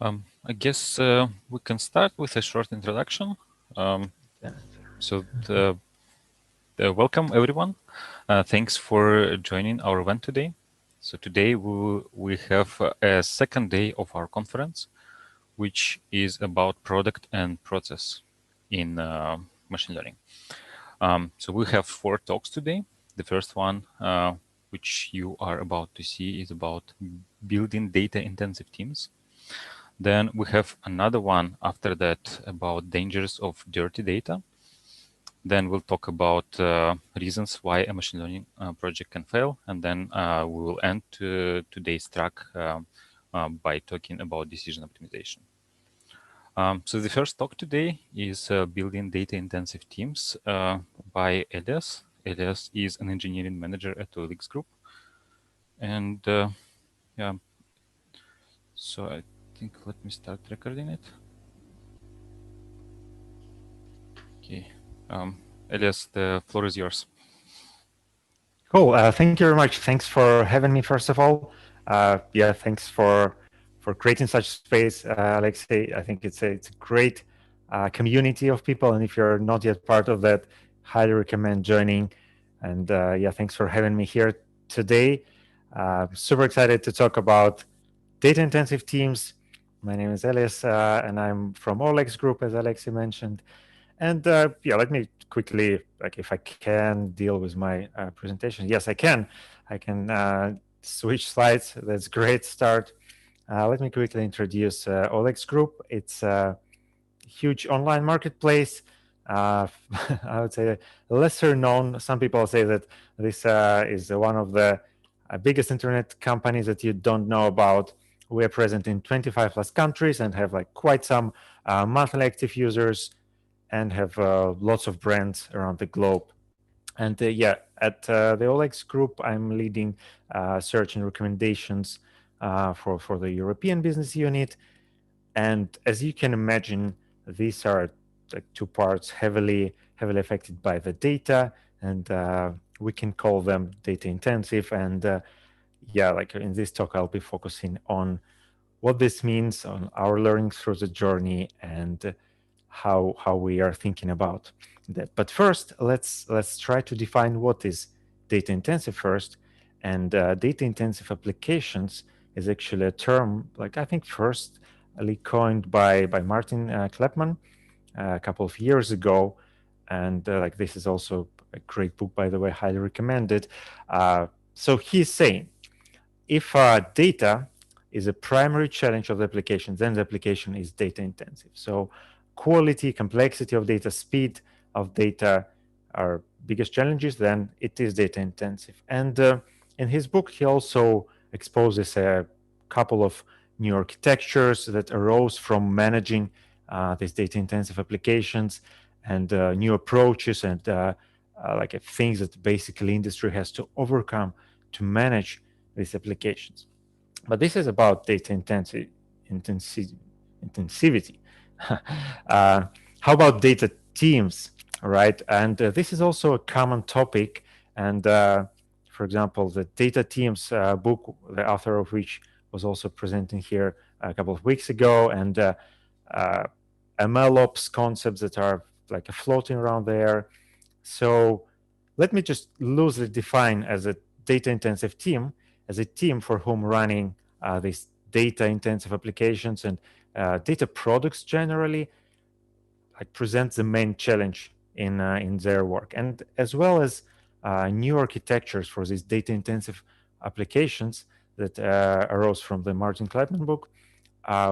I guess we can start with a short introduction. Yeah. Welcome everyone. Thanks for joining our event today. So today we have a second day of our conference, which is about product and process in machine learning. So we have 4 talks today. The first one, which you are about to see, is about building data-intensive teams. Then we have another one after that about dangers of dirty data. Then we'll talk about reasons why a machine learning project can fail. And then we will end today's track by talking about decision optimization. So the first talk today is building data-intensive teams by Elias. Elias is an engineering manager at OLX Group. And yeah, so I think let me start recording it. Okay. Elias, the floor is yours. Cool. Thank you very much. Thanks for having me. First of all, yeah, thanks for creating such space, Alexei. I think it's a great community of people, and if you're not yet part of that, highly recommend joining. And yeah, thanks for having me here today. Super excited to talk about data-intensive teams. My name is Elias, and I'm from OLX Group, as Alexei mentioned. And yeah, let me quickly, like, if I can deal with my presentation. Yes, I can. I can switch slides. That's a great start. Let me quickly introduce OLX Group. It's a huge online marketplace. I would say lesser known. Some people say that this is one of the biggest internet companies that you don't know about. We are present in 25 plus countries and have like quite some monthly active users, and have lots of brands around the globe. And yeah, at the OLX Group, I'm leading search and recommendations for the European business unit. And as you can imagine, these are like 2 parts heavily affected by the data, and we can call them data intensive. And yeah, like in this talk, I'll be focusing on what this means, on our learning through the journey, and how we are thinking about that. But first, let's try to define what is data intensive first. And data intensive applications is actually a term, like I think firstly coined by Martin Kleppmann a couple of years ago. And like this is also a great book, by the way, highly recommended. So he's saying, if data is a primary challenge of the application, then the application is data intensive. So quality, complexity of data, speed of data are biggest challenges, then it is data intensive. And in his book, he also exposes a couple of new architectures that arose from managing these data intensive applications, and new approaches, and like things that basically industry has to overcome to manage these applications. But this is about data intensivity. How about data teams, right? And this is also a common topic. And for example, the data teams book, the author of which was also presenting here a couple of weeks ago, and MLOps concepts that are like floating around there. So let me just loosely define as a data intensive team as a team for whom running these data intensive applications and data products generally like presents the main challenge in their work, and as well as new architectures for these data intensive applications that arose from the Martin Kleppmann book.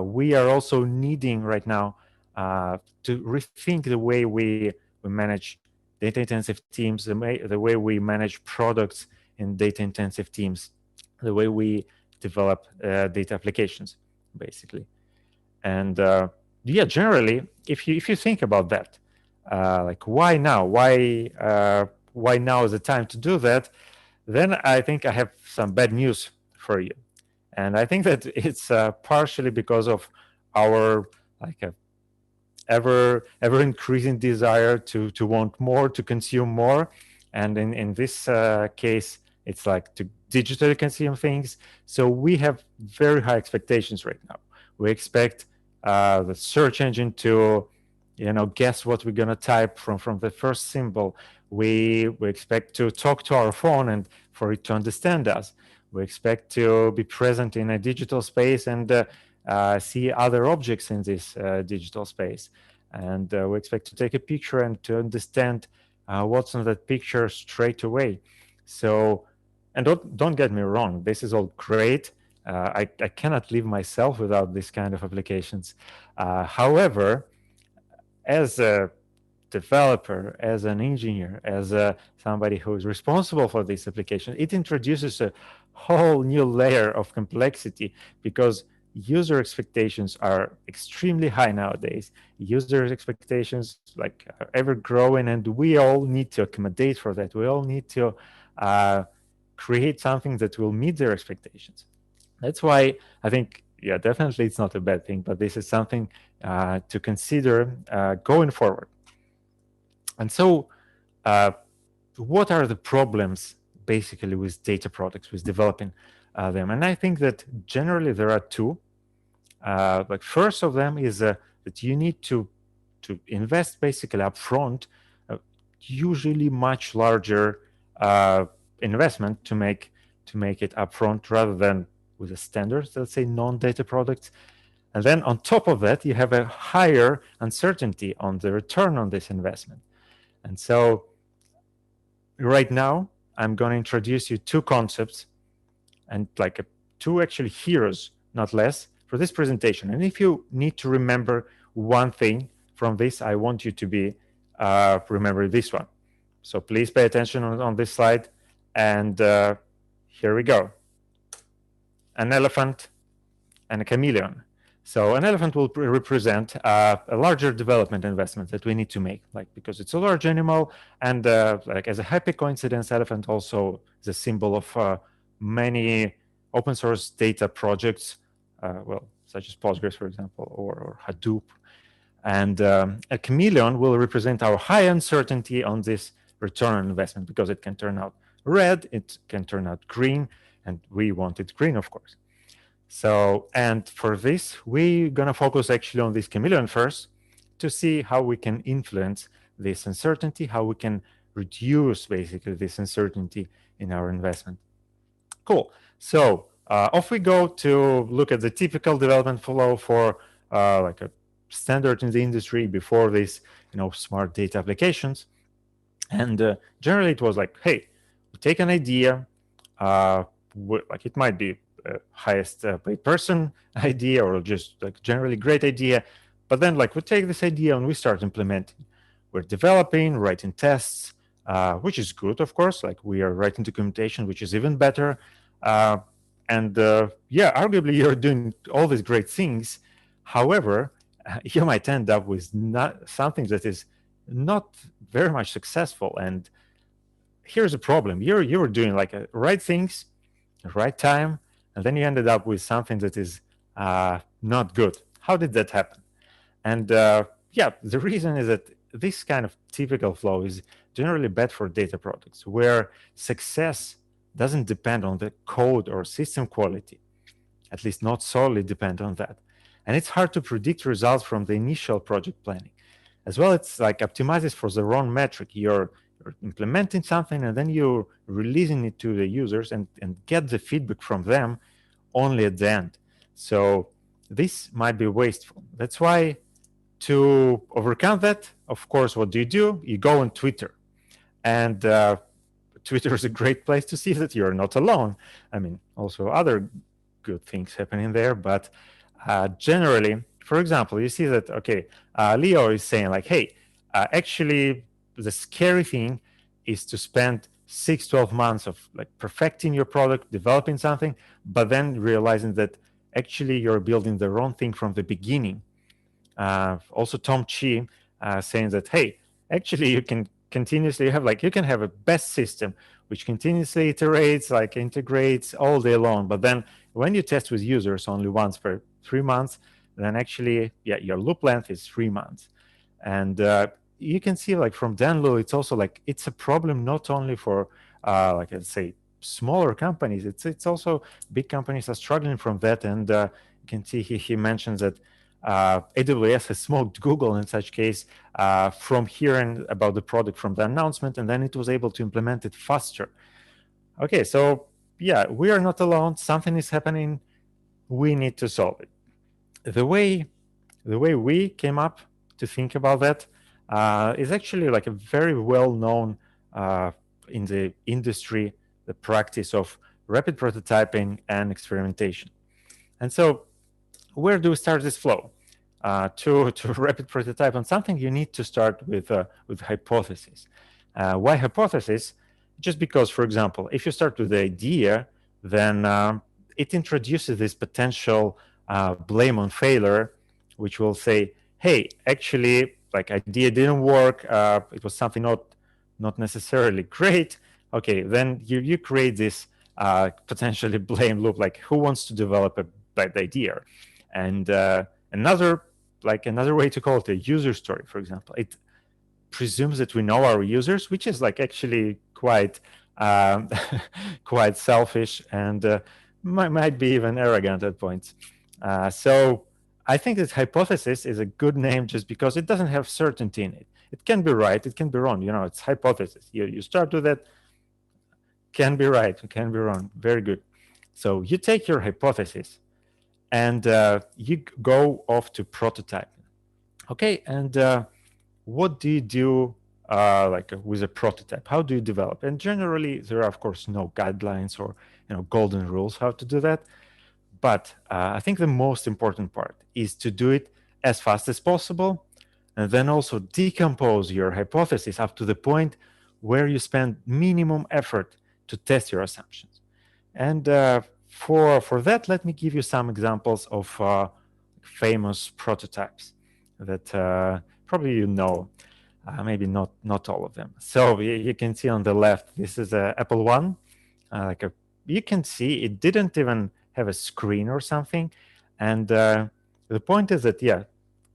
We are also needing right now to rethink the way we manage data intensive teams, the way we manage products in data intensive teams, the way we develop data applications, basically. And yeah, generally, if you think about that, like why now? Why now is the time to do that? Then I think I have some bad news for you, and I think that it's partially because of our like a ever increasing desire to want more, to consume more, and in this case, it's like to digitally consume things. So we have very high expectations right now. We expect the search engine to, guess what we're gonna type from the first symbol. We expect to talk to our phone and for it to understand us. We expect to be present in a digital space and see other objects in this digital space. And we expect to take a picture and to understand what's on that picture straight away. So, and don't get me wrong, this is all great. I cannot live myself without this kind of applications. However, as a developer, as an engineer, as somebody who is responsible for this application, it introduces a whole new layer of complexity because user expectations are extremely high nowadays. User expectations like are ever growing, and we all need to accommodate for that. We all need to uh, create something that will meet their expectations. That's why I think, yeah, definitely it's not a bad thing, but this is something to consider going forward. And so, what are the problems basically with data products, with developing them? And I think that generally there are two. Like first of them is that you need to invest basically upfront, usually much larger investment to make it upfront rather than with a standard, let's say, non-data products. And then on top of that, you have a higher uncertainty on the return on this investment. And so right now, I'm going to introduce you two concepts and like two actually heroes, not less, for this presentation. And if you need to remember one thing from this, I want you to be remember this one. So please pay attention on this slide. And here we go. An elephant and a chameleon. So an elephant will represent a larger development investment that we need to make, like because it's a large animal, and like as a happy coincidence, elephant also is a symbol of many open source data projects, well, such as Postgres, for example, or Hadoop. And a chameleon will represent our high uncertainty on this return on investment because it can turn out red, it can turn out green, and we want it green, of course. So, and for this, we're going to focus actually on this chameleon first to see how we can influence this uncertainty, how we can reduce basically this uncertainty in our investment. Cool. So off we go to look at the typical development flow for like a standard in the industry before this, smart data applications. And generally it was like, hey, we take an idea, like it might be highest paid person idea or just like generally great idea, but then like we take this idea and we start implementing. We're developing, writing tests, which is good, of course. Like we are writing documentation, which is even better. And yeah, arguably you're doing all these great things. However, you might end up with not something that is not very much successful. And here's a problem: you were doing like right things, right time, and then you ended up with something that is not good. How did that happen? And yeah, the reason is that this kind of typical flow is generally bad for data products, where success doesn't depend on the code or system quality, at least not solely depend on that. And it's hard to predict results from the initial project planning. As well, it's like optimizes for the wrong metric. You're implementing something and then you're releasing it to the users and get the feedback from them only at the end. So this might be wasteful. That's why to overcome that, of course, what do? You go on Twitter. And Twitter is a great place to see that you're not alone. I mean, also other good things happening there, but generally, for example, you see that, okay, Leo is saying like, hey, actually, the scary thing is to spend 6-12 months of like perfecting your product, developing something, but then realizing that actually you're building the wrong thing from the beginning. Also, Tom Chi saying that, hey, actually you can continuously have like, you can have a best system which continuously iterates, like integrates all day long. But then when you test with users only once per 3 months, then actually, yeah, your loop length is 3 months. And you can see like from Dan Lu, it's also like, it's a problem not only for like, let's say, smaller companies. It's also big companies are struggling from that. And You can see he mentions that AWS has smoked Google in such case from hearing about the product from the announcement, and then it was able to implement it faster. Okay, so yeah, we are not alone. Something is happening. We need to solve it. The way we came up to think about that is actually like a very well known in the industry, the practice of rapid prototyping and experimentation. And so, where do we start this flow? To rapid prototype on something, you need to start with hypothesis. Why hypothesis? Just because, for example, if you start with the idea, then it introduces this potential blame on failure, which will say, "Hey, actually, like idea didn't work. It was something not necessarily great." Okay, then you create this potentially blame loop. Like, who wants to develop a bad idea? And another way to call it a user story, for example, it presumes that we know our users, which is like actually quite quite selfish and might be even arrogant at points. So I think that hypothesis is a good name just because it doesn't have certainty in it. It can be right, it can be wrong. It's hypothesis. You start with that, can be right, can be wrong. Very good. So you take your hypothesis and you go off to prototype. Okay, and what do you do with a prototype? How do you develop? And generally, there are of course no guidelines or golden rules how to do that. But I think the most important part is to do it as fast as possible, and then also decompose your hypothesis up to the point where you spend minimum effort to test your assumptions. And for that, let me give you some examples of famous prototypes that probably maybe not all of them. So you can see on the left, this is a Apple One. You can see it didn't even have a screen or something. And the point is that, yeah,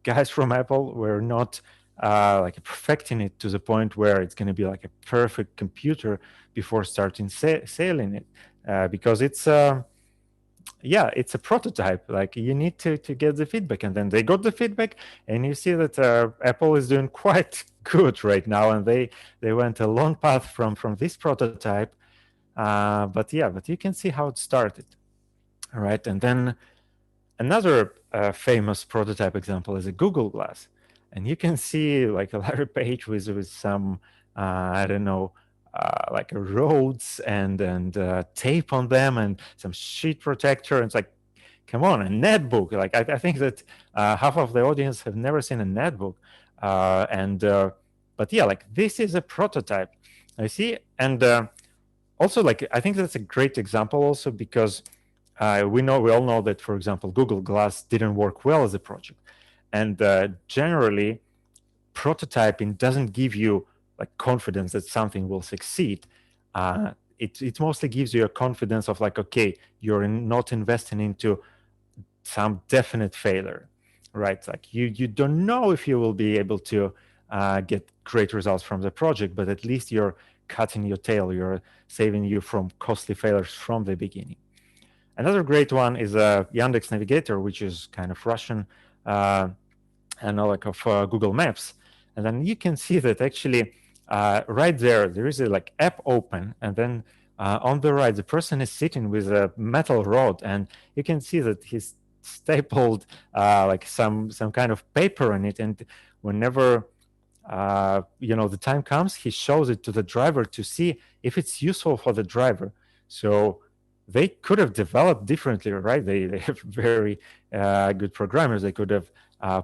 guys from Apple were not perfecting it to the point where it's going to be like a perfect computer before starting selling it, because it's a prototype. Like, you need to get the feedback, and then they got the feedback, and you see that Apple is doing quite good right now, and they went a long path from this prototype. But you can see how it started. All right, and then another famous prototype example is a Google Glass, and you can see like a Larry Page with some I don't know, like roads and tape on them and some sheet protector. And it's like, come on, a netbook. Like, I think that half of the audience have never seen a netbook, but yeah, like, this is a prototype. I see, and also, like, I think that's a great example also because we all know that, for example, Google Glass didn't work well as a project, and generally prototyping doesn't give you like confidence that something will succeed. It mostly gives you a confidence of like, okay, you're not investing into some definite failure, right? Like, you don't know if you will be able to get great results from the project, but at least you're cutting your tail, you're saving you from costly failures from the beginning. Another great one is Yandex Navigator, which is kind of Russian analog of Google Maps. And then you can see that actually right there is a like app open, and then on the right, the person is sitting with a metal rod, and you can see that he's stapled like some kind of paper on it. And whenever the time comes, he shows it to the driver to see if it's useful for the driver. So they could have developed differently, right? They have very good programmers. They could have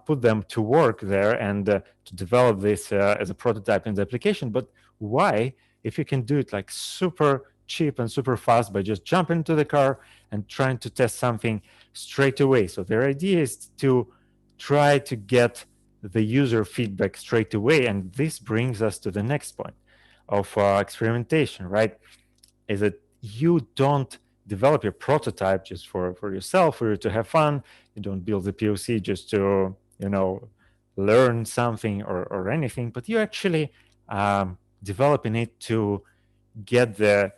put them to work there and to develop this as a prototype in the application. But why, if you can do it like super cheap and super fast by just jumping into the car and trying to test something straight away? So their idea is to try to get the user feedback straight away. And this brings us to the next point of experimentation, right? Is that you don't develop your prototype just for yourself, for you to have fun. You don't build the POC just to learn something or anything, but you're actually developing it to get the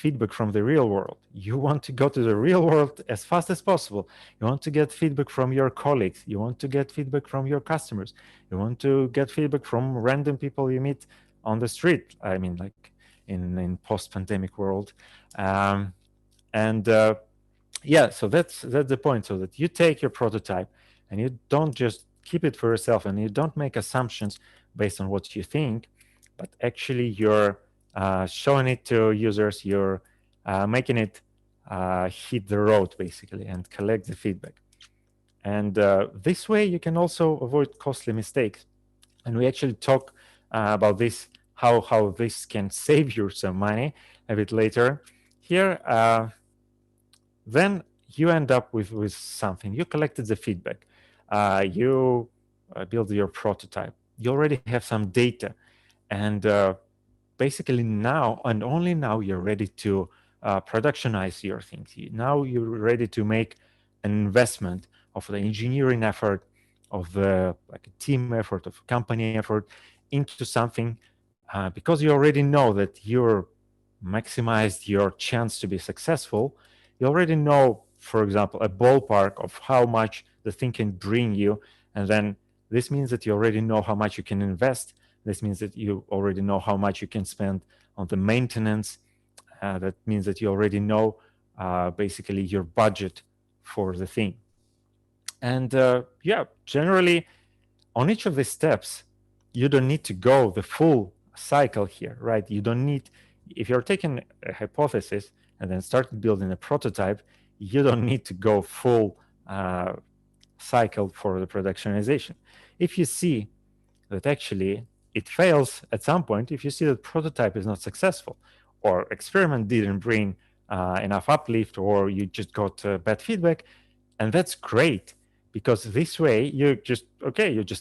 feedback from the real world. You want to go to the real world as fast as possible. You want to get feedback from your colleagues. You want to get feedback from your customers. You want to get feedback from random people you meet on the street. I mean, like in post-pandemic world. Um, and yeah, so that's the point. So that you take your prototype and you don't just keep it for yourself and you don't make assumptions based on what you think, but actually you're showing it to users. You're making it hit the road basically and collect the feedback. And this way you can also avoid costly mistakes. And we actually talk about this, how this can save you some money a bit later. Here, then you end up with something. You collected the feedback. You build your prototype. You already have some data. And basically now, and only now, you're ready to productionize your things. Now you're ready to make an investment of the engineering effort, of the like a team effort, of a company effort into something, because you already know that you're maximized your chance to be successful. You already know, for example, a ballpark of how much the thing can bring you, and then this means that you already know how much you can invest. This means that you already know how much you can spend on the maintenance. That means that you already know basically your budget for the thing. And yeah, generally on each of these steps, you don't need to go the full cycle here, right? You don't need, if you're taking a hypothesis and then start building a prototype, you don't need to go full cycle for the productionization. If you see that actually it fails at some point, if you see that prototype is not successful or experiment didn't bring enough uplift, or you just got bad feedback, and that's great, because this way you just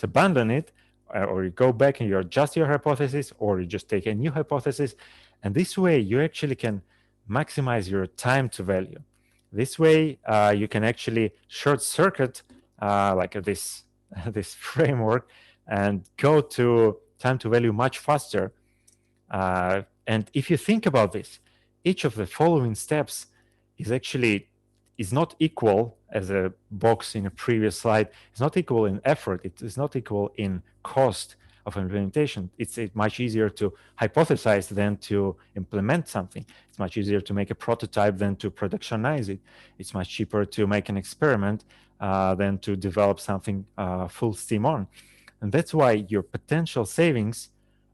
abandon it, or you go back and you adjust your hypothesis, or you just take a new hypothesis, and this way you actually can maximize your time to value. This way you can actually short circuit like this this framework and go to time to value much faster. And if you think about this, each of the following steps is not equal, as a box in a previous slide. It's not equal in effort. It is not equal in cost of implementation. It's much easier to hypothesize than to implement something. It's much easier to make a prototype than to productionize it. It's much cheaper to make an experiment than to develop something full steam on. And that's why your potential savings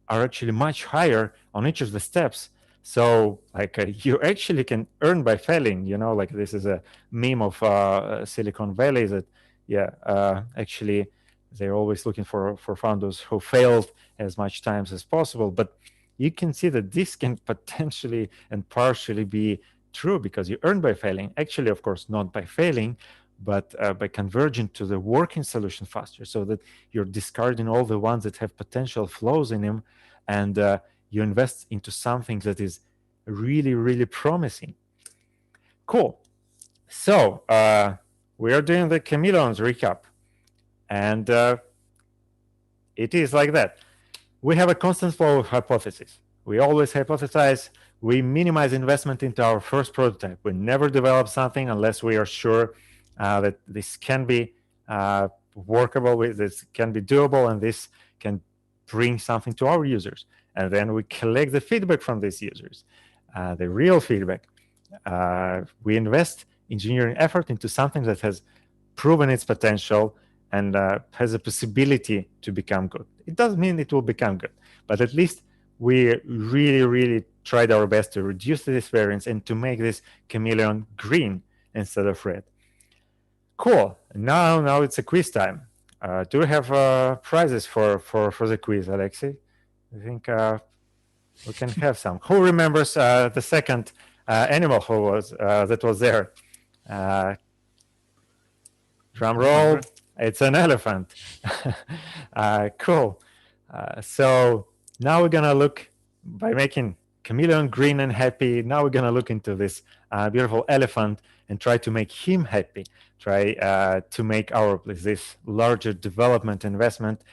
are actually much higher on each of the steps. So like you actually can earn by failing, like this is a meme of Silicon Valley, that actually they're always looking for founders who failed as much times as possible. But you can see that this can potentially and partially be true, because you earn by failing. Actually, of course, not by failing, but by converging to the working solution faster, so that you're discarding all the ones that have potential flaws in them, and you invest into something that is really, really promising. Cool. So we are doing the Chameleon's recap, and it is like that. We have a constant flow of hypotheses. We always hypothesize. We minimize investment into our first prototype. We never develop something unless we are sure that this can be workable, this can be doable, and this can bring something to our users. And then we collect the feedback from these users, the real feedback. We invest engineering effort into something that has proven its potential and has a possibility to become good. It doesn't mean it will become good, but at least we really, really tried our best to reduce this variance and to make this Chameleon green instead of red. Cool. Now it's a quiz time. Do we have prizes for the quiz, Alexei? I think we can have some. Who remembers the second animal who was that was there? Drum roll. It's an elephant. Cool. So now we're gonna look, by making Chameleon green and happy, now we're gonna look into this beautiful elephant and try to make him happy. Try to make this larger development investment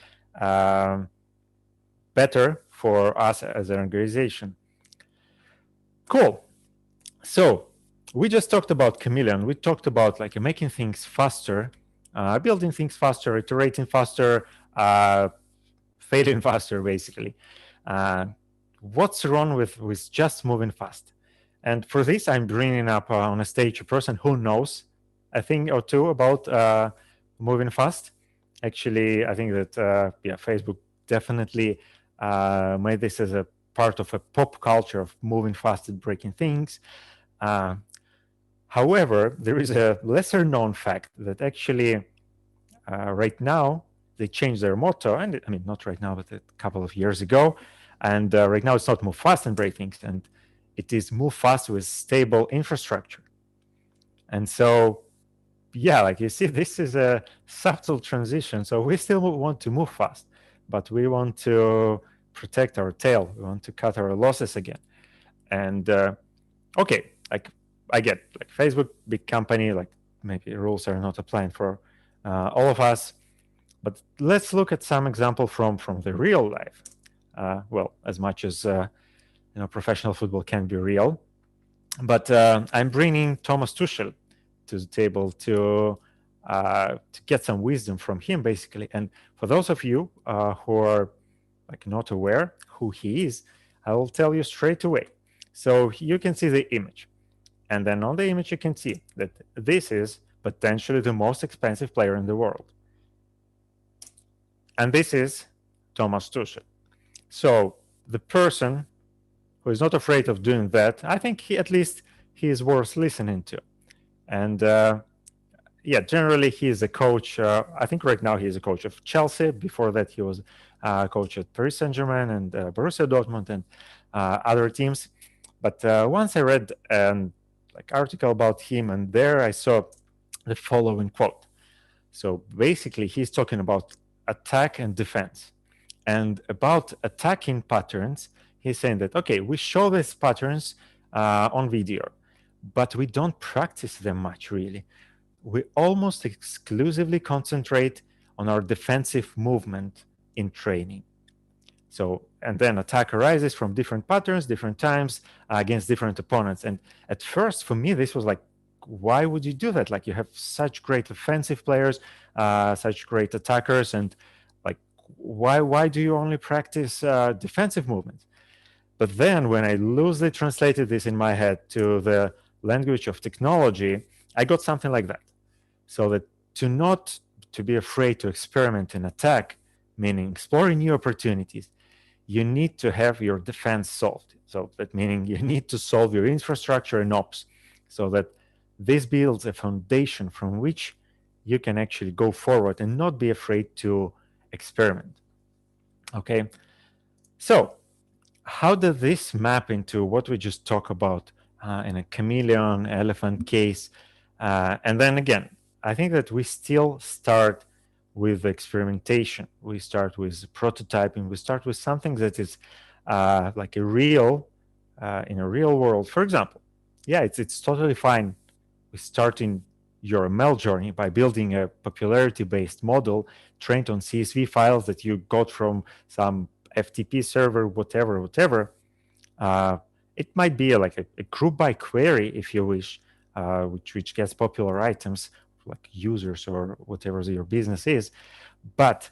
better for us as an organization. Cool. So we just talked about Chameleon. We talked about like making things faster, building things faster, iterating faster, uh, failing faster, basically. Uh, what's wrong with just moving fast? And for this, I'm bringing up on a stage a person who knows a thing or two about moving fast. Actually, I think that Facebook definitely made this as a part of a pop culture of moving fast and breaking things. Uh, However, there is a lesser known fact that actually right now they changed their motto, and I mean not right now, but a couple of years ago. And right now it's not move fast and break things, and it is move fast with stable infrastructure. And so, yeah, like you see, this is a subtle transition. So we still want to move fast, but we want to protect our tail. We want to cut our losses again. And okay, like I get like Facebook, big company, like maybe rules are not applying for all of us. But let's look at some example from the real life. Well, as much as professional football can be real, but I'm bringing Thomas Tuchel to the table to get some wisdom from him, basically. And for those of you who are like not aware who he is, I will tell you straight away. So you can see the image, and then on the image you can see that this is potentially the most expensive player in the world. And this is Thomas Tuchel. So the person who is not afraid of doing that, I think at least he is worth listening to. And yeah, generally he is a coach. I think right now he is a coach of Chelsea. Before that, he was a coach at Paris Saint-Germain and Borussia Dortmund and other teams. But once I read an article about him, and there I saw the following quote. So basically, he's talking about attack and defense. And about attacking patterns, he's saying that, okay, we show these patterns on video, but we don't practice them much, really. We almost exclusively concentrate on our defensive movement in training. So, and then attack arises from different patterns, different times, against different opponents. And at first, for me, this was like, why would you do that? Like, you have such great offensive players, such great attackers, and like, why do you only practice defensive movements? But then, when I loosely translated this in my head to the language of technology, I got something like that. So that not to be afraid to experiment and attack, meaning exploring new opportunities, you need to have your defense solved. So that meaning you need to solve your infrastructure and ops, so that this builds a foundation from which you can actually go forward and not be afraid to experiment. Okay, so how does this map into what we just talked about in a chameleon elephant case? And then again, I think that we still start with experimentation. We start with prototyping. We start with something that is like a real, in a real world. For example, yeah, it's totally fine with starting your ML journey by building a popularity-based model trained on CSV files that you got from some FTP server, whatever. It might be like a group by query, if you wish, which gets popular items like users or whatever your business is. But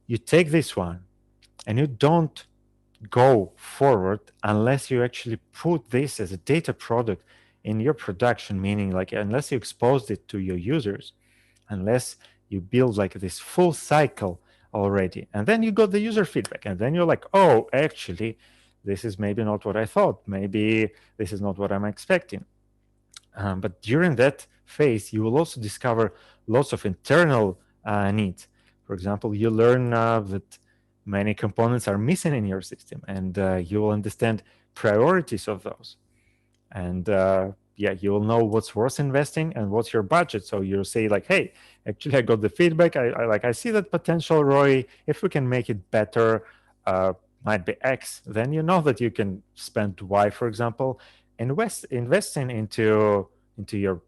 you take this one and you don't go forward unless you actually put this as a data product in your production, meaning like unless you exposed it to your users, unless you build like this full cycle already, and then you got the user feedback, and then you're like, oh, actually this is maybe not what I thought, maybe this is not what I'm expecting. But during that phase, you will also discover lots of internal needs. For example, you learn that many components are missing in your system, and you will understand priorities of those. And yeah, you will know what's worth investing and what's your budget. So you'll say like, hey, actually, I got the feedback. I see that potential ROI. If we can make it better, might be X. Then you know that you can spend Y, for example, investing into your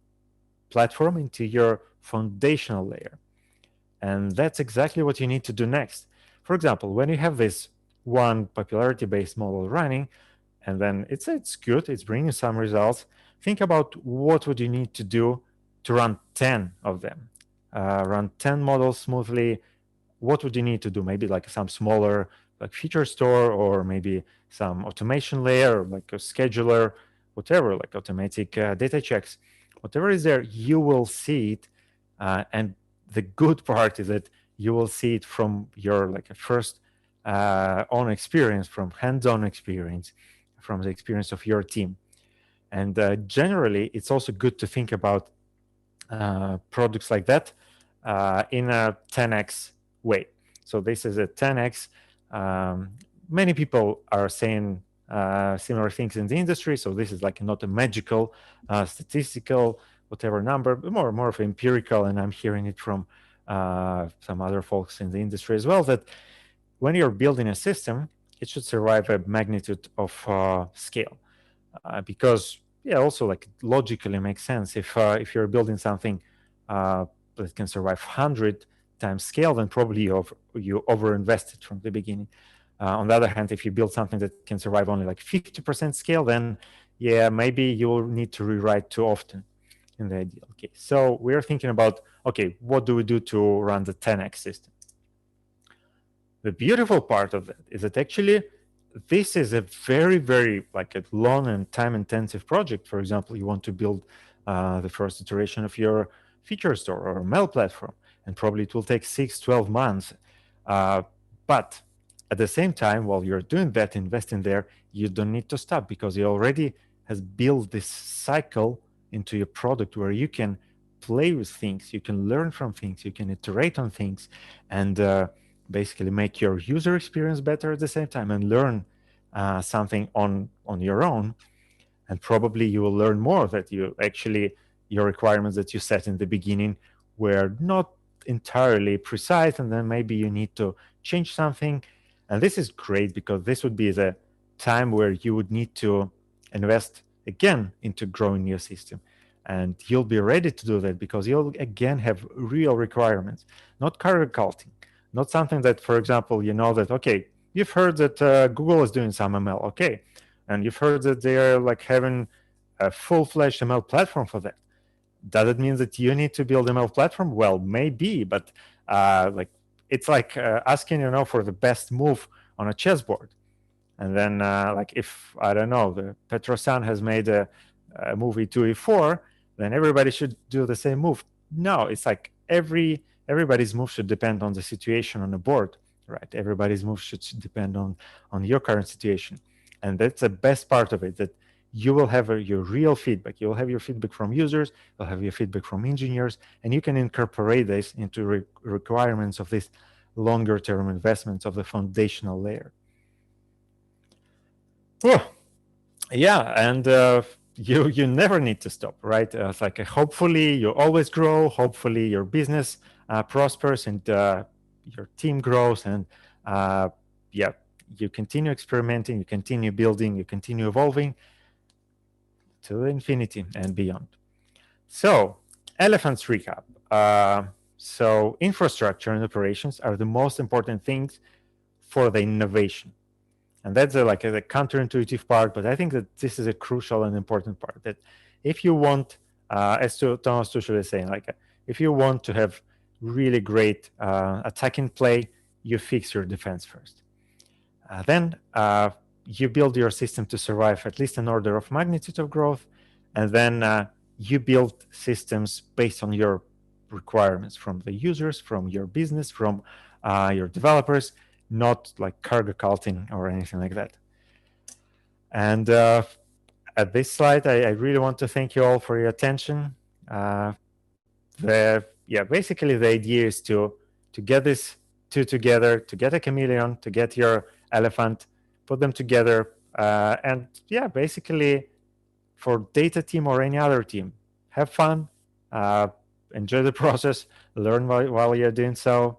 platform, into your foundational layer. And that's exactly what you need to do next. For example, when you have this one popularity-based model running, and then it's good, it's bringing some results. think about what would you need to do to run 10 of them, run 10 models smoothly. What would you need to do? Maybe like some smaller like feature store, or maybe some automation layer, like a scheduler, whatever, like automatic data checks, whatever is there, you will see it. And the good part is that you will see it from your like a first own experience, from hands-on experience, from the experience of your team. And generally, it's also good to think about products like that in a 10x way. So this is a 10x. Many people are saying similar things in the industry. So this is like not a magical, statistical, whatever number, but more of empirical. And I'm hearing it from some other folks in the industry as well, that when you're building a system, it should survive a magnitude of scale. Because yeah, also like logically makes sense. If you're building something that can survive 100 times scale, then probably you overinvested from the beginning. On the other hand, if you build something that can survive only like 50% scale, then yeah, maybe you'll need to rewrite too often in the ideal case. So we're thinking about, okay, what do we do to run the 10x system? The beautiful part of that is that actually this is a very, very like a long and time-intensive project. For example, you want to build the first iteration of your feature store or mail platform, and probably it will take 6-12 months. But at the same time, while you're doing that, investing there, you don't need to stop, because you already has built this cycle into your product where you can play with things, you can learn from things, you can iterate on things, and basically make your user experience better at the same time, and learn something on your own. And probably you will learn more that you actually, your requirements that you set in the beginning were not entirely precise, and then maybe you need to change something. And this is great, because this would be the time where you would need to invest again into growing your system, and you'll be ready to do that because you'll again have real requirements, not cargo culting, not something that, for example, you know that, okay, you've heard that Google is doing some ML, okay, and you've heard that they're like having a full-fledged ML platform for that. Does it mean that you need to build ML platform? Well, maybe, but like it's like asking, for the best move on a chessboard. And then like if, I don't know, the Petrosan has made a movie 2e4, then everybody should do the same move. No, it's like everybody's move should depend on the situation on the board, right? Everybody's move should depend on your current situation. And that's the best part of it, that you will have your real feedback. You'll have your feedback from users, you'll have your feedback from engineers, and you can incorporate this into requirements of this longer term investments of the foundational layer. Oh, yeah, and you never need to stop, right? It's like hopefully you always grow. Hopefully your business prospers, and your team grows, and yeah, you continue experimenting, you continue building, you continue evolving to infinity and beyond. So, elephants recap. So, infrastructure and operations are the most important things for the innovation. And that's like a counterintuitive part, but I think that this is a crucial and important part. That if you want, as Thomas Tuchel is saying, like if you want to have really great attacking play, you fix your defense first. Then you build your system to survive at least an order of magnitude of growth, and then you build systems based on your requirements from the users, from your business, from your developers, not like cargo culting or anything like that. And at this slide, I really want to thank you all for your attention. Basically the idea is to get this two together, to get a chameleon, to get your elephant, put them together, and yeah, basically for data team or any other team, have fun, enjoy the process, learn while you're doing so,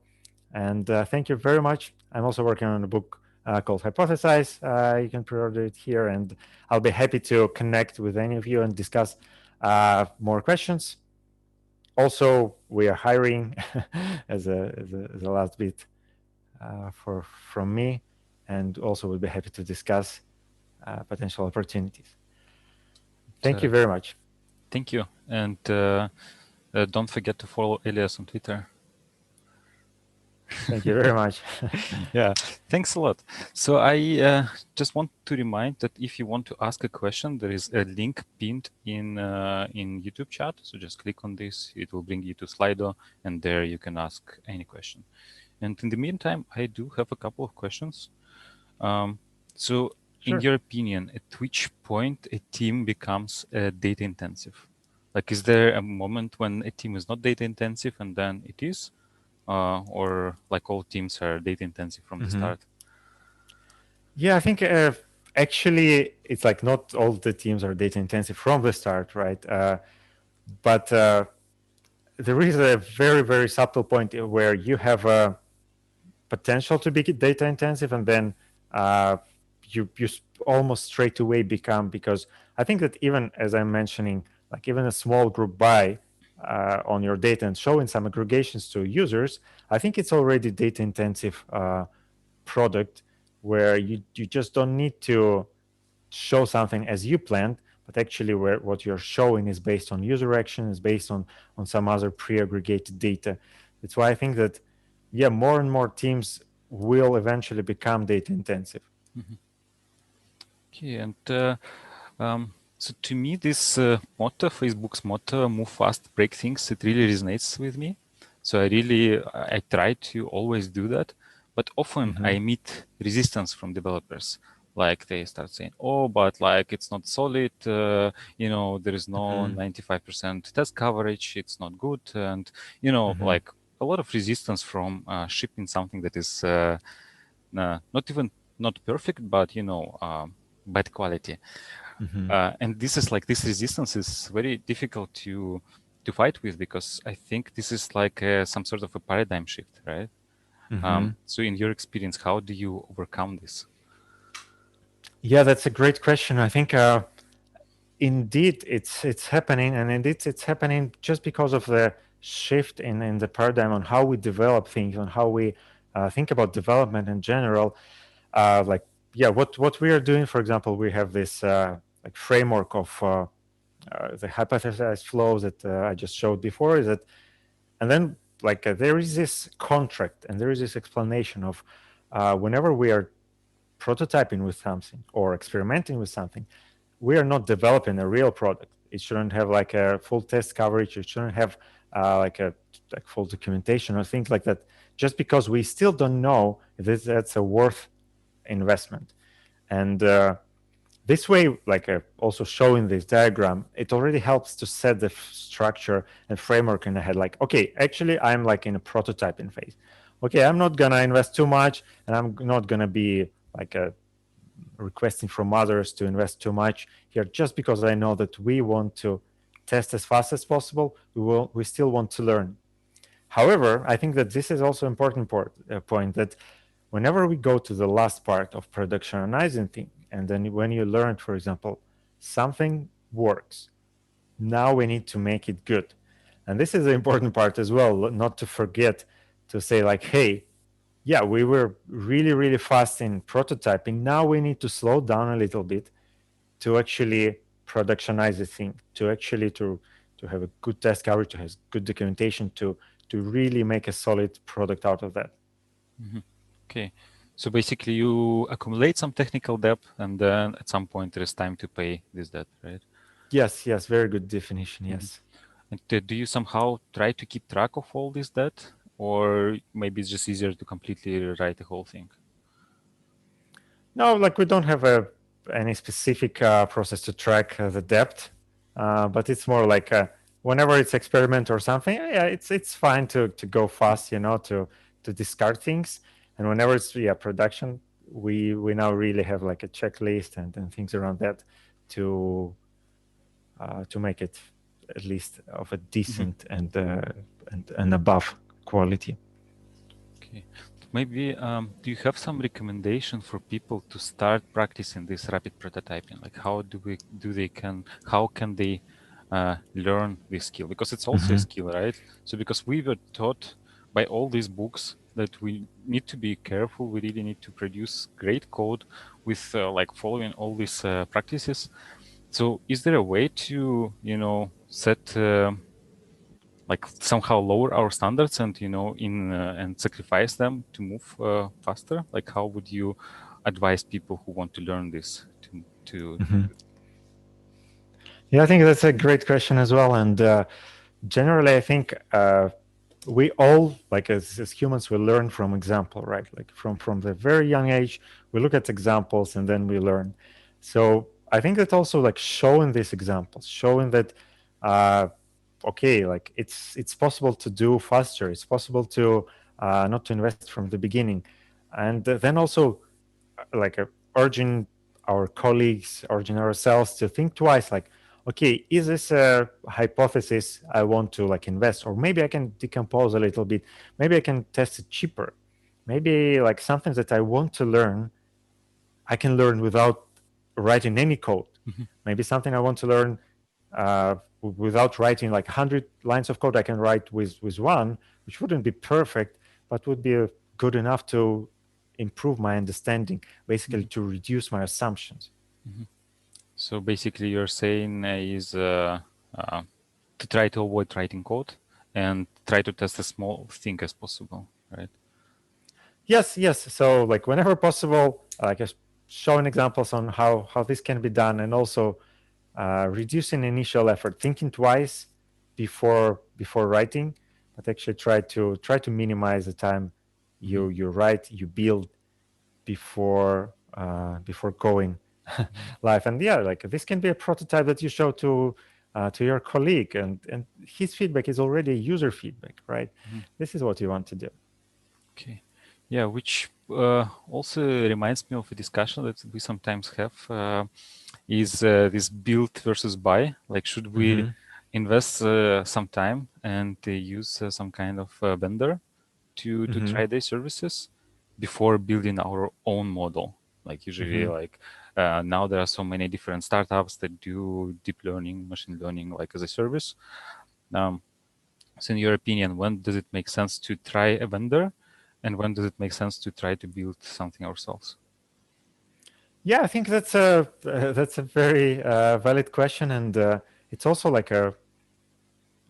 and thank you very much. I'm also working on a book called Hypothesize. You can pre-order it here, and I'll be happy to connect with any of you and discuss more questions. Also, we are hiring as a last bit from me, and also we'll be happy to discuss potential opportunities. Thank you very much. thank you. And don't forget to follow Elias on Twitter. Thank you very much. Yeah, thanks a lot. So I just want to remind that if you want to ask a question, there is a link pinned in YouTube chat. So just click on this. It will bring you to Slido, and there you can ask any question. And in the meantime, I do have a couple of questions. So, in Sure. your opinion, at which point a team becomes data intensive? Like, is there a moment when a team is not data intensive and then it is? Or like all teams are data intensive from the Mhm. start? Yeah, I think actually it's like not all the teams are data intensive from the start, right? But there is a very, very subtle point where you have a potential to be data intensive, and then uh, you almost straight away become, because I think that even as I'm mentioning, like even a small group buy on your data and showing some aggregations to users, I think it's already data intensive product where you just don't need to show something as you planned, but actually where what you're showing is based on user action, is based on some other pre-aggregated data. That's why I think that yeah, more and more teams will eventually become data intensive. Mhm. Okay, and so to me, this motto, Facebook's motto, "Move fast, break things," it really resonates with me. So I try to always do that, but often Mm-hmm. I meet resistance from developers. Like they start saying, "Oh, but like it's not solid. There is no Mm-hmm. 95% test coverage. It's not good." And Mm-hmm. like a lot of resistance from shipping something that is not even not perfect, but bad quality. Mm-hmm. And this resistance is very difficult to fight with, because I think this is like some sort of a paradigm shift, right? Mm-hmm. So in your experience, how do you overcome this? Yeah, that's a great question. I think indeed it's happening, and indeed it's happening just because of the shift in the paradigm on how we develop things, on how we think about development in general. Like yeah, what we are doing, for example, we have this like framework of the hypothesized flows that I just showed before, is that, and then like there is this contract and there is this explanation of whenever we are prototyping with something or experimenting with something, we are not developing a real product. It shouldn't have like a full test coverage. It shouldn't have like a like full documentation or things like that, just because we still don't know if that's a worth investment. And this way, like also showing this diagram, it already helps to set the structure and framework in the head. Like, okay, actually, I'm like in a prototyping phase. Okay, I'm not gonna invest too much, and I'm not gonna be like requesting from others to invest too much here, just because I know that we want to test as fast as possible. We still want to learn. However, I think that this is also important point that whenever we go to the last part of productionizing thing, and then when you learn, for example, something works, now we need to make it good. And this is the important part as well, not to forget to say like, hey, yeah, we were really, really fast in prototyping. Now we need to slow down a little bit to actually productionize the thing, to actually to have a good test coverage, to have good documentation, to really make a solid product out of that. Mhm. Okay, so basically you accumulate some technical debt, and then at some point there is time to pay this debt, right? Yes, yes, very good definition. Mhm. Yes. And do you somehow try to keep track of all this debt, or maybe it's just easier to completely rewrite the whole thing? No, like we don't have any specific process to track the depth, but it's more like whenever it's experiment or something, yeah, it's fine to go fast, to discard things, and whenever it's yeah production, we now really have like a checklist and things around that to to make it at least of a Mhm. decent and above quality. Okay. Maybe do you have some recommendation for people to start practicing this rapid prototyping? Like how can they learn this skill? Because it's also a Hmm. skill, right? So because we were taught by all these books that we need to be careful, we really need to produce great code with like following all these practices. So is there a way to, set like somehow lower our standards and, in and sacrifice them to move faster? Like how would you advise people who want to learn this to Mhm. Yeah, I think that's a great question as well. And generally, I think we all, like as humans, we learn from example, right? Like from the very young age, we look at examples and then we learn. So I think that also like showing these examples, showing that uh, okay, like it's possible to do faster. It's possible to not to invest from the beginning, and then also like urging our colleagues, urging ourselves to think twice. Like, okay, is this a hypothesis I want to like invest, or maybe I can decompose a little bit. Maybe I can test it cheaper. Maybe like something that I want to learn, I can learn without writing any code. Mhm, Maybe something I want to learn without writing like 100 lines of code, I can write with one, which wouldn't be perfect, but would be good enough to improve my understanding, basically mhm, to reduce my assumptions. mhm. So basically, you're saying is uh, to try to avoid writing code and try to test as small thing as possible, right? Yes, yes. So like whenever possible, just showing examples on how this can be done, and also reducing initial effort, thinking twice before writing, but actually try to minimize the time Mhm, you write, you build before going mhm, live. And yeah, like this can be a prototype that you show to your colleague, and his feedback is already user feedback, right? mhm. This is what you want to do. Okay. Yeah, which also reminds me of a discussion that we sometimes have is this build versus buy. Like, should we Hmm. invest some time and use some kind of vendor to Hmm. try their services before building our own model? Like usually, Hmm. like now there are so many different startups that do deep learning, machine learning, like as a service. Um, so in your opinion, when does it make sense to try a vendor, and when does it make sense to try to build something ourselves? Yeah, I think that's a very valid question, and it's also like a,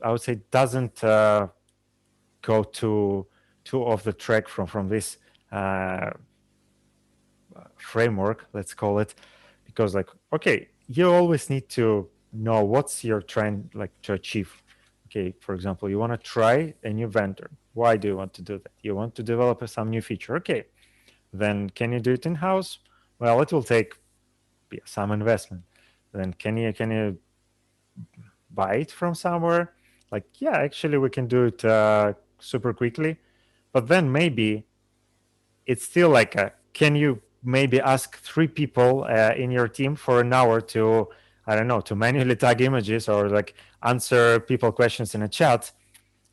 I would say, doesn't go too off the track from this uh, framework, let's call it, because like okay, you always need to know what's you're trying like to achieve. Okay, for example, you want to try a new vendor. Why do you want to do that? You want to develop some new feature. Okay, then can you do it in house? Well, it will take some investment. Then can you buy it from somewhere? Like yeah, actually we can do it super quickly, but then maybe it's still like a, can you maybe ask three people in your team for an hour to, I don't know, to manually tag images or like answer people questions in a chat,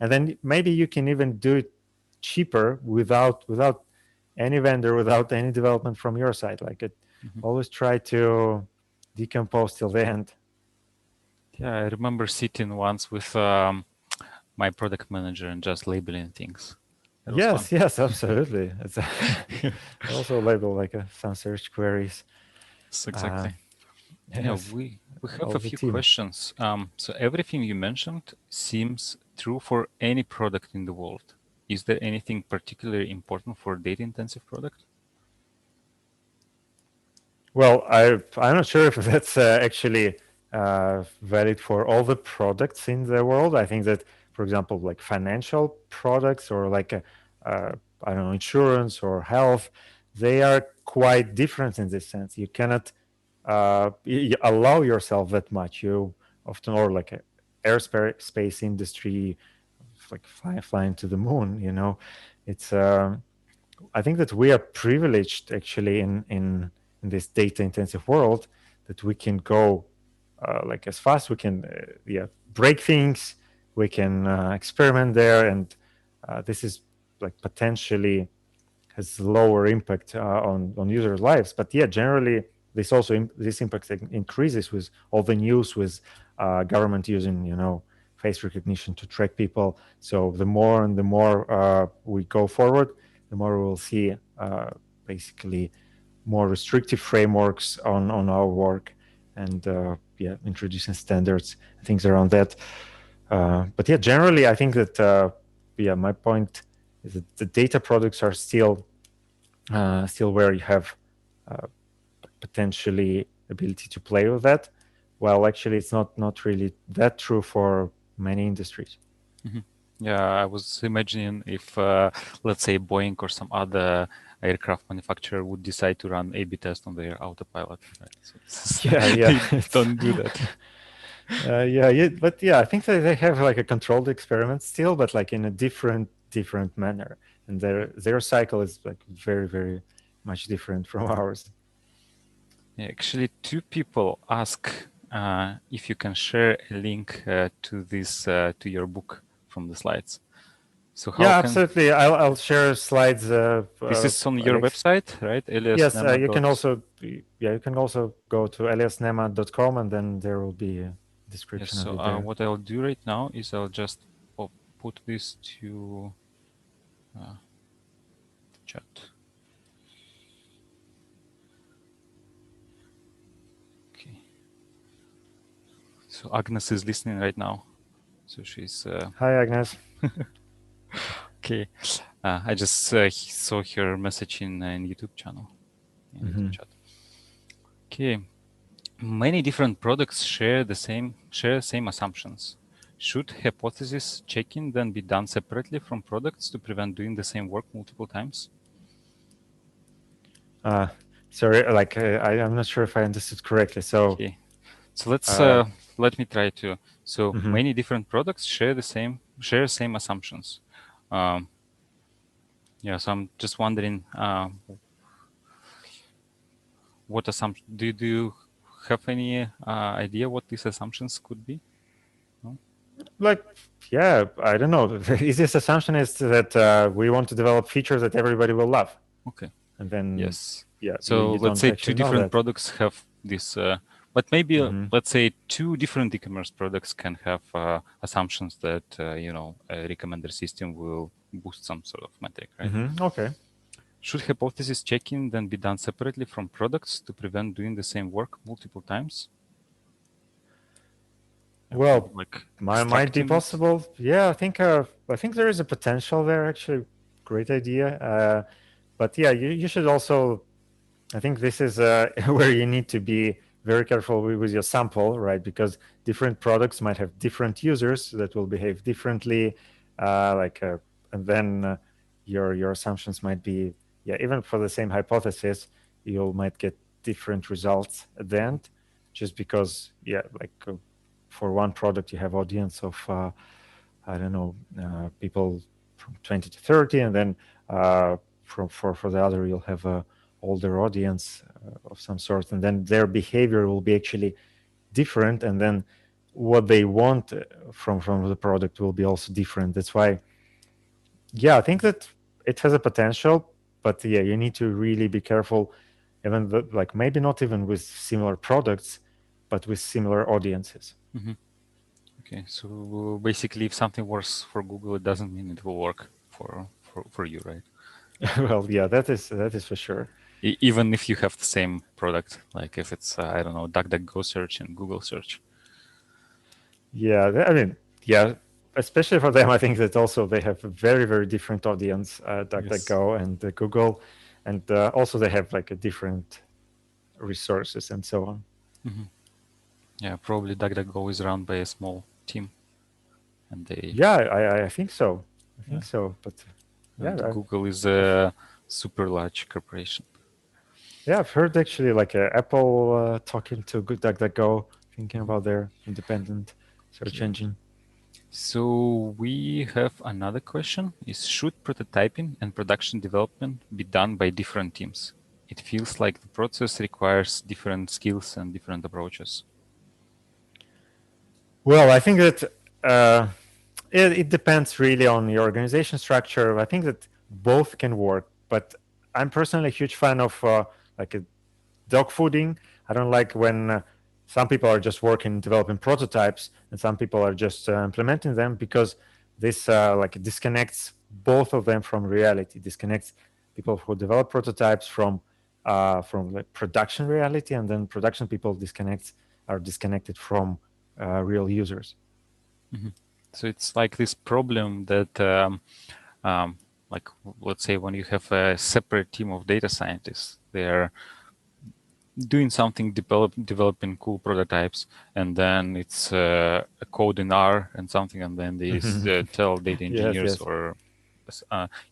and then maybe you can even do it cheaper without any vendor, without any development from your side. Like it, Mhm. always try to decompose till the end. Yeah, I remember sitting once with my product manager and just labeling things. That was fun. Yes, yes, absolutely. It's also label like some search queries. Yes, uh, exactly. Yeah, yes, we have all a the few team. questions. So everything you mentioned seems true for any product in the world. Is there anything particularly important for data intensive product? Well, I'm not sure if that's actually valid for all the products in the world. I think that, for example, like financial products or like I don't know, insurance or health, they are quite different in this sense. You cannot allow yourself that much. You often, or like a airspace industry, like flying to the moon. It's I think that we are privileged actually in this data intensive world, that we can go like as fast we can yeah, break things, we can experiment there, and this is like potentially has lower impact on users' lives. But yeah, generally this also this impact increases with all the news, with government using face recognition to track people. So the more and the more we go forward, the more we will see basically more restrictive frameworks on our work, and yeah, introducing standards, things around that. But yeah, generally, I think that yeah, my point is that the data products are still where you have potentially ability to play with that. Well, actually, it's not really that true for many industries. Yeah, I was imagining if, let's say, Boeing or some other aircraft manufacturer would decide to run A/B test on their autopilot, right? So Yeah, yeah, they don't do that. yeah, but yeah, I think that they have like a controlled experiment still, but like in a different manner, and their cycle is like very much different from ours. Yeah, actually, two people ask if you can share a link to this to your book from the slides. So how Yeah, can absolutely. I'll share slides. this is on your Alex. website, right? Yes, Eliasnema you can dot. also yeah, you can also go to eliasnema.com, and then there will be a Yes. description of So it there. what I'll do right now is I'll just put this to the chat. Okay. So Agnes is listening right now. So she's Hi, Agnes. okay. I just saw her message in YouTube channel, in YouTube chat. Okay. Many different products share same assumptions. Should hypothesis checking then be done separately from products to prevent doing the same work multiple times? Sorry, like I'm not sure if I understood correctly. So, Okay. So let's uh, let me try to. So mhm. many different products share same assumptions. Um, yeah. So I'm just wondering, what assumption do you have any idea what these assumptions could be? No? Like, yeah, I don't know. The easiest assumption is that we want to develop features that everybody will love, Okay. and then Yes. yeah, So you let's don't say two actually know different that. products have this, but maybe Hmm. let's say two different e-commerce products can have assumptions that a recommender system will boost some sort of metric, right? Okay. Should hypothesis checking then be done separately from products to prevent doing the same work multiple times? Probably Well, like might be extracting it. possible. Yeah, I think there is a potential there. Actually, great idea. But yeah, you should also. I think this is where you need to be very careful with your sample, right? Because different products might have different users that will behave differently. Like, and then your assumptions might be, yeah, even for the same hypothesis, you might get different results at the end, just because, yeah, like for one product you have audience of I don't know, people from 20 to 30, and then for the other you'll have a older audience of some sort, and then their behavior will be actually different, and then what they want from the product will be also different. That's why, yeah, I think that it has a potential, but yeah, you need to really be careful, even like maybe not even with similar products, but with similar audiences. Mhm. Okay, so basically, if something works for Google, it doesn't mean it will work for you, right? Well, yeah, that is for sure. Even if you have the same product, like if it's I don't know, DuckDuckGo search and Google search. Yeah, I mean, yeah, especially for them, I think that also they have a very different audience, Yes. DuckDuckGo and Google, and also they have like a different resources and so on. Hmm. Yeah, probably DuckDuckGo is run by a small team, and Yeah, I think so. I yeah, think so. But yeah, and Google is I've a super large corporation. yeah, I've heard actually like Apple talking to good DuckDuckGo, thinking Mhm. about their independent search Okay. engine. So we have another question: is should prototyping and production development be done by different teams? It feels like the process requires different skills and different approaches. Well, I think that it depends really on your organization structure. I think that both can work, but I'm personally a huge fan of like a dog fooding. I don't like when some people are just working developing prototypes and some people are just implementing them, because this like disconnects both of them from reality. Disconnects people who develop prototypes from like production reality, and then production people disconnects are disconnected from real users. Mhm. So it's like this problem that, um, like, let's say when you have a separate team of data scientists, they're doing something, developing cool prototypes, and then it's a code in R and something, and then they tell data Yes, engineers yes. or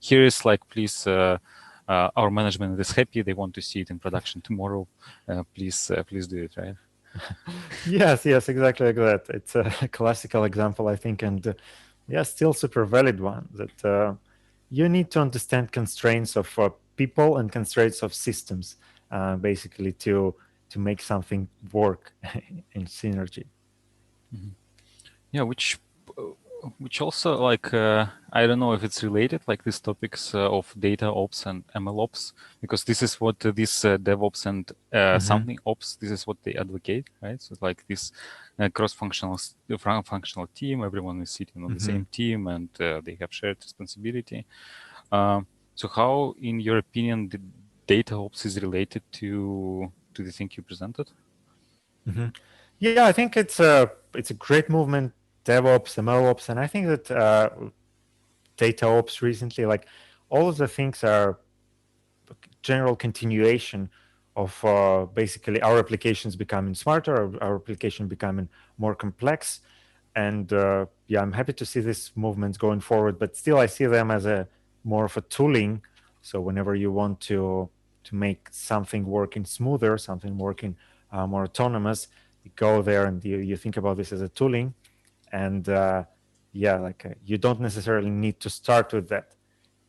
here is like, please, our management is happy, they want to see it in production tomorrow. Please do it, right? Yes, yes, exactly like that. It's a classical example, I think, and yeah, still super valid one. That you need to understand constraints of people and constraints of systems, basically to make something work in synergy. Mhm. Yeah, which also like I don't know if it's related, like these topics of data ops and ML ops, because this is what this DevOps and Hmm. something ops, this is what they advocate, right? So like this functional team, everyone is sitting on the Hmm. same team, and they have shared responsibility. So how, in your opinion, the data ops is related to the thing you presented? Hmm. Yeah, I think it's a great movement, DevOps, MLOps, and I think that data ops recently, like all of the things are general continuation of basically our applications becoming smarter, our application becoming more complex. And yeah, I'm happy to see this movement going forward, but still I see them as a more of a tooling. So whenever you want to make something working smoother, something working more autonomous, you go there and you think about this as a tooling. And yeah, like you don't necessarily need to start with that.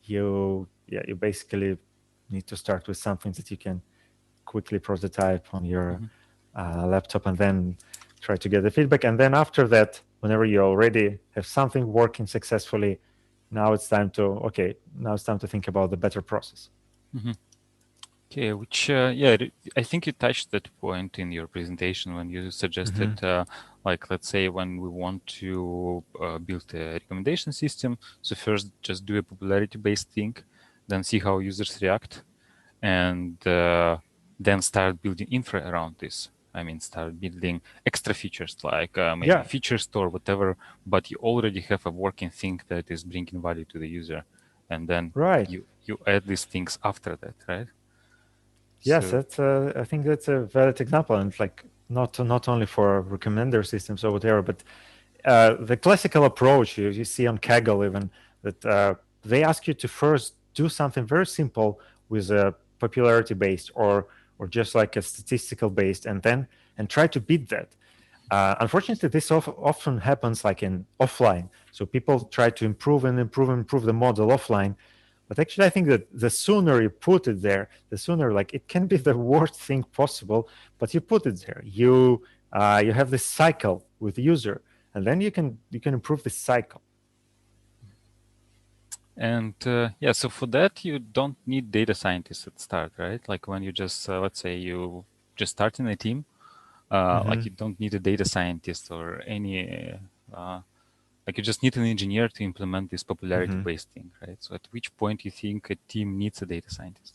You basically need to start with something that you can quickly prototype on your Mm-hmm. laptop and then try to get the feedback. And then after that, whenever you already have something working successfully, now it's time to think about the better process. Mm-hmm. Okay, which yeah, I think you touched that point in your presentation when you suggested, Hmm. like, let's say when we want to build a recommendation system, so first just do a popularity-based thing, then see how users react, and then start building infra around this. I mean, start building extra features like maybe Yeah, feature store, whatever, but you already have a working thing that is bringing value to the user, and then right. you add these things after that, right? Yes, So. that's I think that's a valid example, and like not only for recommender systems or whatever, but the classical approach you see on Kaggle even that they ask you to first do something very simple with a popularity based or just like a statistical based, and then and try to beat that. Unfortunately, this often happens like in offline. So people try to improve and improve and improve the model offline. But actually, I think that the sooner you put it there, the sooner like it can be the worst thing possible. But you put it there. You have this cycle with the user, and then you can improve this cycle. And yeah, so for that, you don't need data scientists at start, right? Like when you just, let's say you just start in a team, like Hmm. you don't need a data scientist or any, like you just need an engineer to implement this Hmm. popularity-based thing, right? So at which point you think a team needs a data scientist?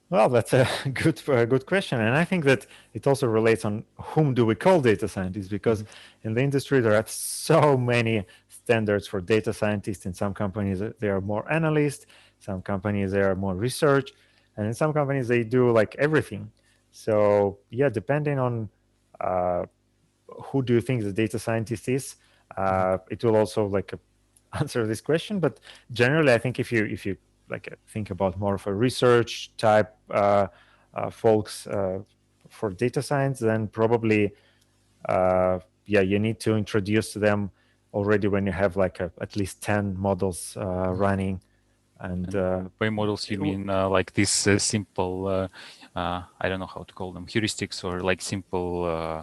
Well, that's a good question, and I think that it also relates on whom do we call data scientists, because Hmm. in the industry there are so many standards for data scientists. In some companies they are more analysts, some companies they are more research, and in some companies they do like everything. So yeah, depending on uh, who do you think the data scientist is, Hmm. it will also like answer this question. But generally, I think if you like think about more of a research type folks for data science, then probably yeah, you need to introduce them already when you have like at least 10 models running. And And by models, you mean like this simple, I don't know how to call them, heuristics or like simple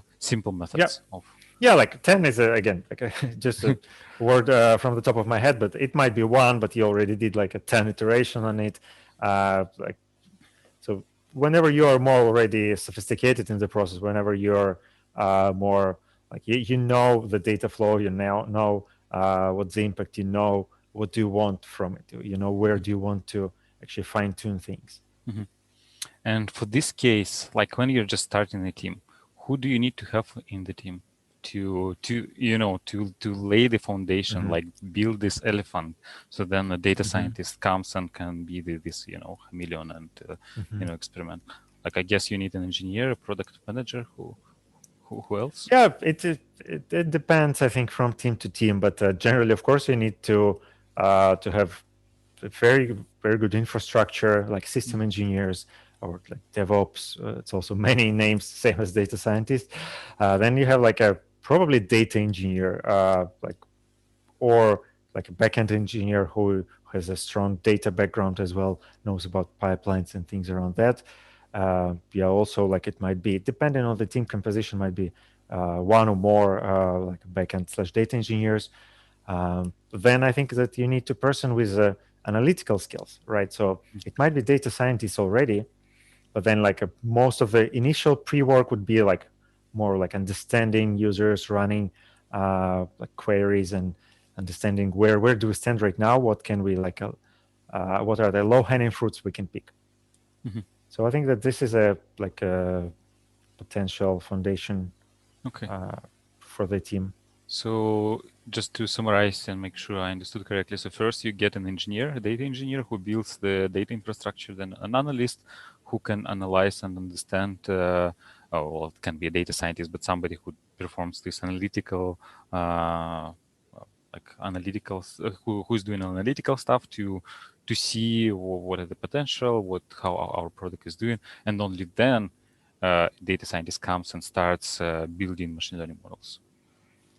yeah, methods of. yeah, like 10 is again like just a word from the top of my head, but it might be one, but you already did like a 10 iteration on it. Like so whenever you are more already sophisticated in the process, whenever you're more like you know the data flow, you now know what's the impact, you know what do you want from it, you know where do you want to actually fine tune things. Mhm. And for this case, like when you're just starting a team, who do you need to have in the team to lay the foundation, Hmm. like build this elephant, so then a data Hmm. scientist comes and can be this chameleon and Hmm. experiment. Like, I guess you need an engineer, a product manager, who else? Yeah, it depends, I think, from team to team, but generally, of course, you need to have a very good infrastructure, like system Mhm. engineers or like DevOps. It's also many names, same as data scientist. Then you have like a probably data engineer, like or like a backend engineer who has a strong data background as well, knows about pipelines and things around that. Yeah, also like it might be depending on the team composition, might be one or more like backend slash data engineers. Then I think that you need a person with analytical skills, right? So it might be data scientists already, but then like most of the initial pre-work would be like more like understanding users, running like queries and understanding where do we stand right now, what can we like what are the low-hanging fruits we can pick. Mhm. So I think that this is a like a potential foundation Okay. uh, for the team. So just to summarize and make sure I understood correctly. So first you get an engineer, a data engineer who builds the data infrastructure, then an analyst who can analyze and understand, well, it can be a data scientist, but somebody who performs this analytical, who's doing analytical stuff to see what are the potential, how our product is doing, and only then data scientist comes and starts building machine learning models.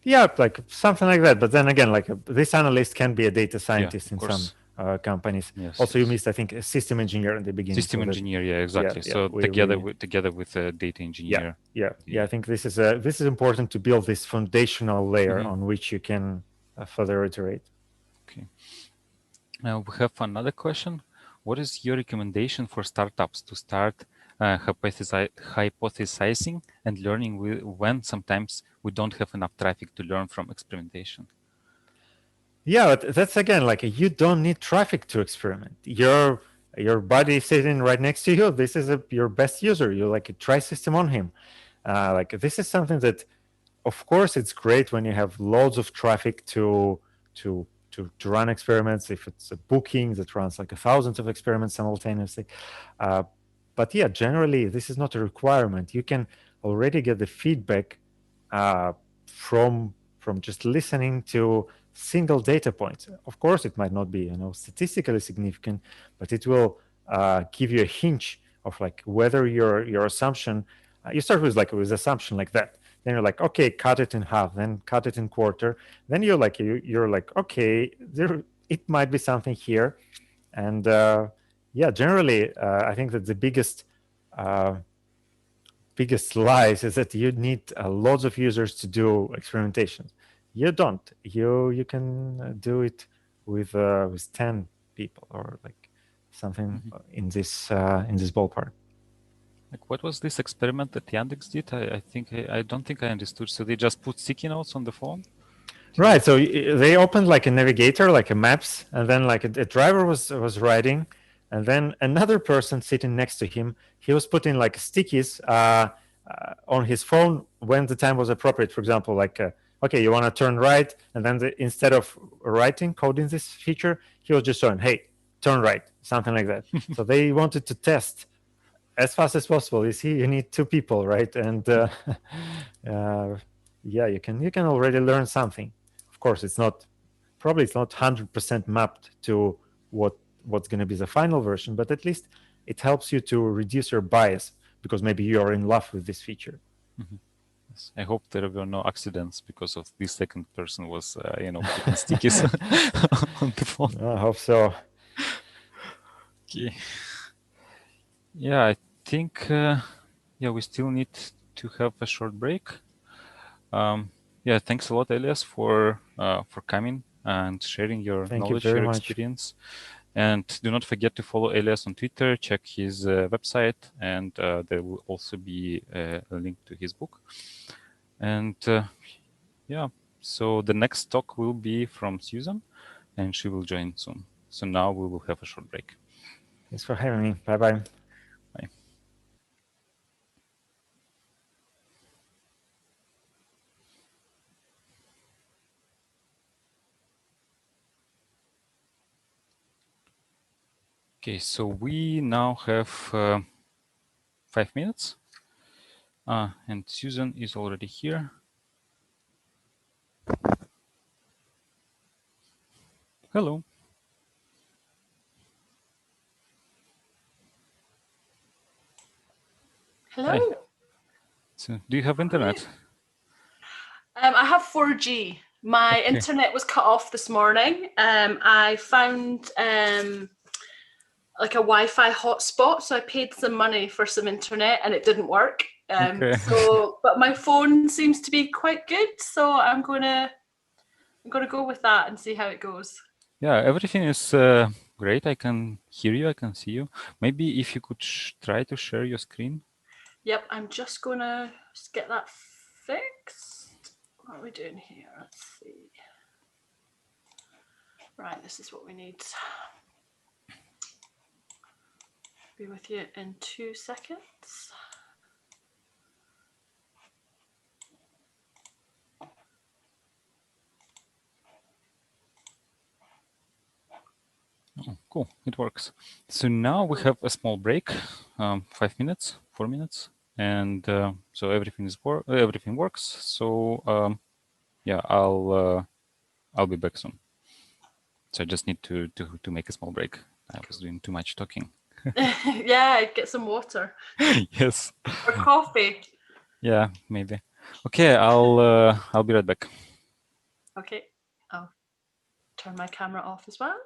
Yeah, like something like that. But then again, like this analyst can be a data Yeah, scientist of in some course. companies. Yes, Also, you yes. missed, I think, a system engineer in the beginning. System So that, engineer, yeah, yeah, exactly. yeah, So we together with a data yeah, engineer, yeah. I the think this is important to build this foundational layer Mhm. on which you can further iterate. Okay. Now we have another question. What is your recommendation for startups to start hypothesizing and learning when sometimes we don't have enough traffic to learn from experimentation? Yeah, but that's again like you don't need traffic to experiment. Your buddy sitting right next to you. This is your best user. You like try system on him. Like this is something that, of course, it's great when you have loads of traffic to run experiments. If it's a booking that runs like thousands of experiments simultaneously, uh, but yeah, generally this is not a requirement. You can already get the feedback uh, from just listening to single data points. Of course, it might not be statistically significant, but it will give you a hint of like whether your assumption. You start with assumption like that, then you're like, okay, cut it in half, then cut it in quarter, then you're like, okay, there it might be something here. And yeah, generally I think that the uh, biggest lies is that you need lots of users to do experimentations. You don't. You can do it with 10 people or like something Mhm. in this ballpark. Like, what was this experiment that Yandex did? I don't think I understood. So they just put sticky notes on the phone to. Right. So they opened like a navigator, like a maps, and then like a driver was riding, and then another person sitting next to him. He was putting like stickies on his phone when the time was appropriate. For example, like okay, you want to turn right, and then instead of writing coding this feature, he was just showing, hey, turn right, something like that. So they wanted to test as fast as possible. You see, you need two people, right? And uh, yeah, you can already learn something. Of course, it's not 100% mapped to what's going to be the final version, but at least it helps you to reduce your bias because maybe you are in love with this feature. Mhm. Yes. I hope there were no accidents because of this second person was, putting stickies on the phone. I hope so. Okay. Yeah, I think, yeah, we still need to have a short break. Yeah, thanks a lot, Elias, for coming and sharing your Thank you knowledge, very your much. experience. And do not forget to follow Elias on Twitter, check his website, and there will also be a link to his book. And yeah, so the next talk will be from Susan, and she will join soon. So now we will have a short break. Thanks for having me. Bye bye. Bye. Okay, so we now have 5 minutes. And Susan is already here. Hello. Hello. Hi. So, do you have internet? I have 4G. My Okay. internet was cut off this morning. I found like a Wi-Fi hotspot, so I paid some money for some internet, and it didn't work. Okay. But my phone seems to be quite good, so I'm gonna go with that and see how it goes. Yeah, everything is great. I can hear you. I can see you. Maybe if you could try to share your screen. Yep, I'm just gonna get that fixed. What are we doing here? Let's see. Right, this is what we need. Be with you in 2 seconds. Oh, cool. It works. So now we have a small break, 5 minutes, 4 minutes, and so everything works. So yeah, I'll be back soon. So I just need to make a small break. I was doing too much talking. Yeah, get some water. Yes. Or coffee. Yeah, maybe. Okay, I'll be right back. Okay, I'll turn my camera off as well.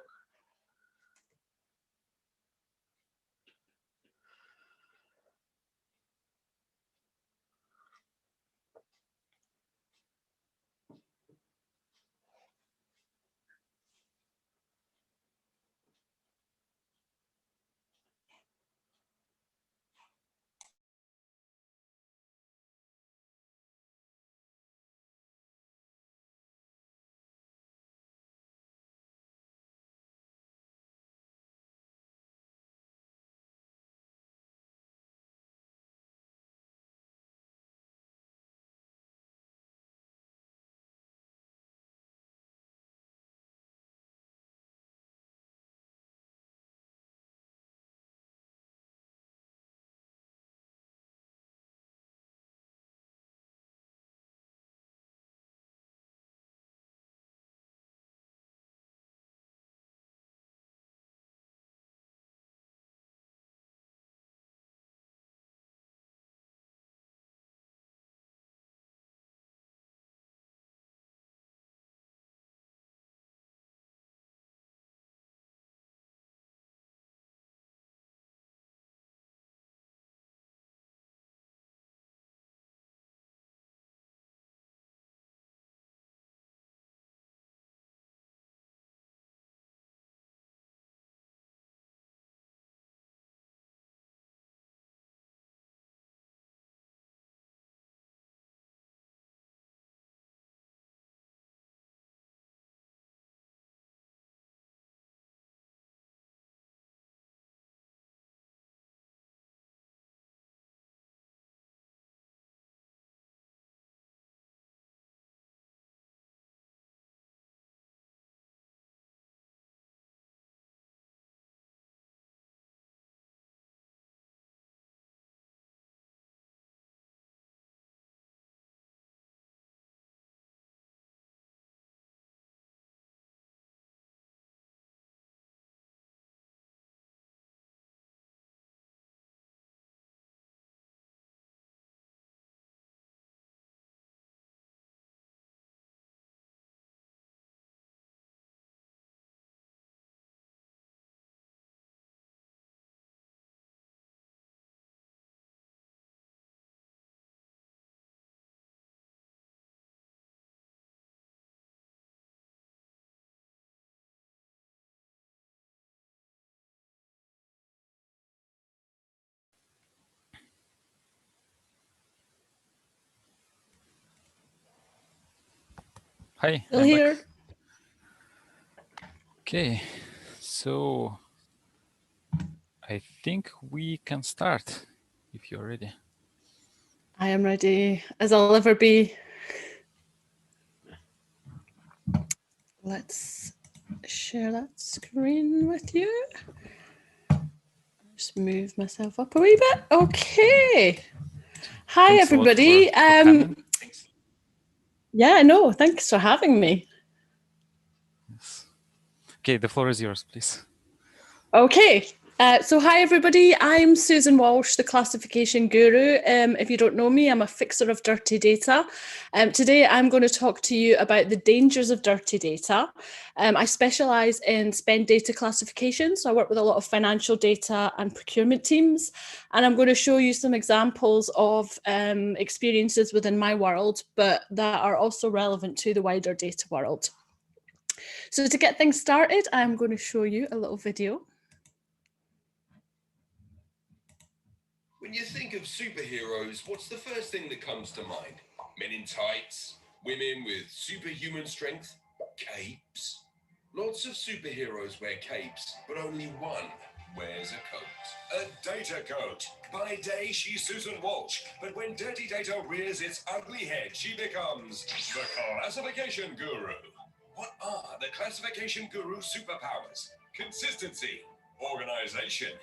Hi, Still I'm here. back. Okay, so I think we can start if you're ready. I am ready, as I'll ever be. Let's share that screen with you. Just move myself up a wee bit. Okay. Hi, Thanks a lot everybody. for coming. Yeah, no, thanks for having me. Yes. Okay, the floor is yours, please. Okay. So hi, everybody. I'm Susan Walsh, the classification guru. If you don't know me, I'm a fixer of dirty data. Today, I'm going to talk to you about the dangers of dirty data. I specialise in spend data classification, so I work with a lot of financial data and procurement teams, and I'm going to show you some examples of experiences within my world, but that are also relevant to the wider data world. So to get things started, I'm going to show you a little video. When you think of superheroes, what's the first thing that comes to mind? Men in tights? Women with superhuman strength? Capes? Lots of superheroes wear capes, but only one wears a coat. A data coat. By day, she's Susan Walsh, but when dirty data rears its ugly head, she becomes the classification guru. What are the classification guru's superpowers? Consistency, organization,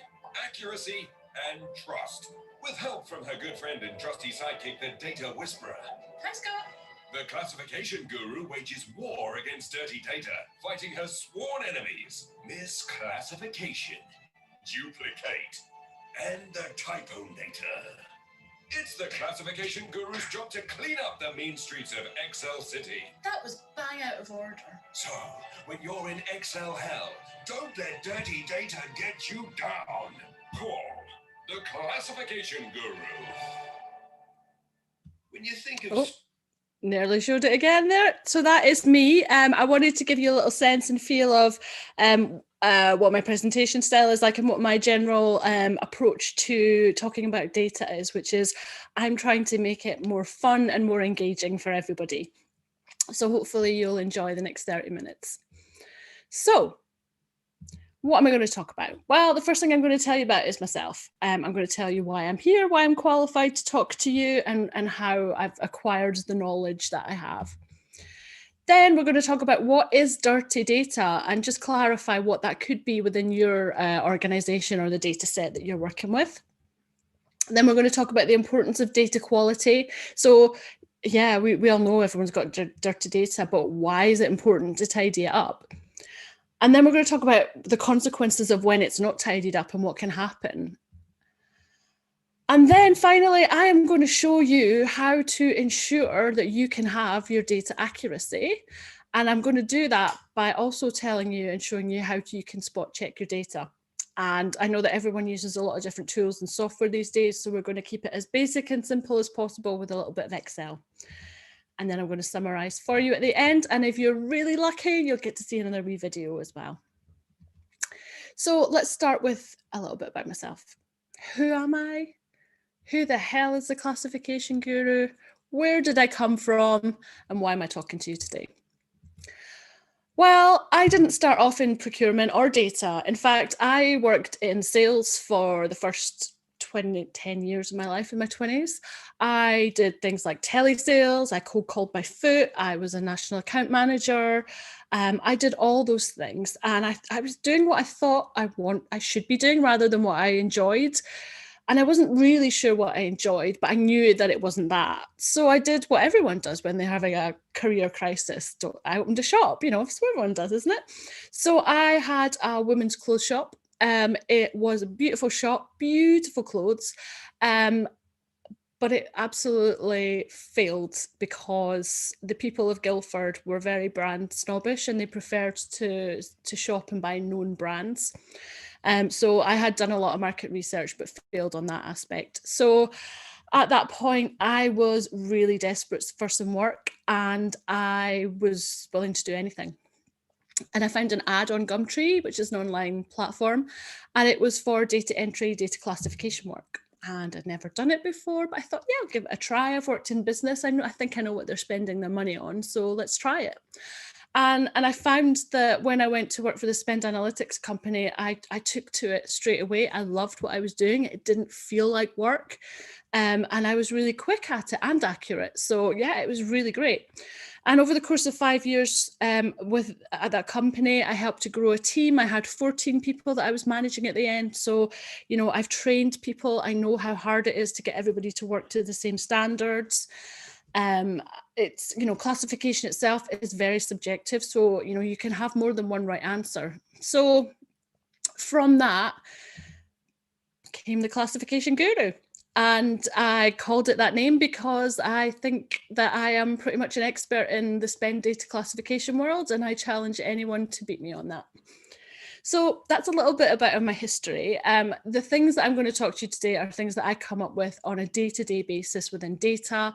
accuracy, and trust. With help from her good friend and trusty sidekick, the Data Whisperer. Hi, Scott. The classification guru wages war against dirty data, fighting her sworn enemies, misclassification, duplicate, and the typonator. It's the classification guru's job to clean up the mean streets of Excel City. That was bang out of order. So, when you're in Excel hell, don't let dirty data get you down. Call the classification guru. When you think of... Nearly showed it again there. So that is me. I wanted to give you a little sense and feel of what my presentation style is like and what my general approach to talking about data is, which is I'm trying to make it more fun and more engaging for everybody. So hopefully you'll enjoy the next 30 minutes. So what am I going to talk about? Well, the first thing I'm going to tell you about is myself. I'm going to tell you why I'm here, why I'm qualified to talk to you, and how I've acquired the knowledge that I have. Then we're going to talk about what is dirty data and just clarify what that could be within your organization or the data set that you're working with. Then we're going to talk about the importance of data quality. So yeah, we all know everyone's got dirty data, but why is it important to tidy it up? And then we're going to talk about the consequences of when it's not tidied up and what can happen. And then finally, I am going to show you how to ensure that you can have your data accuracy. And I'm going to do that by also telling you and showing you how you can spot check your data. And I know that everyone uses a lot of different tools and software these days, so we're going to keep it as basic and simple as possible with a little bit of Excel. And then I'm going to summarize for you at the end. And if you're really lucky, you'll get to see another wee video as well. So let's start with a little bit about myself. Who am I? Who the hell is the classification guru? Where did I come from? And why am I talking to you today? Well, I didn't start off in procurement or data. In fact, I worked in sales for the first 10 years of my life in my 20s. I did things like telesales, I cold called by foot, I was a national account manager. I did all those things, and I was doing what I thought I should be doing rather than what I enjoyed. And I wasn't really sure what I enjoyed, but I knew that it wasn't that. So I did what everyone does when they're having a career crisis. I opened a shop, it's what everyone does, isn't it? So I had a women's clothes shop. It was a beautiful shop, beautiful clothes, but it absolutely failed because the people of Guildford were very brand snobbish and they preferred to shop and buy known brands. So I had done a lot of market research but failed on that aspect. So at that point, I was really desperate for some work and I was willing to do anything. And I found an ad on Gumtree, which is an online platform, and it was for data entry, data classification work. And I'd never done it before, but I thought, yeah, I'll give it a try. I've worked in business. I think I know what they're spending their money on, so let's try it. And I found that when I went to work for the spend analytics company, I took to it straight away. I loved what I was doing. It didn't feel like work. And I was really quick at it and accurate. So yeah, it was really great. And over the course of 5 years at that company, I helped to grow a team. I had 14 people that I was managing at the end. So, you know, I've trained people. I know how hard it is to get everybody to work to the same standards. It's, you know, classification itself is very subjective. So, you know, you can have more than one right answer. So from that came the classification guru. And I called it that name because I think that I am pretty much an expert in the spend data classification world, and I challenge anyone to beat me on that. So that's a little bit about my history. The things that I'm going to talk to you today are things that I come up with on a day-to-day basis within data.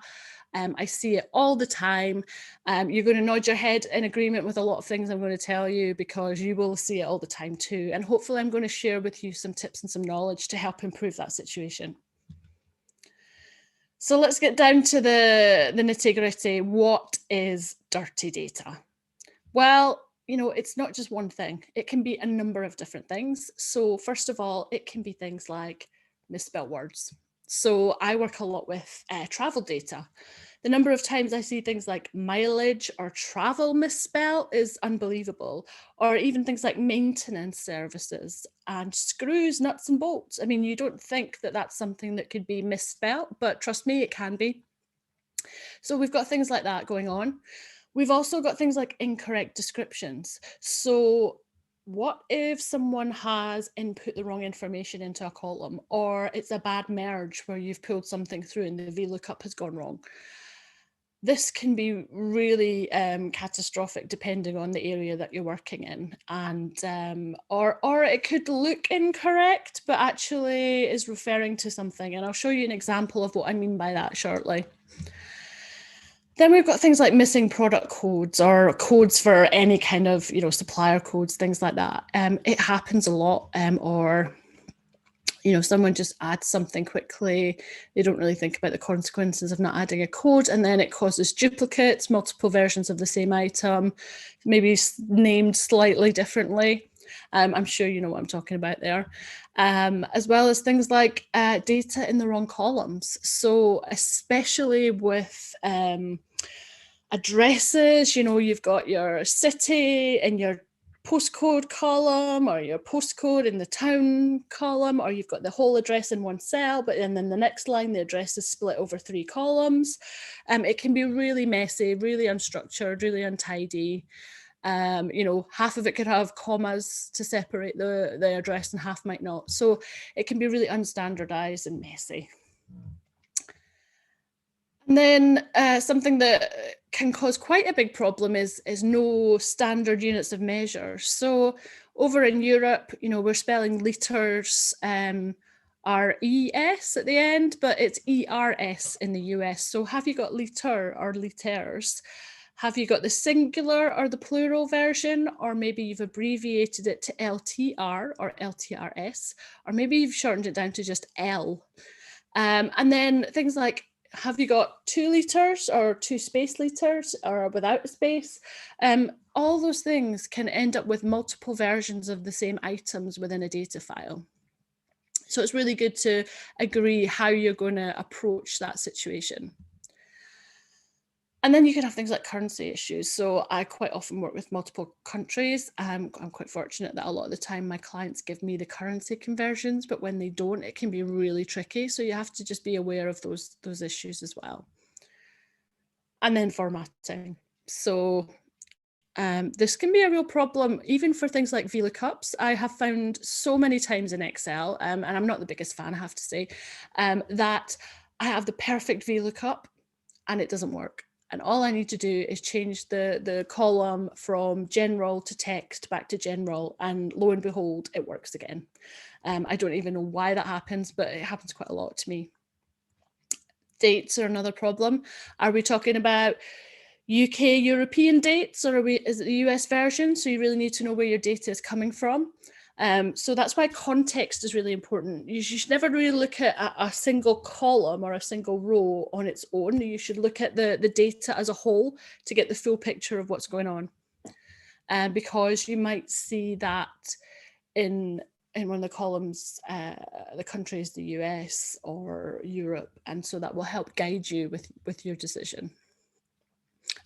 I see it all the time. You're going to nod your head in agreement with a lot of things I'm going to tell you, because you will see it all the time too. And hopefully I'm going to share with you some tips and some knowledge to help improve that situation. So let's get down to the nitty-gritty. What is dirty data? Well, you know, it's not just one thing. It can be a number of different things. So first of all, it can be things like misspelled words. So I work a lot with travel data. The number of times I see things like mileage or travel misspelled is unbelievable. Or even things like maintenance services and screws, nuts and bolts. I mean, you don't think that that's something that could be misspelled, but trust me, it can be. So we've got things like that going on. We've also got things like incorrect descriptions. So what if someone has input the wrong information into a column, or it's a bad merge where you've pulled something through and the VLOOKUP has gone wrong? This can be really catastrophic depending on the area that you're working in, and or it could look incorrect but actually is referring to something, and I'll show you an example of what I mean by that shortly. Then we've got things like missing product codes or codes for any kind of, you know, supplier codes, things like that. It happens a lot, or you know, someone just adds something quickly. They don't really think about the consequences of not adding a code, and then it causes duplicates, multiple versions of the same item, maybe named slightly differently. I'm sure you know what I'm talking about there. As well as things like data in the wrong columns. So especially with addresses, you know, you've got your city and your postcode column, or your postcode in the town column, or you've got the whole address in one cell, but then in the next line the address is split over 3 columns. It can be really messy, really unstructured, really untidy. You know, half of it could have commas to separate the address and half might not. So it can be really unstandardized and messy. And then something that can cause quite a big problem is no standard units of measure. So over in Europe, you know, we're spelling litres, R-E-S at the end, but it's E-R-S in the US. So have you got litre or litres? Have you got the singular or the plural version? Or maybe you've abbreviated it to LTR or LTRS, or maybe you've shortened it down to just L. And then things like, have you got 2 litres or 2 space litres or without a space? All those things can end up with multiple versions of the same items within a data file. So it's really good to agree how you're going to approach that situation. And then you can have things like currency issues. So I quite often work with multiple countries. I'm quite fortunate that a lot of the time my clients give me the currency conversions, but when they don't, it can be really tricky. So you have to just be aware of those issues as well. And then formatting. So this can be a real problem, even for things like VLOOKUPs. I have found so many times in Excel, and I'm not the biggest fan, I have to say, that I have the perfect VLOOKUP and it doesn't work. And all I need to do is change the column from general to text back to general, and lo and behold, it works again. I don't even know why that happens, but it happens quite a lot to me. Dates are another problem. Are we talking about UK European dates, or is it the US version? So you really need to know where your data is coming from. So that's why context is really important. You should never really look at a single column or a single row on its own. You should look at the data as a whole to get the full picture of what's going on. Because you might see that in one of the columns, the country is the US or Europe. And so that will help guide you with your decision.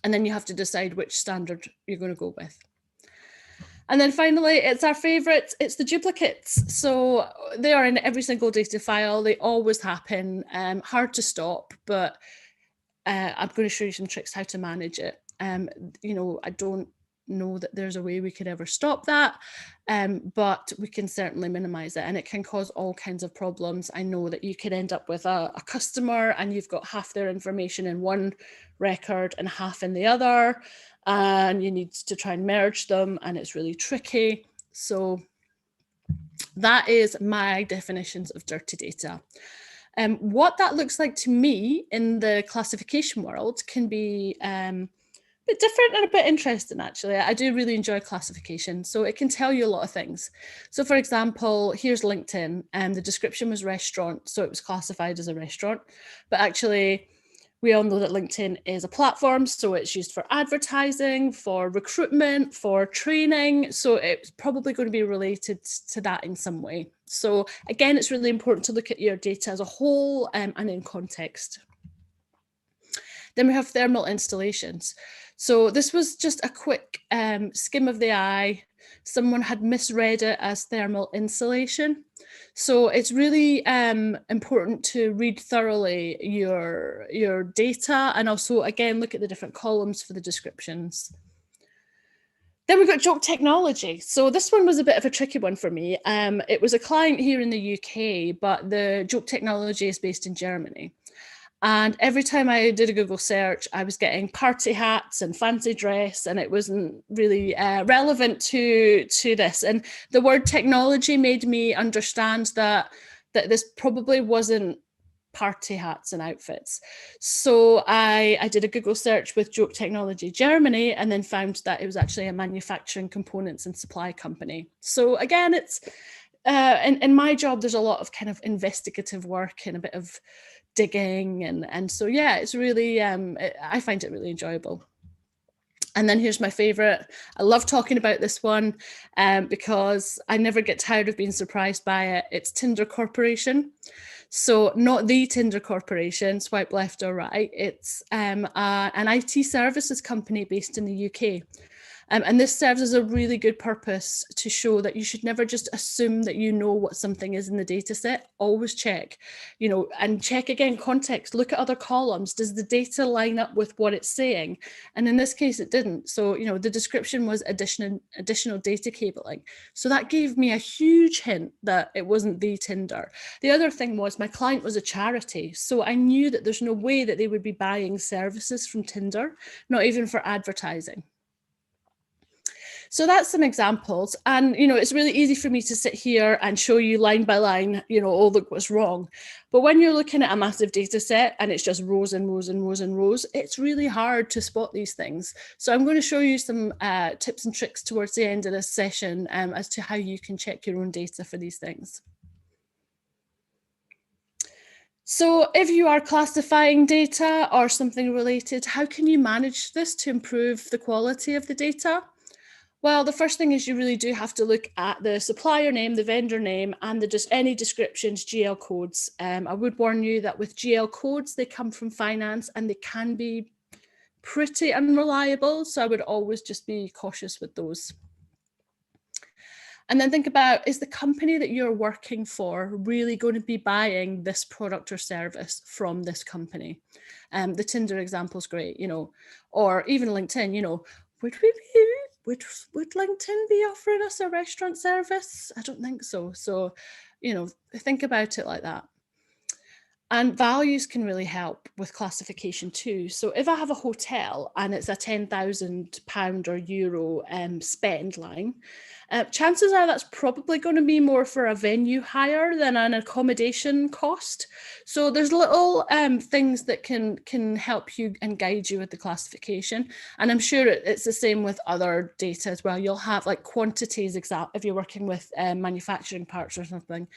And then you have to decide which standard you're going to go with. And then finally, it's our favorite, it's the duplicates. So they are in every single data file. They always happen, hard to stop, but I'm going to show you some tricks how to manage it. You know, I don't know that there's a way we could ever stop that, but we can certainly minimize it, and it can cause all kinds of problems. I know that you could end up with a customer and you've got half their information in one record and half in the other, and you need to try and merge them, and it's really tricky. So that is my definitions of dirty data. What that looks like to me in the classification world can be a bit different and a bit interesting, actually. I do really enjoy classification, so it can tell you a lot of things. So for example, here's LinkedIn, and the description was restaurant, so it was classified as a restaurant, but actually we all know that LinkedIn is a platform, so it's used for advertising, for recruitment, for training. So it's probably going to be related to that in some way. So again, it's really important to look at your data as a whole and in context. Then we have thermal installations. So this was just a quick skim of the eye. Someone had misread it as thermal insulation. So it's really important to read thoroughly your data, and also, again, look at the different columns for the descriptions. Then we've got joke technology. So this one was a bit of a tricky one for me. It was a client here in the UK, but the joke technology is based in Germany. And every time I did a Google search, I was getting party hats and fancy dress, and it wasn't really relevant to this. And the word technology made me understand that this probably wasn't party hats and outfits. So I did a Google search with Joke Technology Germany, and then found that it was actually a manufacturing components and supply company. So again, it's in my job, there's a lot of kind of investigative work and a bit of digging, and so yeah, it's really I find it really enjoyable. And then here's my favorite. I love talking about this one because I never get tired of being surprised by it. It's Tinder Corporation. So not the Tinder Corporation, swipe left or right. It's an IT services company based in the UK. And this serves as a really good purpose to show that you should never just assume that you know what something is in the data set. Always check, you know, and check again context, look at other columns. Does the data line up with what it's saying? And in this case, it didn't. So, you know, the description was additional data cabling. So that gave me a huge hint that it wasn't the Tinder. The other thing was my client was a charity. So I knew that there's no way that they would be buying services from Tinder, not even for advertising. So that's some examples. And, you know, it's really easy for me to sit here and show you line by line, you know, oh, look what's wrong. But when you're looking at a massive data set and it's just rows and rows and rows and rows, it's really hard to spot these things. So I'm going to show you some tips and tricks towards the end of this session as to how you can check your own data for these things. So if you are classifying data or something related, how can you manage this to improve the quality of the data? Well, the first thing is you really do have to look at the supplier name, the vendor name, and any descriptions, GL codes. I would warn you that with GL codes, they come from finance and they can be pretty unreliable. So I would always just be cautious with those. And then think about, is the company that you're working for really going to be buying this product or service from this company? The Tinder example is great, you know, or even LinkedIn, you know, would LinkedIn be offering us a restaurant service? I don't think so. So, you know, think about it like that. And values can really help with classification too. So if I have a hotel and it's a £10,000 or euro spend line, chances are that's probably going to be more for a venue hire than an accommodation cost. So there's little things that can help you and guide you with the classification. And I'm sure it's the same with other data as well. You'll have like quantities, if you're working with manufacturing parts or something.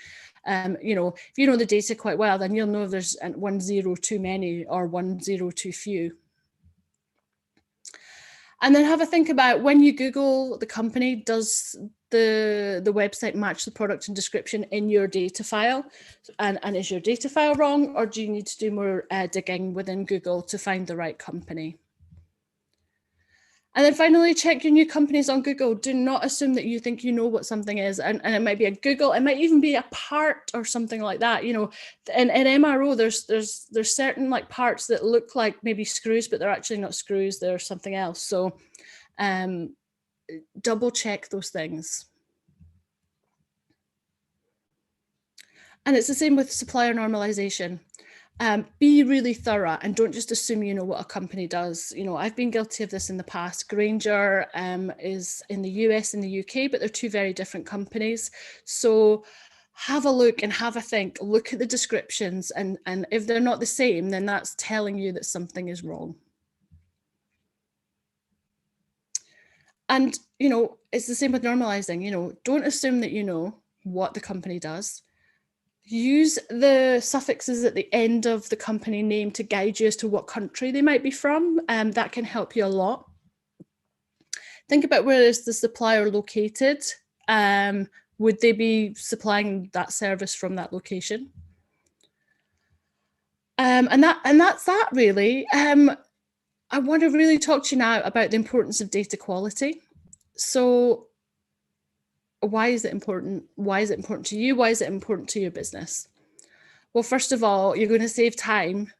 You know, if you know the data quite well, then you'll know if there's 1 0 too many or 1 0 too few. And then have a think about when you Google the company, does the website match the product and description in your data file? And is your data file wrong, or do you need to do more digging within Google to find the right company? And then finally, check your new companies on Google. Do not assume that you think you know what something is. And it might be a Google, it might even be a part or something like that. You know, in MRO, there's certain like parts that look like maybe screws, but they're actually not screws, they're something else. So double check those things. And it's the same with supplier normalization. Be really thorough and don't just assume you know what a company does. You know, I've been guilty of this in the past. Grainger is in the US and the UK, but they're two very different companies. So have a look and have a think, look at the descriptions, and if they're not the same, then that's telling you that something is wrong. And, you know, it's the same with normalizing. You know, don't assume that you know what the company does. Use the suffixes at the end of the company name to guide you as to what country they might be from. That can help you a lot. Think about where is the supplier located. Would they be supplying that service from that location? And that's that really. I want to really talk to you now about the importance of data quality. So why is it important? Why is it important to you? Why is it important to your business? Well, first of all, you're going to save time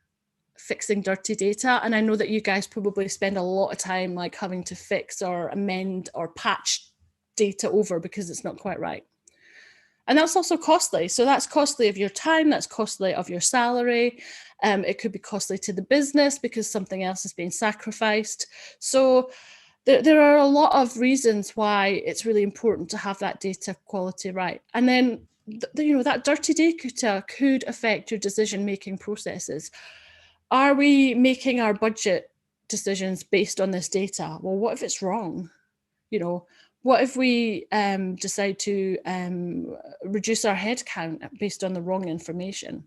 fixing dirty data. And I know that you guys probably spend a lot of time like having to fix or amend or patch data over because it's not quite right. And that's also costly. So that's costly of your time, that's costly of your salary. It could be costly to the business because something else is being sacrificed. So there are a lot of reasons why it's really important to have that data quality right. And then, you know, that dirty data could affect your decision-making processes. Are we making our budget decisions based on this data? Well, what if it's wrong? You know, what if we decide to reduce our headcount based on the wrong information?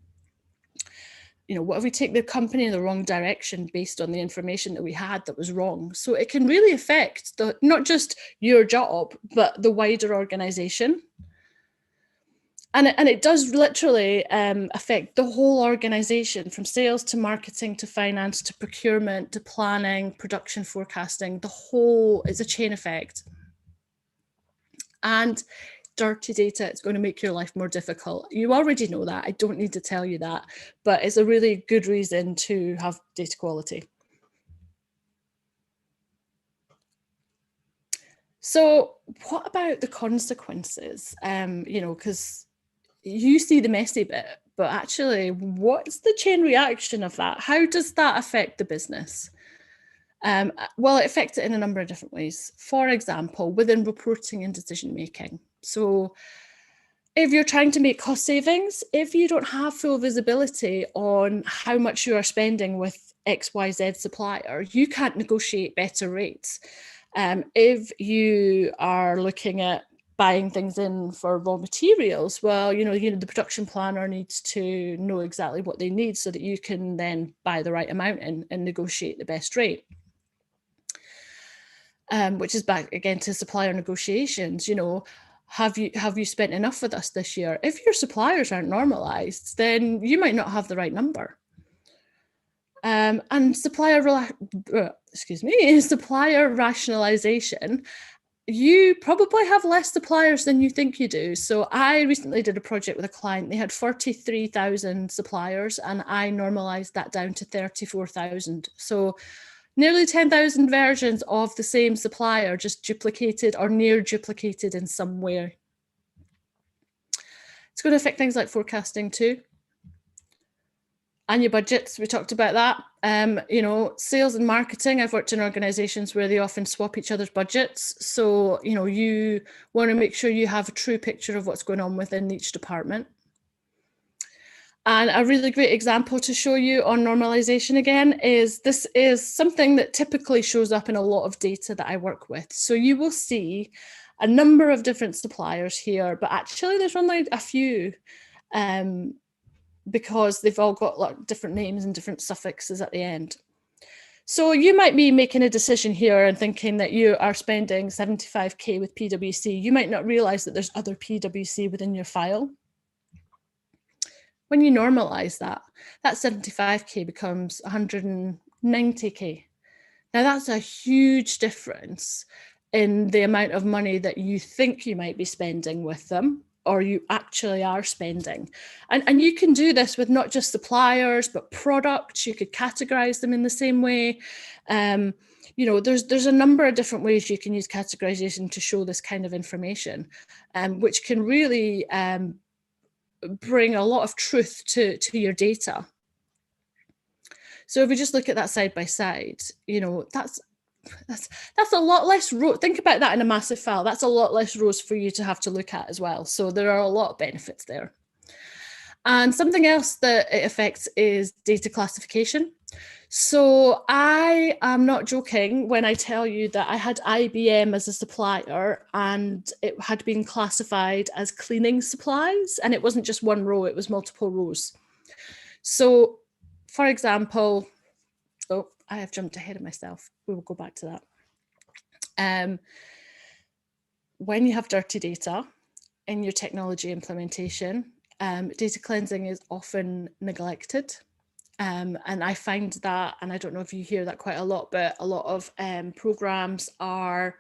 You know, what if we take the company in the wrong direction based on the information that we had that was wrong? So it can really affect not just your job, but the wider organization. And it does literally affect the whole organization, from sales to marketing to finance to procurement to planning, production forecasting. The whole is a chain effect. And dirty data, it's going to make your life more difficult. You already know that. I don't need to tell you that, but it's a really good reason to have data quality. So what about the consequences? You know, because you see the messy bit, but actually, what's the chain reaction of that? How does that affect the business? Well, it affects it in a number of different ways. For example, within reporting and decision making. So if you're trying to make cost savings, if you don't have full visibility on how much you are spending with XYZ supplier, you can't negotiate better rates. If you are looking at buying things in for raw materials, well, you know, the production planner needs to know exactly what they need so that you can then buy the right amount and negotiate the best rate. Which is back again to supplier negotiations. You know, have you spent enough with us this year? If your suppliers aren't normalized, then you might not have the right number. And supplier rationalization, you probably have less suppliers than you think you do. So I recently did a project with a client. They had 43,000 suppliers and I normalized that down to 34,000. So nearly 10,000 versions of the same supplier, just duplicated or near duplicated in some way. It's going to affect things like forecasting too. And your budgets, we talked about that. You know, sales and marketing, I've worked in organizations where they often swap each other's budgets. So, you know, you want to make sure you have a true picture of what's going on within each department. And a really great example to show you on normalization again is this is something that typically shows up in a lot of data that I work with. So you will see a number of different suppliers here, but actually there's only a few because they've all got like different names and different suffixes at the end. So you might be making a decision here and thinking that you are spending 75K with PwC. You might not realize that there's other PwC within your file. When you normalize that, that 75K becomes 190K. Now, that's a huge difference in the amount of money that you think you might be spending with them, or you actually are spending. And you can do this with not just suppliers, but products. You could categorize them in the same way. There's a number of different ways you can use categorization to show this kind of information, which can really bring a lot of truth to your data. So if we just look at that side by side, that's a lot less rows. Think about that in a massive file. That's a lot less rows for you to have to look at as well. So there are a lot of benefits there. And something else that it affects is data classification. So I am not joking when I tell you that I had IBM as a supplier and it had been classified as cleaning supplies, and it wasn't just one row, it was multiple rows. So for example, oh, I have jumped ahead of myself. We will go back to that. When you have dirty data in your technology implementation, data cleansing is often neglected. And I find that, and I don't know if you hear that quite a lot, but a lot of programs are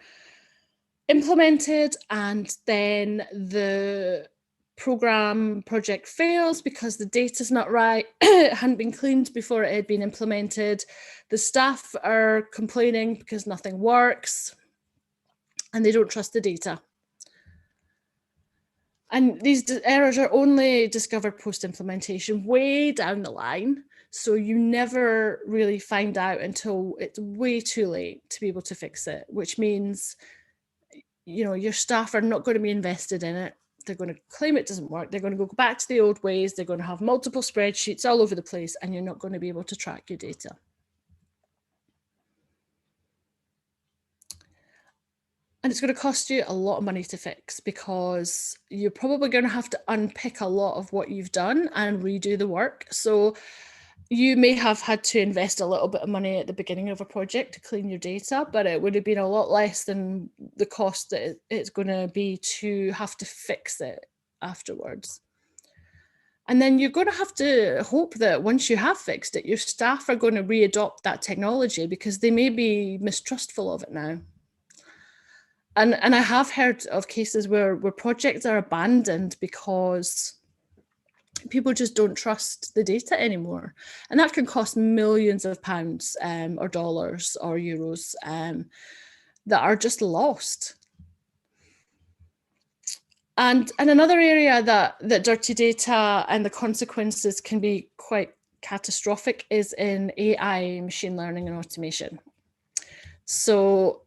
implemented and then the project fails because the data's not right. It hadn't been cleaned before it had been implemented. The staff are complaining because nothing works and they don't trust the data. And these errors are only discovered post-implementation, way down the line. So you never really find out until it's way too late to be able to fix it, which means, your staff are not going to be invested in it. They're going to claim it doesn't work. They're going to go back to the old ways. They're going to have multiple spreadsheets all over the place, and you're not going to be able to track your data. And it's going to cost you a lot of money to fix because you're probably going to have to unpick a lot of what you've done and redo the work. So you may have had to invest a little bit of money at the beginning of a project to clean your data, but it would have been a lot less than the cost that it's going to be to have to fix it afterwards. And then you're going to have to hope that once you have fixed it, your staff are going to readopt that technology because they may be mistrustful of it now. And I have heard of cases where projects are abandoned because people just don't trust the data anymore. And that can cost millions of pounds or dollars or euros that are just lost. And another area that dirty data and the consequences can be quite catastrophic is in AI, machine learning and automation. So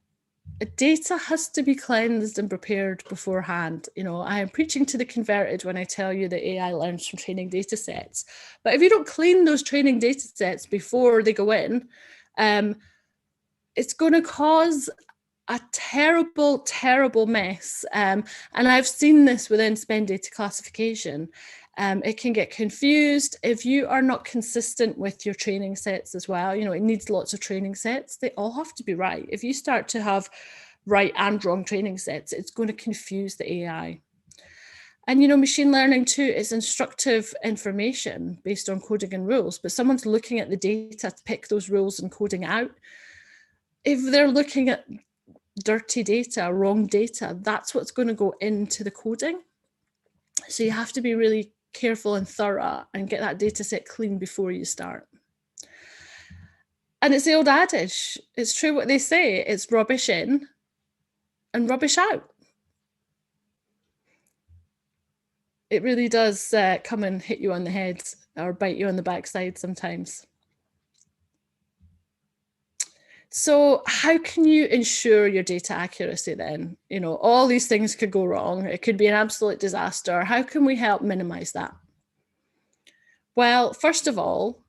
data has to be cleansed and prepared beforehand. I am preaching to the converted when I tell you that AI learns from training data sets. But if you don't clean those training data sets before they go in, it's going to cause a terrible, terrible mess. And I've seen this within spend data classification. It can get confused if you are not consistent with your training sets as well. It needs lots of training sets. They all have to be right. If you start to have right and wrong training sets, it's going to confuse the AI. And machine learning too is instructive information based on coding and rules, but someone's looking at the data to pick those rules and coding out. If they're looking at dirty data, wrong data, that's what's going to go into the coding. So you have to be really careful and thorough and get that data set clean before you start. And it's the old adage, it's true what they say, it's rubbish in and rubbish out. It really does come and hit you on the head or bite you on the backside sometimes. So how can you ensure your data accuracy then? All these things could go wrong. It could be an absolute disaster. How can we help minimize that? Well, first of all,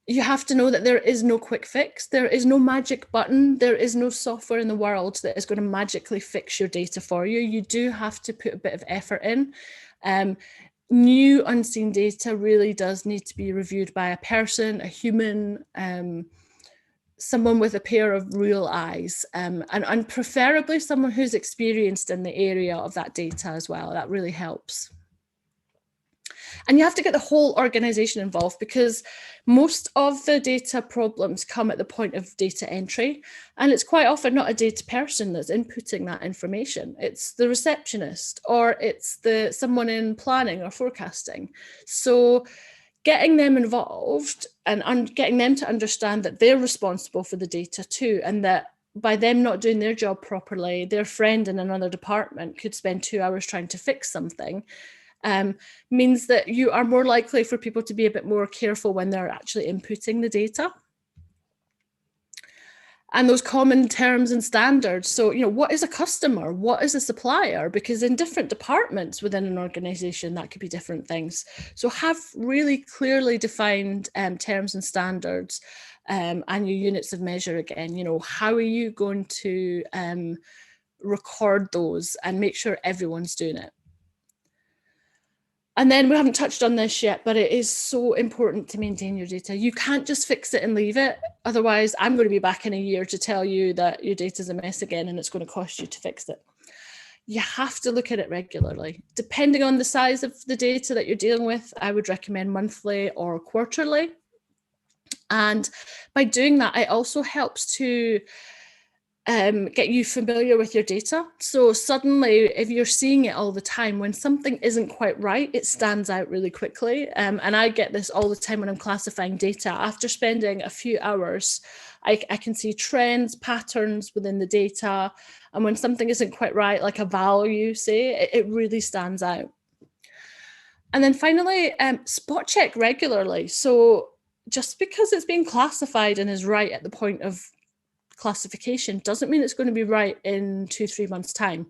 you have to know that there is no quick fix. There is no magic button. There is no software in the world that is going to magically fix your data for you. You do have to put a bit of effort in. New unseen data really does need to be reviewed by a person, a human, someone with a pair of real eyes, and preferably someone who's experienced in the area of that data as well. That really helps. And you have to get the whole organization involved, because most of the data problems come at the point of data entry. And it's quite often not a data person that's inputting that information. It's the receptionist, or it's someone in planning or forecasting. So getting them involved and getting them to understand that they're responsible for the data too, and that by them not doing their job properly, their friend in another department could spend 2 hours trying to fix something, means that you are more likely for people to be a bit more careful when they're actually inputting the data. And those common terms and standards. So, what is a customer? What is a supplier? Because in different departments within an organization, that could be different things. So have really clearly defined terms and standards, and your units of measure again. How are you going to record those and make sure everyone's doing it? And then we haven't touched on this yet, but it is so important to maintain your data. You can't just fix it and leave it. Otherwise, I'm going to be back in a year to tell you that your data is a mess again, and it's going to cost you to fix it. You have to look at it regularly. Depending on the size of the data that you're dealing with, I would recommend monthly or quarterly. And by doing that, it also helps to get you familiar with your data. So suddenly, if you're seeing it all the time, when something isn't quite right, it stands out really quickly. And I get this all the time when I'm classifying data. After spending a few hours, I can see trends, patterns within the data. And when something isn't quite right, like a value, say, it really stands out. And then finally, spot check regularly. So just because it's being classified and is right at the point of classification doesn't mean it's going to be right in 2-3 months' time.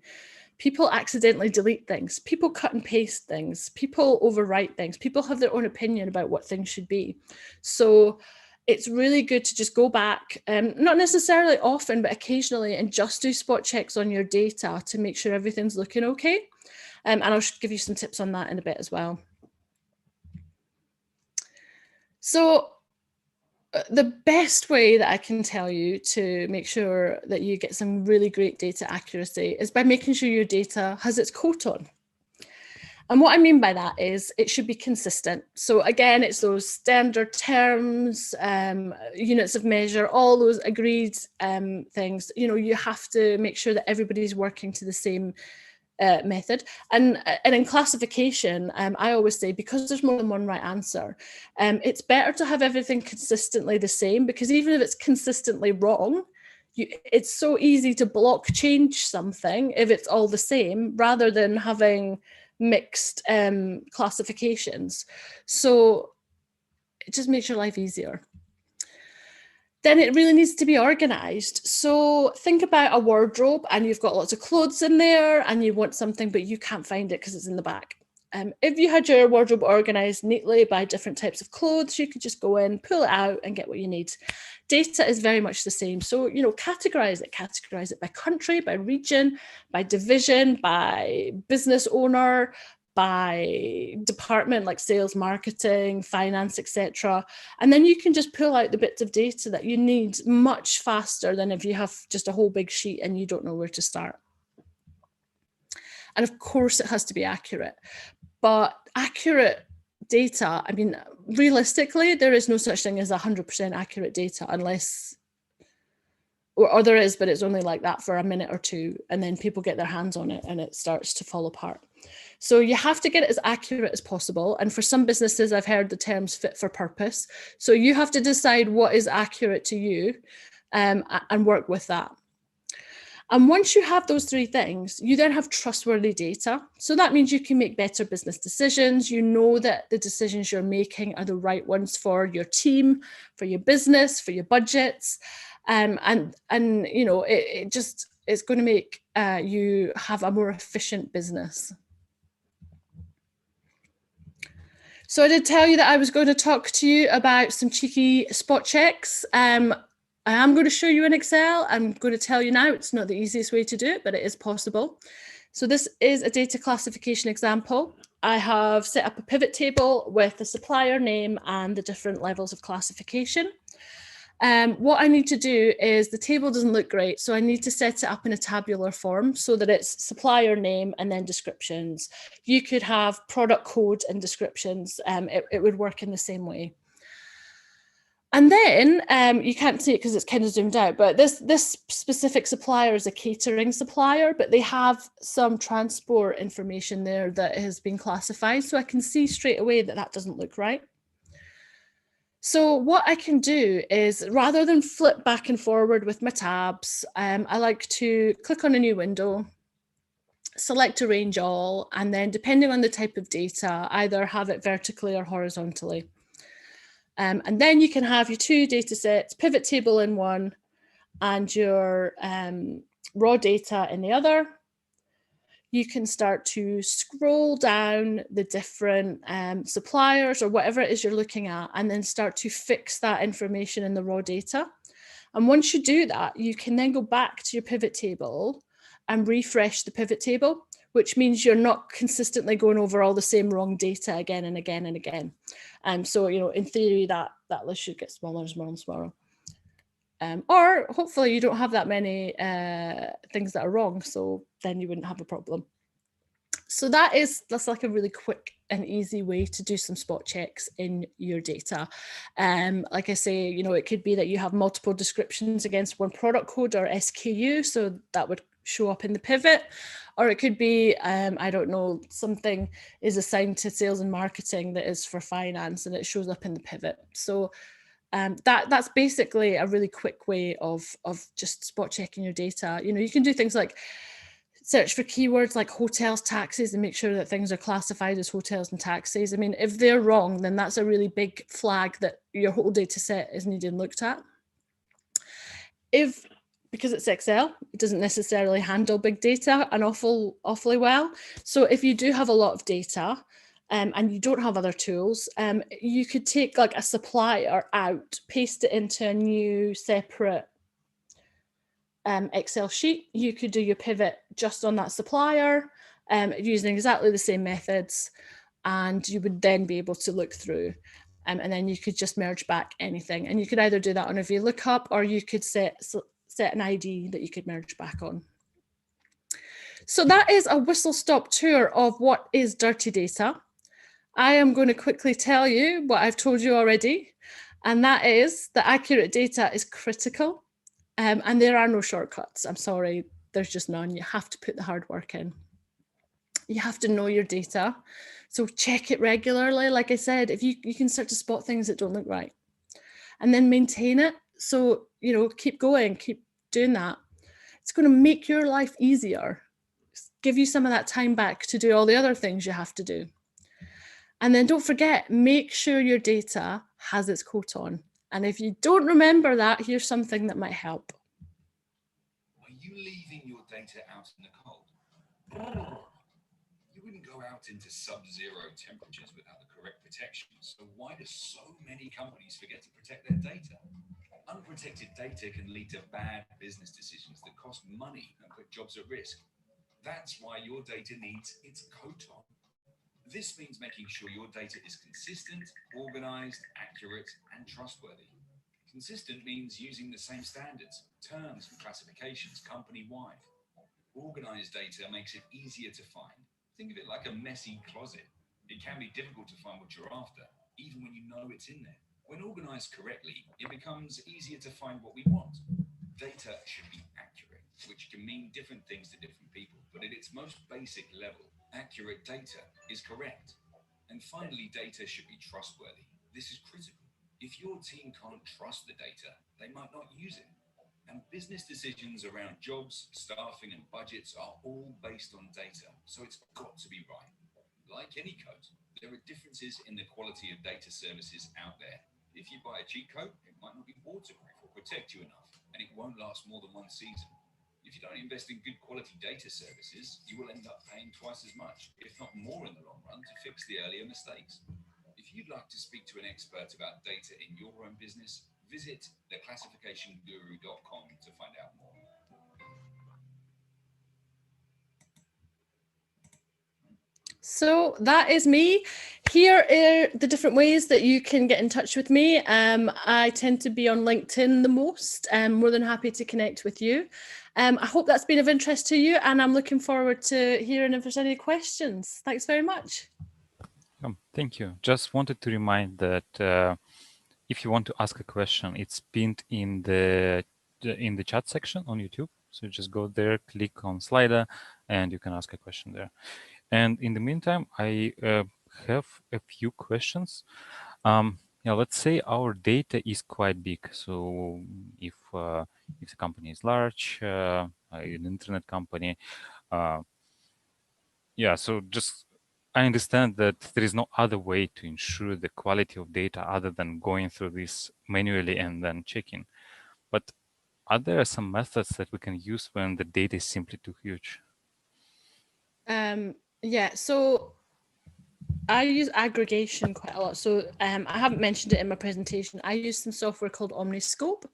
People accidentally delete things. People cut and paste things. People overwrite things. People have their own opinion about what things should be. So it's really good to just go back, not necessarily often, but occasionally, and just do spot checks on your data to make sure everything's looking okay. And I'll give you some tips on that in a bit as well. So the best way that I can tell you to make sure that you get some really great data accuracy is by making sure your data has its coat on. And what I mean by that is it should be consistent. So again, it's those standard terms, units of measure, all those agreed things. You have to make sure that everybody's working to the same method. And in classification, I always say, because there's more than one right answer, it's better to have everything consistently the same, because even if it's consistently wrong, it's so easy to block change something if it's all the same, rather than having mixed classifications. So it just makes your life easier. Then it really needs to be organized. So think about a wardrobe, and you've got lots of clothes in there, and you want something, but you can't find it because it's in the back. If you had your wardrobe organized neatly by different types of clothes, you could just go in, pull it out, and get what you need. Data is very much the same. So, categorize it by country, by region, by division, by business owner, by department, like sales, marketing, finance, etc. And then you can just pull out the bits of data that you need much faster than if you have just a whole big sheet and you don't know where to start. And of course, it has to be accurate. But accurate data, I mean, realistically, there is no such thing as 100% accurate data, unless, or there is, but it's only like that for a minute or two, and then people get their hands on it and it starts to fall apart. So you have to get it as accurate as possible. And for some businesses, I've heard the terms fit for purpose. So you have to decide what is accurate to you, and work with that. And once you have those three things, you then have trustworthy data. So that means you can make better business decisions. You know that the decisions you're making are the right ones for your team, for your business, for your budgets. And it's going to make you have a more efficient business. So I did tell you that I was going to talk to you about some cheeky spot checks. I am going to show you in Excel. I'm going to tell you now, it's not the easiest way to do it, but it is possible. So this is a data classification example. I have set up a pivot table with the supplier name and the different levels of classification. What I need to do is the table doesn't look great, so I need to set it up in a tabular form so that it's supplier name and then descriptions. You could have product code and descriptions. It would work in the same way. And then you can't see it because it's kind of zoomed out, but this specific supplier is a catering supplier, but they have some transport information there that has been classified. So I can see straight away that that doesn't look right. So what I can do is, rather than flip back and forward with my tabs, I like to click on a new window, select arrange all, and then depending on the type of data, either have it vertically or horizontally. And then you can have your two data sets, pivot table in one and your raw data in the other. You can start to scroll down the different suppliers or whatever it is you're looking at, and then start to fix that information in the raw data. And once you do that, you can then go back to your pivot table and refresh the pivot table, which means you're not consistently going over all the same wrong data again and again and again. So, you know, in theory, that list should get smaller and smaller and smaller. Or hopefully you don't have that many things that are wrong, so then you wouldn't have a problem. So that's like a really quick and easy way to do some spot checks in your data. Like I say, you know, it could be that you have multiple descriptions against one product code or SKU, so that would show up in the pivot. Or it could be, I don't know, something is assigned to sales and marketing that is for finance and it shows up in the pivot. So that's basically a really quick way of just spot checking your data. You know, you can do things like search for keywords like hotels, taxis, and make sure that things are classified as hotels and taxis. I mean, if they're wrong, then that's a really big flag that your whole data set is needing looked at. Because it's Excel, it doesn't necessarily handle big data an awfully well. So if you do have a lot of data and you don't have other tools, you could take like a supplier out, paste it into a new separate Excel sheet. You could do your pivot just on that supplier using exactly the same methods, and you would then be able to look through. And then you could just merge back anything. And you could either do that on a VLOOKUP, or you could set an ID that you could merge back on. So that is a whistle-stop tour of what is dirty data. I am going to quickly tell you what I've told you already, and that is that accurate data is critical. And there are no shortcuts. I'm sorry, there's just none. You have to put the hard work in. You have to know your data. So check it regularly. Like I said, if you can start to spot things that don't look right, and then maintain it. So, you know, keep going, keep doing that. It's going to make your life easier. Give you some of that time back to do all the other things you have to do. And then don't forget, make sure your data has its coat on. And if you don't remember that, here's something that might help. Are you leaving your data out in the cold? You wouldn't go out into sub-zero temperatures without the correct protection. So why do so many companies forget to protect their data? Unprotected data can lead to bad business decisions that cost money and put jobs at risk. That's why your data needs its coat on. This means making sure your data is consistent, organized, accurate, and trustworthy. Consistent means using the same standards, terms, and classifications company-wide. Organized data makes it easier to find. Think of it like a messy closet. It can be difficult to find what you're after, even when you know it's in there. When organized correctly, it becomes easier to find what we want. Data should be accurate, which can mean different things to different people, but at its most basic level, accurate data is correct. And finally, data should be trustworthy. This is critical. If your team can't trust the data, they might not use it. And business decisions around jobs, staffing, and budgets are all based on data, so it's got to be right. Like any code, there are differences in the quality of data services out there. If you buy a cheat code, it might not be waterproof or protect you enough, and it won't last more than one season. If you don't invest in good quality data services, you will end up paying twice as much, if not more in the long run, to fix the earlier mistakes. If you'd like to speak to an expert about data in your own business, visit theclassificationguru.com to find out more. So that is me. Here are the different ways that you can get in touch with me. I tend to be on LinkedIn the most. I'm more than happy to connect with you. I hope that's been of interest to you, and I'm looking forward to hearing if there's any questions. Thanks very much. Thank you. Just wanted to remind that if you want to ask a question, it's pinned in the chat section on YouTube. So just go there, click on Slider, and you can ask a question there. And in the meantime, I have a few questions. Let's say our data is quite big. So if the company is large, an internet company, so just I understand that there is no other way to ensure the quality of data other than going through this manually and then checking. But are there some methods that we can use when the data is simply too huge? So I use aggregation quite a lot. So I haven't mentioned it in my presentation. I use some software called Omniscope,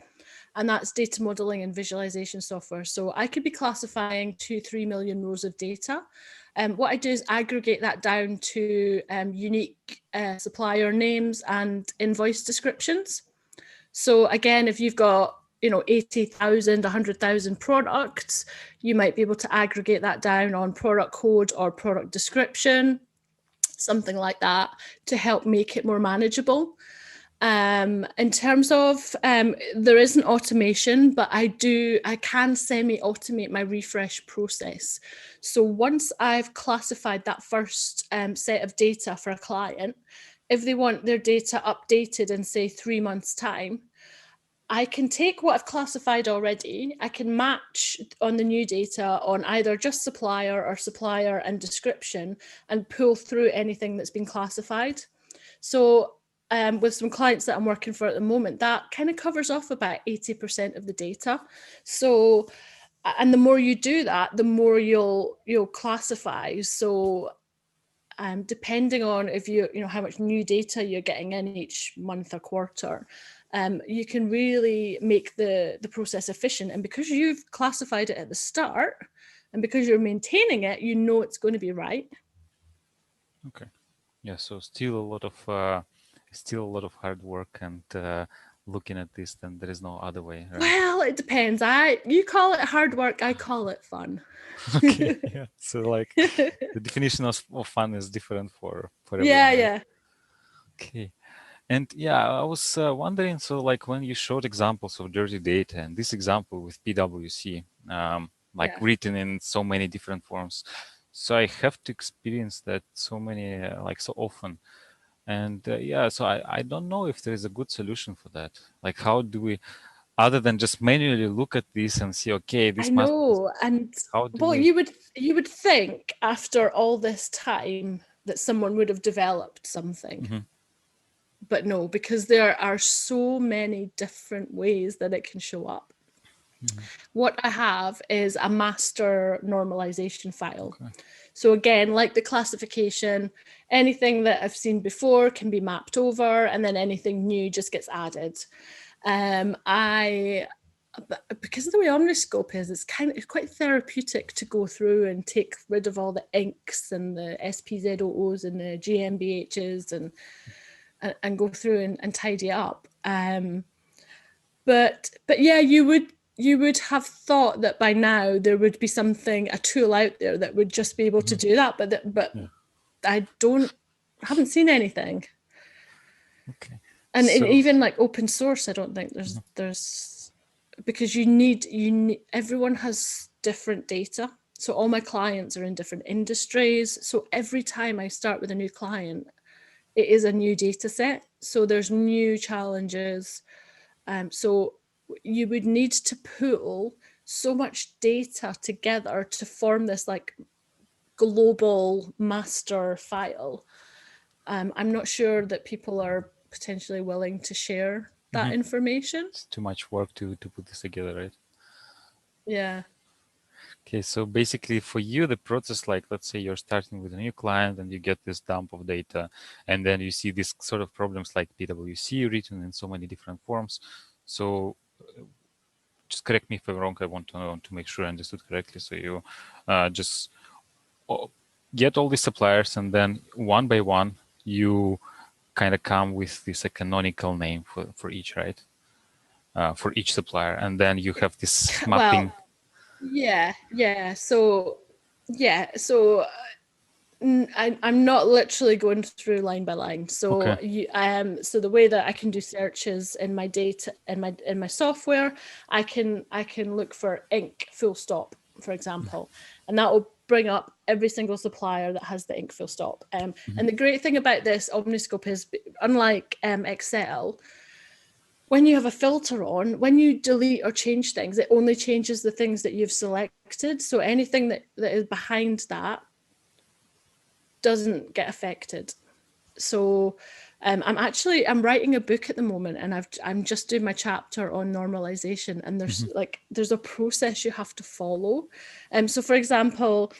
and that's data modeling and visualization software. So I could be classifying 2-3 million rows of data. What I do is aggregate that down to unique supplier names and invoice descriptions. So again, if you've got 80,000, 100,000 products, you might be able to aggregate that down on product code or product description, something like that, to help make it more manageable. In terms of, there isn't automation, but I can semi-automate my refresh process. So once I've classified that first set of data for a client, if they want their data updated in, say, 3 months' time, I can take what I've classified already, I can match on the new data on either just supplier or supplier and description and pull through anything that's been classified. So with some clients that I'm working for at the moment, that kind of covers off about 80% of the data. So, and the more you do that, the more you'll classify. So depending on if you know how much new data you're getting in each month or quarter, you can really make the process efficient. And because you've classified it at the start and because you're maintaining it, you know it's going to be right. Okay. Yeah, so still a lot of hard work and looking at this, then there is no other way, right? Well, it depends. You call it hard work, I call it fun. Okay, yeah. So like the definition of fun is different for everyone. Right? Yeah. Okay. And yeah, I was wondering, so like when you showed examples of dirty data and this example with PwC, written in so many different forms. So I have to experience that so often. And so I don't know if there is a good solution for that. Like, how do we, other than just manually look at this and see, okay, this must. I know, and you would think after all this time that someone would have developed something. Mm-hmm. But no, because there are so many different ways that it can show up. Mm-hmm. What I have is a master normalization file. Okay. So again, like the classification, anything that I've seen before can be mapped over, and then anything new just gets added. Because of the way Omniscope is, it's quite therapeutic to go through and take rid of all the inks and the SPZOOs and the GmbHs and go through and tidy up. But yeah, you would have thought that by now there would be a tool out there that would just be able to do that, but yeah. I haven't seen anything. Okay. And even like open source, I don't think there's because you need everyone has different data. So all my clients are in different industries. So every time I start with a new client, it is a new data set. So there's new challenges. So you would need to pull so much data together to form this like global master file. I'm not sure that people are potentially willing to share that information. It's too much work to put this together, right? Yeah. Okay, so basically for you, the process, like let's say you're starting with a new client and you get this dump of data, and then you see these sort of problems like PwC written in so many different forms. So just correct me if I'm wrong. I want to make sure I understood correctly. So you just get all the suppliers, and then one by one you kind of come with this a canonical name for each, right? For each supplier, and then you have this mapping. Well, yeah. So I'm not literally going through line by line. So Okay. so the way that I can do searches in my data in my software, I can look for ink full stop, for example, and that will bring up every single supplier that has the ink full stop. And the great thing about this Omniscope is, unlike Excel, when you have a filter on, when you delete or change things, it only changes the things that you've selected. So anything that is behind that doesn't get affected. So I'm writing a book at the moment, and I'm just doing my chapter on normalization, and there's a process you have to follow. So for example,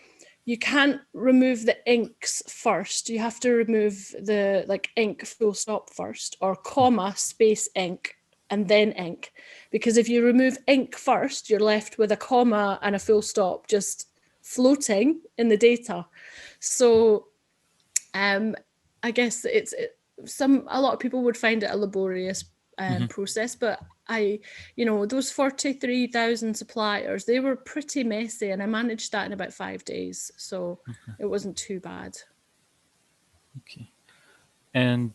you can't remove the inks first. You have to remove the ink full stop first, or comma space ink and then ink, because if you remove ink first, you're left with a comma and a full stop just floating in the data. So I guess a lot of people would find it a laborious process, but those 43,000 suppliers, they were pretty messy, and I managed that in about 5 days, so it wasn't too bad. Okay. And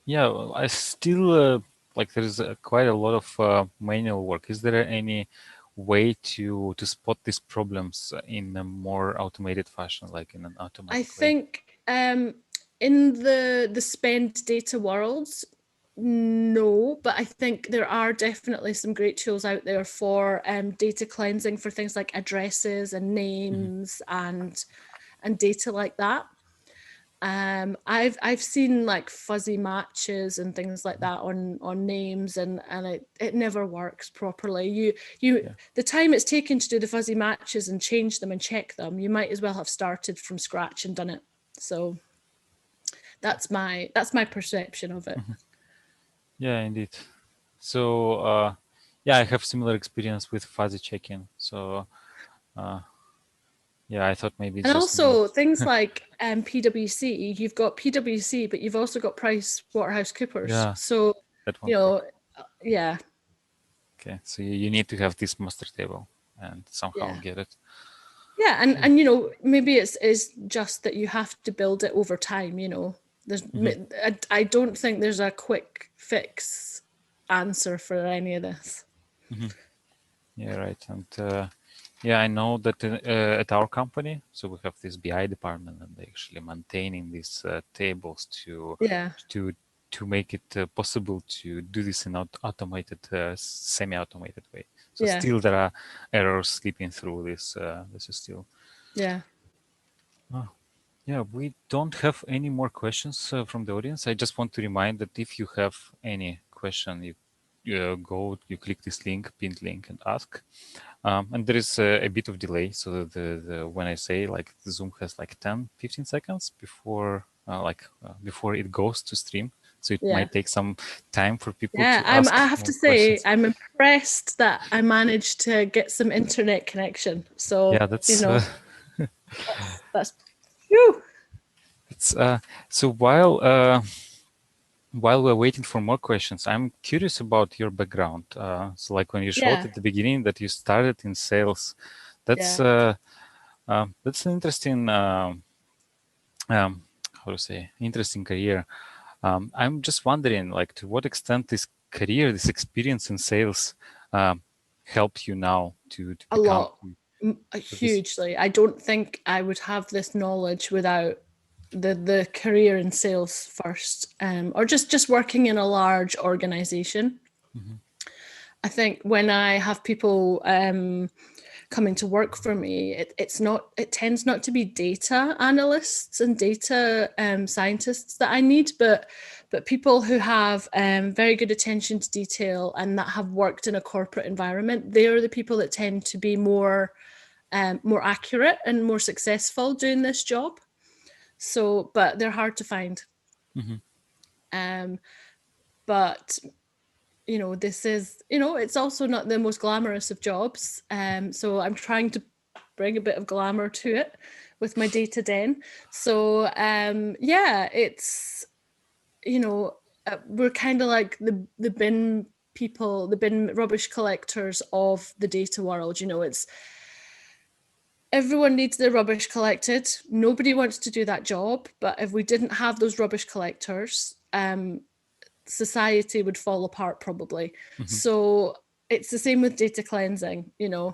yeah, well, I still there's quite a lot of manual work. Is there any way to spot these problems in a more automated fashion, like in an automatic I way? think in the spend data worlds, no, but I think there are definitely some great tools out there for data cleansing for things like addresses and names and data like that. I've seen like fuzzy matches and things like that on names, and it never works properly. The time it's taken to do the fuzzy matches and change them and check them, you might as well have started from scratch and done it. So that's my perception of it. Yeah, indeed. So yeah, I have similar experience with fuzzy checking. So yeah, I thought maybe it's And just also things like PwC, you've got PwC, but you've also got PricewaterhouseCoopers. Yeah, So that won't work. yeah. Okay, so you need to have this master table and somehow Yeah. get it. Yeah, and maybe it's just that you have to build it over time. There's I don't think there's a quick fix answer for any of this. Yeah, right. And yeah, I know that at our company, so we have this BI department, and they actually maintaining these tables to make it possible to do this in automated, semi-automated way. So still there are errors slipping through this. This is still. Yeah. Yeah, we don't have any more questions from the audience. I just want to remind that if you have any question, you click this link, pinned link, and ask. And there is a bit of delay. So when I say the Zoom has 10, 15 seconds before before it goes to stream. So it might take some time for people to ask. I have to say, I'm impressed that I managed to get some internet connection. So yeah, that's that's whew. it's so while we're waiting for more questions, I'm curious about your background. So like when you showed at the beginning that you started in sales, that's an interesting how to say, interesting career. I'm just wondering, to what extent this career, this experience in sales, helped you now to a become lot, hugely. I don't think I would have this knowledge without the career in sales first, or just working in a large organization. I think when I have people coming to work for me, it tends not to be data analysts and data scientists that I need, but people who have very good attention to detail and that have worked in a corporate environment. They're the people that tend to be more accurate and more successful doing this job. So, but they're hard to find. But this is, it's also not the most glamorous of jobs. So I'm trying to bring a bit of glamour to it. with my data den. So yeah, it's, you know, we're kind of like the bin people, the bin rubbish collectors of the data world. You know, it's everyone needs their rubbish collected. Nobody wants to do that job, but if we didn't have those rubbish collectors, society would fall apart probably. So it's the same with data cleansing, you know.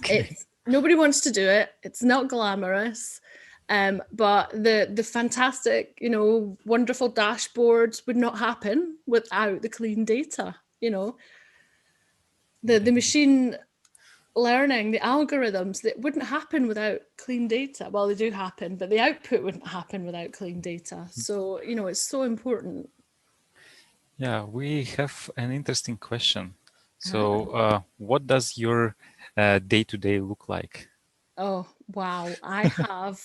It's nobody wants to do it. It's not glamorous. But the fantastic, you know, wonderful dashboards would not happen without the clean data, you know. The machine learning, the algorithms, that wouldn't happen without clean data. Well, they do happen, but the output wouldn't happen without clean data. So, you know, it's so important. Yeah, we have an interesting question. So, what does your day-to-day look like? Oh, wow. I have,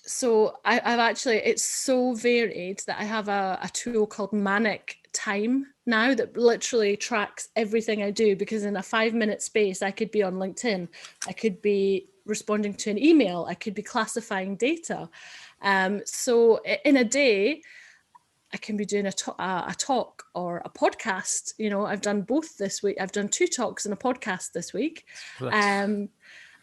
so I've actually, it's so varied that I have a tool called Manic Time now that literally tracks everything I do, because in a 5-minute space, I could be on LinkedIn, I could be responding to an email, I could be classifying data. So in a day, I can be doing a talk or a podcast. You know, I've done both this week. I've done 2 talks and a podcast this week.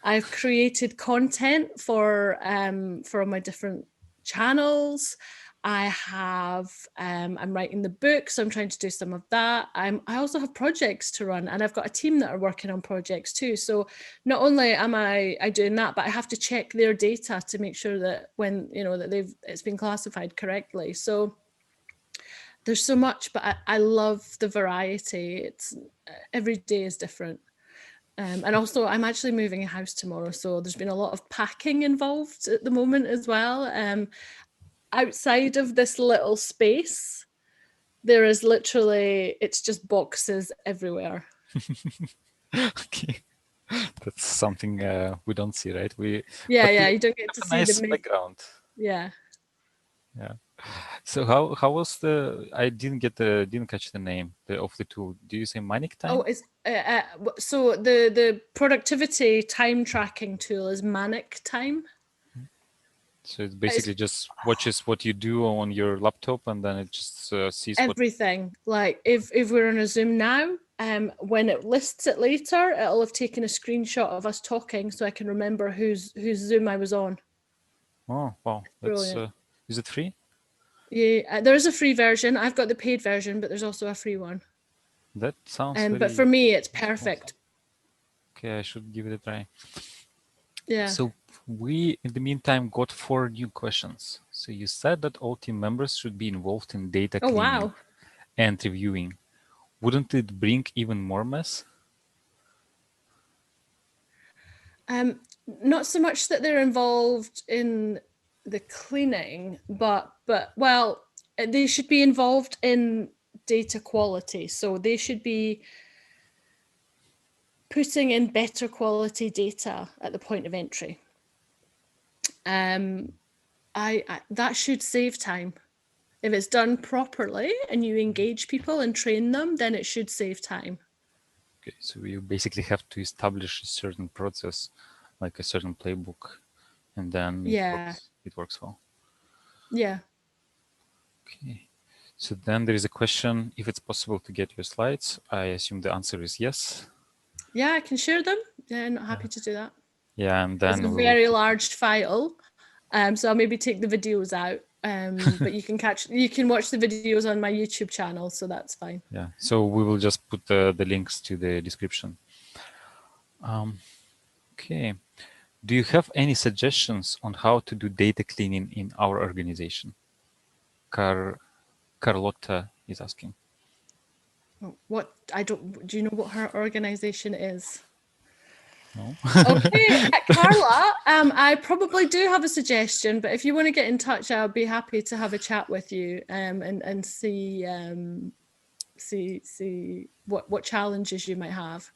I've created content for my different channels. I have I'm writing the book, so I'm trying to do some of that. I also have projects to run, and I've got a team that are working on projects too. So not only am I doing that, but I have to check their data to make sure that when, you know, that it's been classified correctly. So there's so much, but I love the variety. It's every day is different. And also I'm actually moving a house tomorrow, so there's been a lot of packing involved at the moment as well. Outside of this little space, there is literally, it's just boxes everywhere. Okay, that's something we don't see, right? Yeah, but you don't get to a see nice the background. Yeah. So how was the? I didn't catch the name of the tool. Do you say Manic Time? Oh, it's so the productivity time tracking tool is Manic Time. So it basically just watches what you do on your laptop, and then it just sees everything. Like if we're on a Zoom now, when it lists it later, it'll have taken a screenshot of us talking, so I can remember whose Zoom I was on. Oh wow, that's is it free? Yeah, there's a free version. I've got the paid version, but there's also a free one. That sounds very... But for me, it's perfect. Okay, I should give it a try. Yeah. So we, in the meantime, got 4 new questions. So you said that all team members should be involved in data cleaning and reviewing. Wouldn't it bring even more mess? Not so much that they're involved in the cleaning, but well, they should be involved in data quality. So they should be putting in better quality data at the point of entry. That should save time. If it's done properly and you engage people and train them, then it should save time. Okay, so you basically have to establish a certain process, like a certain playbook, and then it works well. Yeah. Okay. So then there is a question, if it's possible to get your slides. I assume the answer is yes. Yeah, I can share them. Yeah, I'm not happy to do that. Yeah, and then it's a very large file. So I'll maybe take the videos out. But you can watch the videos on my YouTube channel, so that's fine. Yeah, so we will just put the links to the description. Okay. Do you have any suggestions on how to do data cleaning in our organization? Carlotta is asking. What? Do you know what her organization is? No. Okay, Carla, I probably do have a suggestion, but if you want to get in touch, I'll be happy to have a chat with you and see what challenges you might have.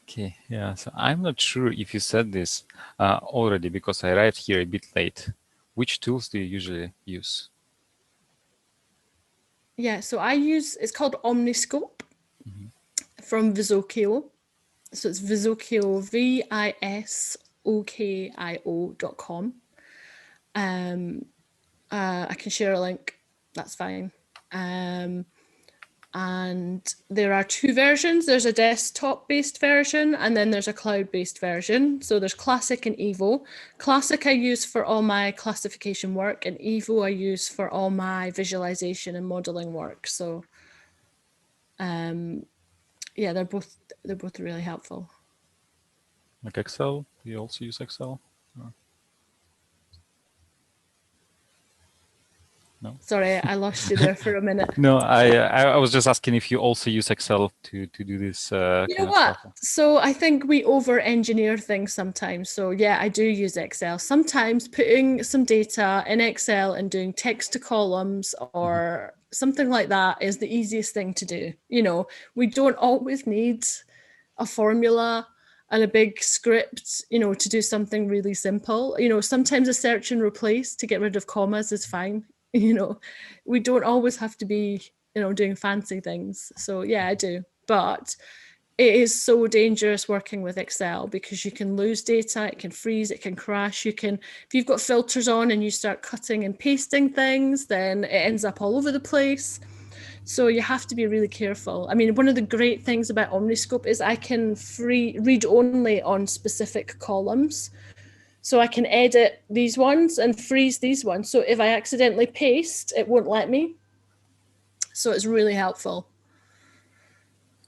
Okay, yeah, so I'm not sure if you said this already, because I arrived here a bit late. Which tools do you usually use? Yeah, so it's called Omniscope from Visokio. So it's Visokio, visokio.com. I can share a link. That's fine. And there are two versions. There's a desktop-based version, and then there's a cloud-based version. So there's Classic and Evo. Classic I use for all my classification work, and Evo I use for all my visualization and modeling work. So, yeah, they're both really helpful. Like Excel? Do you also use Excel? No. Sorry, I lost you there for a minute. No, I was just asking if you also use Excel to do this You know kind of what? stuff. So I think we over-engineer things sometimes. So yeah, I do use Excel. Sometimes putting some data in Excel and doing text to columns or something like that is the easiest thing to do. You know, we don't always need a formula and a big script, you know, to do something really simple. You know, sometimes a search and replace to get rid of commas is fine. You know, we don't always have to be, you know, doing fancy things. So yeah, I do. But it is so dangerous working with Excel because you can lose data, it can freeze, it can crash. You can, if you've got filters on and you start cutting and pasting things, then it ends up all over the place. So you have to be really careful. I mean, one of the great things about Omniscope is I can read only on specific columns. So I can edit these ones and freeze these ones. So if I accidentally paste, it won't let me. So it's really helpful.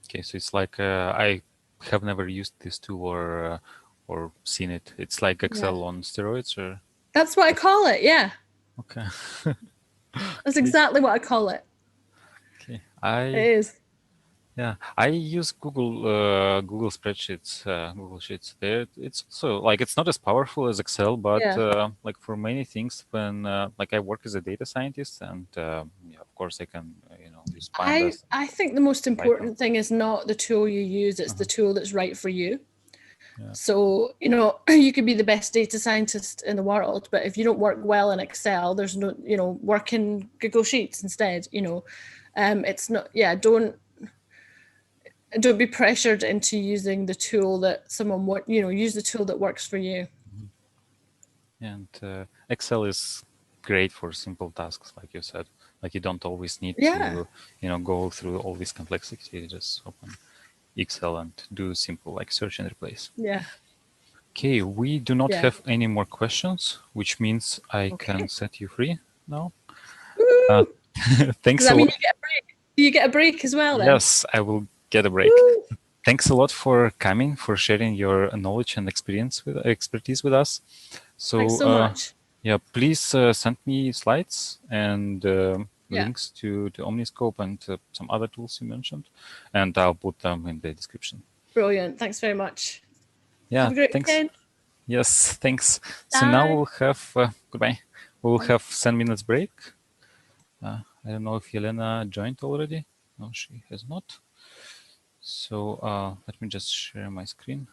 Okay, so it's like I have never used this tool or seen it. It's like Excel on steroids, or that's what I call it. Yeah, okay. that's exactly what I call it. Okay, It is. yeah, I use Google spreadsheets, Google Sheets. There, it's also like it's not as powerful as Excel, but Yeah. like for many things, when like I work as a data scientist, and yeah, of course I can use pandas. I think the most Python. important thing is not the tool you use, it's the tool that's right for you. Yeah. So, you know, you could be the best data scientist in the world, but if you don't work well in Excel, there's no, you know, work in Google Sheets instead, you know. It's not, yeah, don't be pressured into using the tool that someone, you know, use the tool that works for you. And Excel is great for simple tasks, like you said. Like you don't always need Yeah. to, go through all this complexity. You just open Excel and do simple like search and replace. Yeah. Okay, we do not Yeah. have any more questions, which means I Okay. can set you free now. Woo! Thanks Does that a mean lot. you get a break? Do you get a break as well then? Yes, I will get a break. Woo! Thanks a lot for coming, for sharing your knowledge and expertise with us. So, Thanks so much. yeah, please send me slides and links to Omniscope and some other tools you mentioned, and I'll put them in the description. Brilliant. Thanks very much. Yeah, Have a great thanks. weekend. Yes, thanks. So Bye. now we'll have goodbye. We'll Bye. have 10 minutes break. I don't know if Yelena joined already. No, she has not. So let me just share my screen.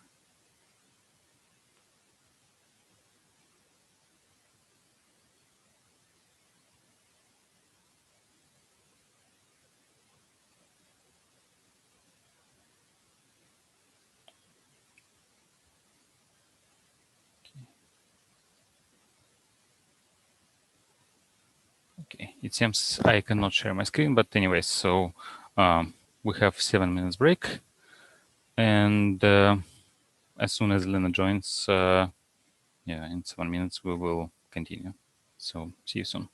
Okay, it seems I cannot share my screen, but anyways, so we have 7 minutes break, and as soon as Lena joins, yeah, in 7 minutes we will continue. So see you soon.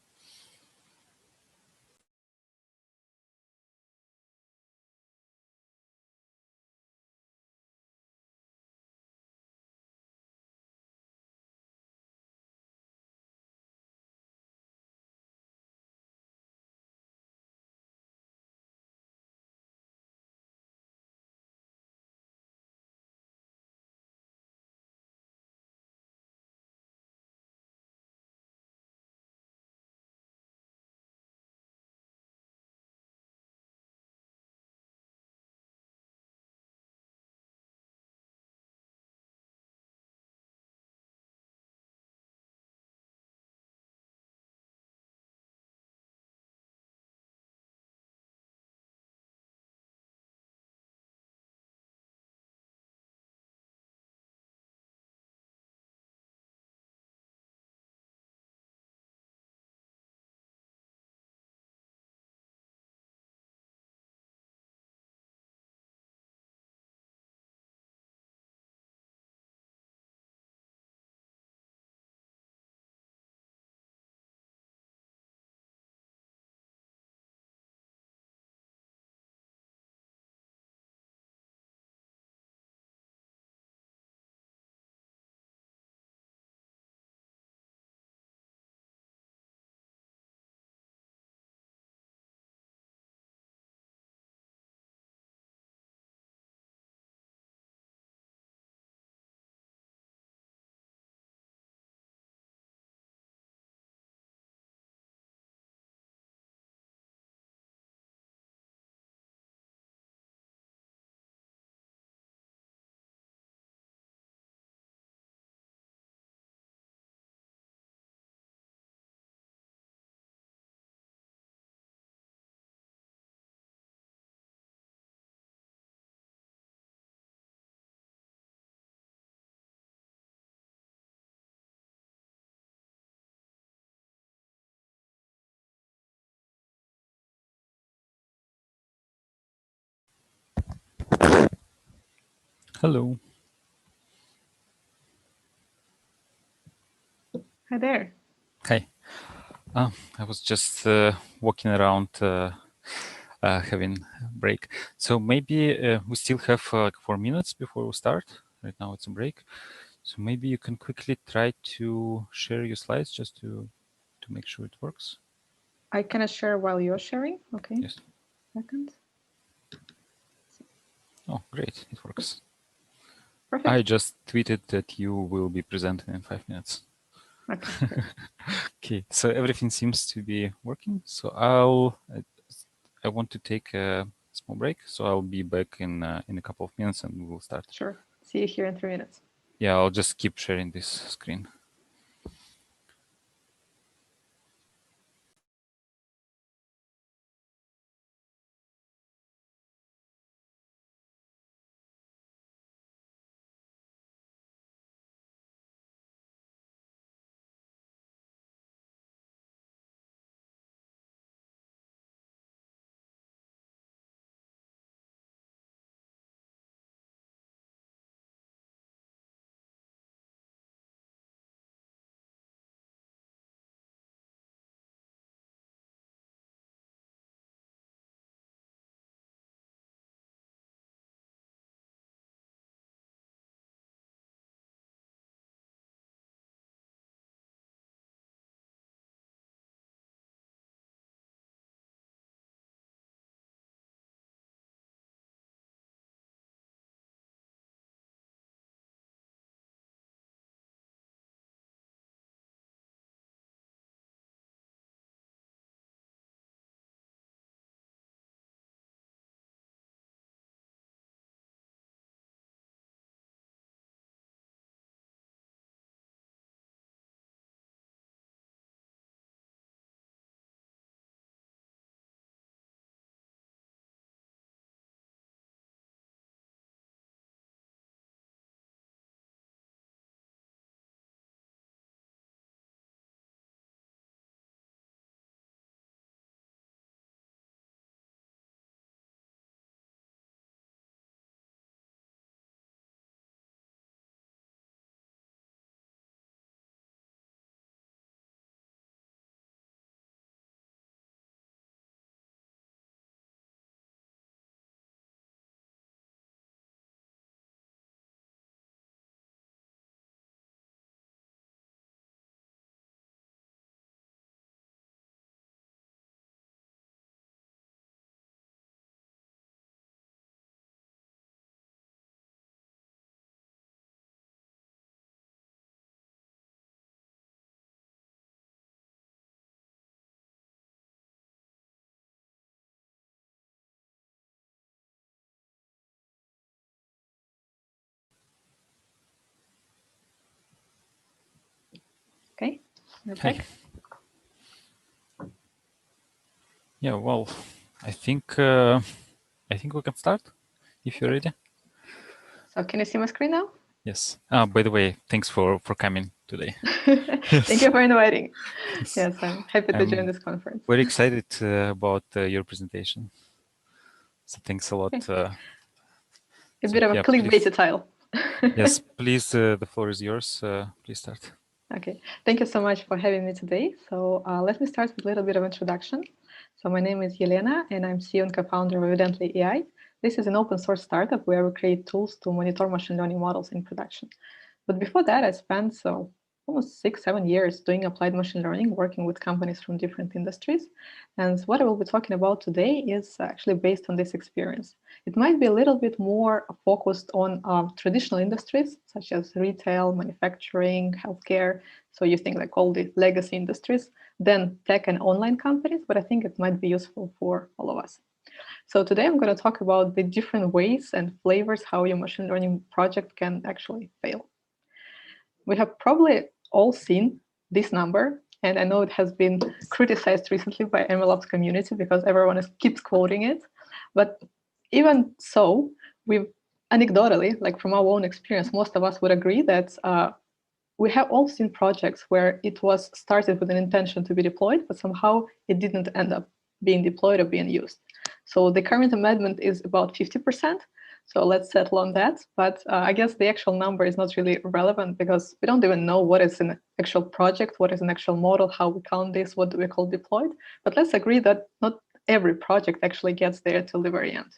Hello. Hi there. Hi. I was just walking around having a break. So maybe we still have like 4 minutes before we start. Right now it's a break. So maybe you can quickly try to share your slides just to make sure it works. I cannot share while you're sharing. Okay. Yes. Second. Oh, great. It works. Perfect. I just tweeted that you will be presenting in 5 minutes. Okay. Great. Okay, so everything seems to be working. So I want to take a small break. So I'll be back in a couple of minutes and we'll start. Sure. See you here in 3 minutes. Yeah, I'll just keep sharing this screen. Okay. You're Hi. back. Yeah, well, I think we can start if you're ready. So can you see my screen now? Yes. By the way, thanks for coming today. Thank you for inviting. Yes. Yes, I'm happy to join this conference. Very excited about your presentation. So thanks a lot. Okay. A so bit of a yeah, clickbaity please. title. Yes, please. The floor is yours. Please start. Okay, thank you so much for having me today. So let me start with a little bit of introduction. So my name is Yelena, and I'm CEO and co-founder of Evidently AI. This is an open source startup where we create tools to monitor machine learning models in production. But before that, I spent almost 6-7 years doing applied machine learning, working with companies from different industries. And what I will be talking about today is actually based on this experience. It might be a little bit more focused on traditional industries, such as retail, manufacturing, healthcare. So you think like all the legacy industries, than tech and online companies, but I think it might be useful for all of us. So today I'm going to talk about the different ways and flavors how your machine learning project can actually fail. We have probably all seen this number, and I know it has been criticized recently by MLOps community because everyone keeps quoting it. But even so, we've anecdotally, like from our own experience, most of us would agree that we have all seen projects where it was started with an intention to be deployed, but somehow it didn't end up being deployed or being used. So the current amendment is about 50%. So let's settle on that. But I guess the actual number is not really relevant because we don't even know what is an actual project, what is an actual model, how we count this, what do we call deployed. But let's agree that not every project actually gets there till the very end.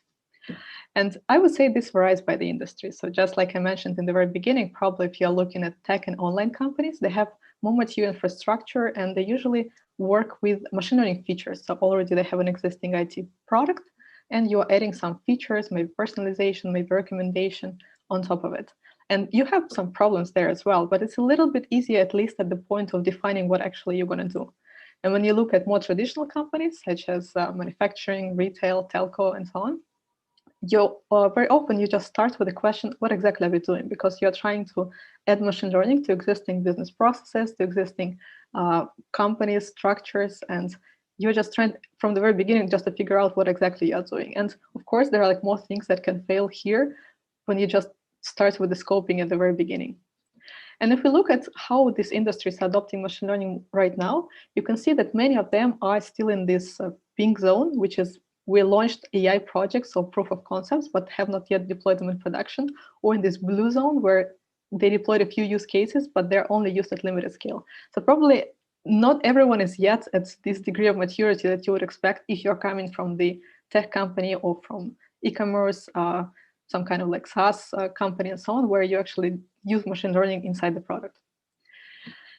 And I would say this varies by the industry. So just like I mentioned in the very beginning, probably if you're looking at tech and online companies, they have more mature infrastructure and they usually work with machine learning features. So already they have an existing IT product and you're adding some features, maybe personalization, maybe recommendation on top of it. And you have some problems there as well, but it's a little bit easier, at least at the point of defining what actually you're going to do. And when you look at more traditional companies, such as manufacturing, retail, telco, and so on, very often you just start with the question, what exactly are we doing? Because you're trying to add machine learning to existing business processes, to existing companies, structures, and you're just trying from the very beginning just to figure out what exactly you're doing. And of course, there are like more things that can fail here when you just start with the scoping at the very beginning. And if we look at how these industries are adopting machine learning right now, you can see that many of them are still in this pink zone, which is we launched AI projects or proof of concepts, but have not yet deployed them in production, or in this blue zone where they deployed a few use cases, but they're only used at limited scale. So probably not everyone is yet at this degree of maturity that you would expect if you're coming from the tech company or from e-commerce, some kind of like SaaS company and so on, where you actually use machine learning inside the product.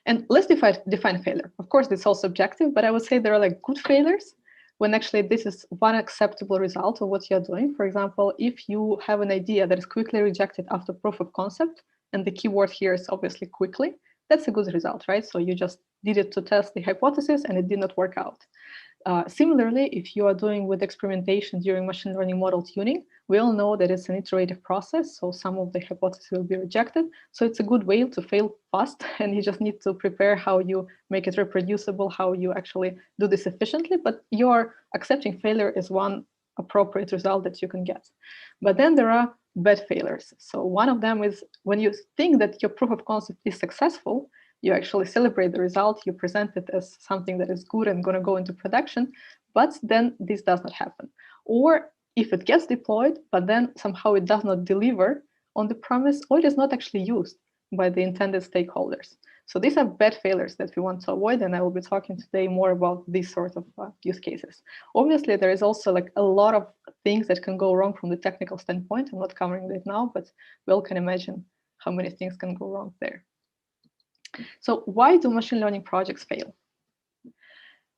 And let's define failure. Of course, it's all subjective, but I would say there are like good failures when actually this is one acceptable result of what you're doing. For example, if you have an idea that is quickly rejected after proof of concept, and the keyword here is obviously quickly, that's a good result, right? So you just did it to test the hypothesis and it did not work out. Similarly, if you are doing with experimentation during machine learning model tuning, we all know that it's an iterative process, so some of the hypotheses will be rejected. So it's a good way to fail fast, and you just need to prepare how you make it reproducible, how you actually do this efficiently, but you're accepting failure is one appropriate result that you can get. But then there are bad failures. So one of them is when you think that your proof of concept is successful, you actually celebrate the result, you present it as something that is good and going to go into production, but then this does not happen. Or if it gets deployed, but then somehow it does not deliver on the promise, or it is not actually used by the intended stakeholders. So these are bad failures that we want to avoid, and I will be talking today more about these sort of use cases. Obviously, there is also like a lot of things that can go wrong from the technical standpoint. I'm not covering it now, but we all can imagine how many things can go wrong there. So why do machine learning projects fail?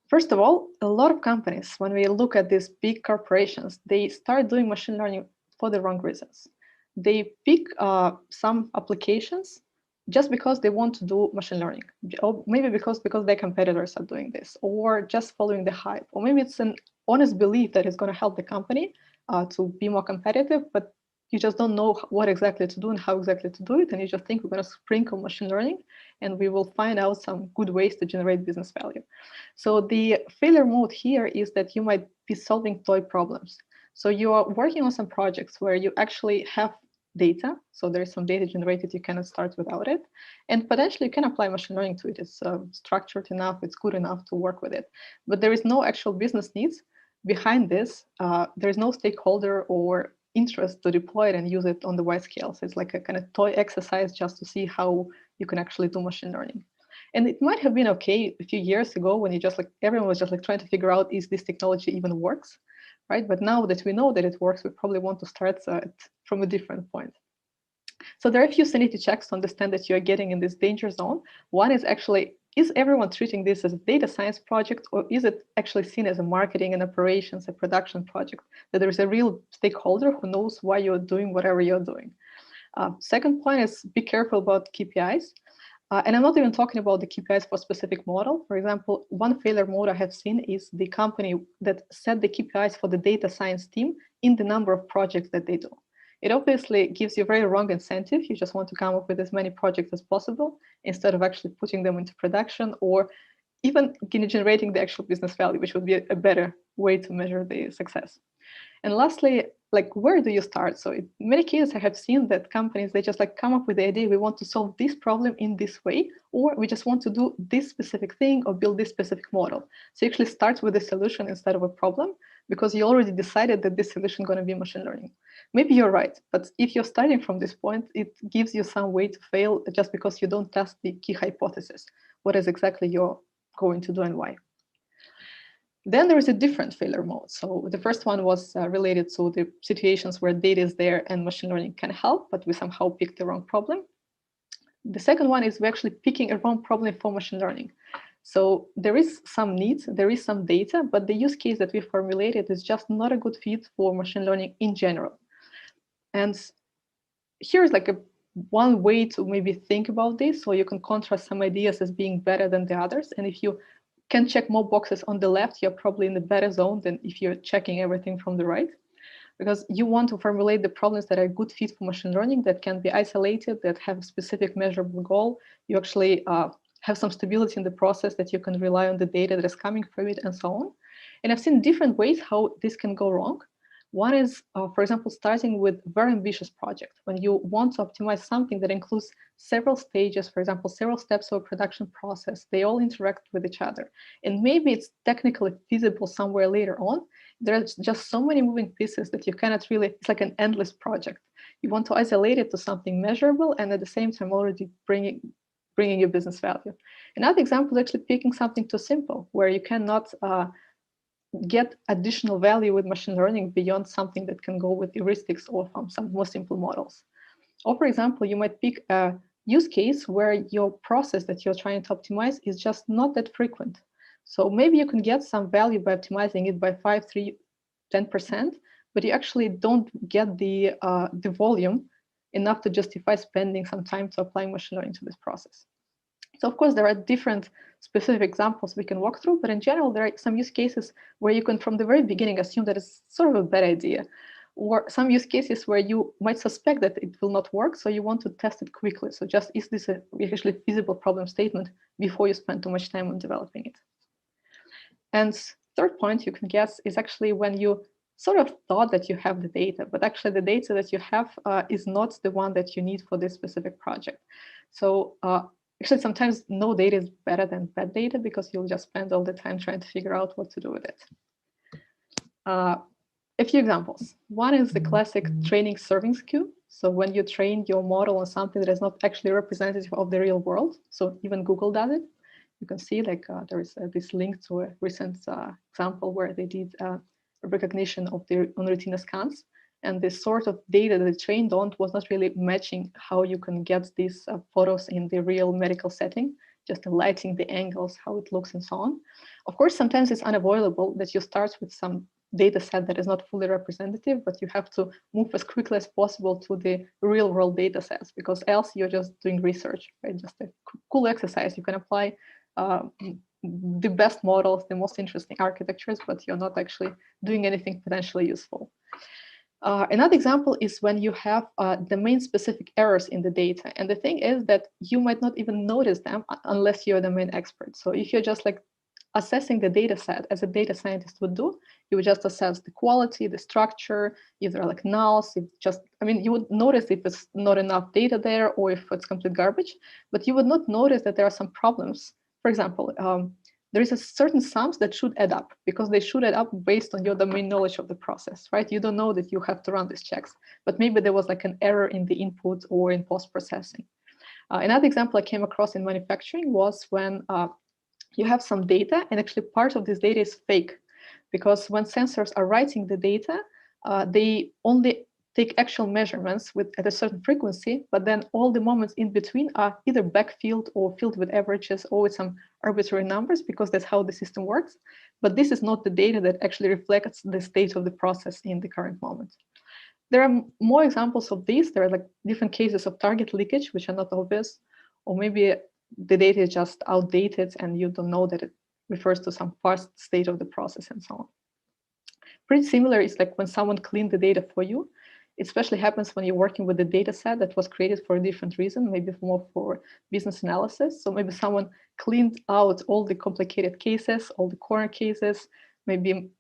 First of all, a lot of companies, when we look at these big corporations, they start doing machine learning for the wrong reasons. They pick some applications just because they want to do machine learning, or maybe because their competitors are doing this, or just following the hype, or maybe it's an honest belief that it's going to help the company to be more competitive, but you just don't know what exactly to do and how exactly to do it, and you just think we're going to sprinkle machine learning and we will find out some good ways to generate business value. So the failure mode here is that you might be solving toy problems. So you are working on some projects where you actually have data, so there's some data generated, you cannot start without it, and potentially you can apply machine learning to it. It's structured enough, it's good enough to work with it, but there is no actual business needs behind this. There is no stakeholder or interest to deploy it and use it on the wide scale. So it's like a kind of toy exercise just to see how you can actually do machine learning. And it might have been okay a few years ago when you just like everyone was just like trying to figure out is this technology even works, right? But now that we know that it works, we probably want to start from a different point. So there are a few sanity checks to understand that you are getting in this danger zone. One is actually, is everyone treating this as a data science project, or is it actually seen as a marketing and operations, a production project, that there is a real stakeholder who knows why you're doing whatever you're doing? Second point is be careful about KPIs. And I'm not even talking about the KPIs for a specific model. For example, one failure mode I have seen is the company that set the KPIs for the data science team in the number of projects that they do. It obviously gives you a very wrong incentive. You just want to come up with as many projects as possible instead of actually putting them into production or even generating the actual business value, which would be a better way to measure the success. And lastly, like, where do you start? So in many cases, I have seen that companies, they just like come up with the idea, we want to solve this problem in this way, or we just want to do this specific thing or build this specific model. So you actually start with a solution instead of a problem. because you already decided that this solution is going to be machine learning. Maybe you're right, but if you're starting from this point, it gives you some way to fail just because you don't test the key hypothesis. What is exactly you're going to do and why? Then there is a different failure mode. So the first one was related to the situations where data is there and machine learning can help, but we somehow picked the wrong problem. The second one is we're actually picking a wrong problem for machine learning. So there is some need, there is some data, but the use case that we formulated is just not a good fit for machine learning in general. And here's like one way to maybe think about this, so you can contrast some ideas as being better than the others. And if you can check more boxes on the left, you're probably in the better zone than if you're checking everything from the right. Because you want to formulate the problems that are a good fit for machine learning, that can be isolated, that have a specific measurable goal. You actually have some stability in the process, that you can rely on the data that is coming from it, and so on. And I've seen different ways how this can go wrong. One is, for example, starting with a very ambitious project. When you want to optimize something that includes several stages, for example, several steps of a production process, they all interact with each other. And maybe it's technically feasible somewhere later on. There's just so many moving pieces that you cannot really, it's like an endless project. You want to isolate it to something measurable and at the same time already bringing you business value. Another example is actually picking something too simple, where you cannot get additional value with machine learning beyond something that can go with heuristics or from some more simple models. Or for example, you might pick a use case where your process that you're trying to optimize is just not that frequent. So maybe you can get some value by optimizing it by 5, 3, 10%, but you actually don't get the volume enough to justify spending some time to apply machine learning to this process. So of course, there are different specific examples we can walk through, but in general, there are some use cases where you can, from the very beginning, assume that it's sort of a bad idea, or some use cases where you might suspect that it will not work, so you want to test it quickly. So just, is this a actually feasible problem statement before you spend too much time on developing it? And third point you can guess is actually when you sort of thought that you have the data, but actually the data that you have is not the one that you need for this specific project. So actually, sometimes no data is better than bad data, because you'll just spend all the time trying to figure out what to do with it. A few examples. One is the classic training servings queue. So when you train your model on something that is not actually representative of the real world, so even Google does it, you can see like there is this link to a recent example where they did a recognition of the on retina scans. And the sort of data that they trained on was not really matching how you can get these photos in the real medical setting, just lighting the angles, how it looks, and so on. Of course, sometimes it's unavoidable that you start with some data set that is not fully representative, but you have to move as quickly as possible to the real world data sets, because else you're just doing research, right? Just a cool exercise. You can apply the best models, the most interesting architectures, but you're not actually doing anything potentially useful. Another example is when you have domain-specific errors in the data. And the thing is that you might not even notice them unless you're the domain expert. So if you're just like assessing the data set as a data scientist would do, you would just assess the quality, the structure, either like nulls, you would notice if it's not enough data there or if it's complete garbage, but you would not notice that there are some problems. For example, there is a certain sums that should add up, because they should add up based on your domain knowledge of the process, right? You don't know that you have to run these checks, but maybe there was like an error in the input or in post-processing. Another example I came across in manufacturing was when you have some data and actually part of this data is fake, because when sensors are writing the data, they only take actual measurements at a certain frequency, but then all the moments in between are either backfilled or filled with averages or with some arbitrary numbers, because that's how the system works. But this is not the data that actually reflects the state of the process in the current moment. There are more examples of these. There are like different cases of target leakage, which are not obvious, or maybe the data is just outdated and you don't know that it refers to some past state of the process and so on. Pretty similar is like when someone cleaned the data for you. It especially happens when you're working with a data set that was created for a different reason, maybe more for business analysis. So maybe someone cleaned out all the complicated cases, all the corner cases, maybe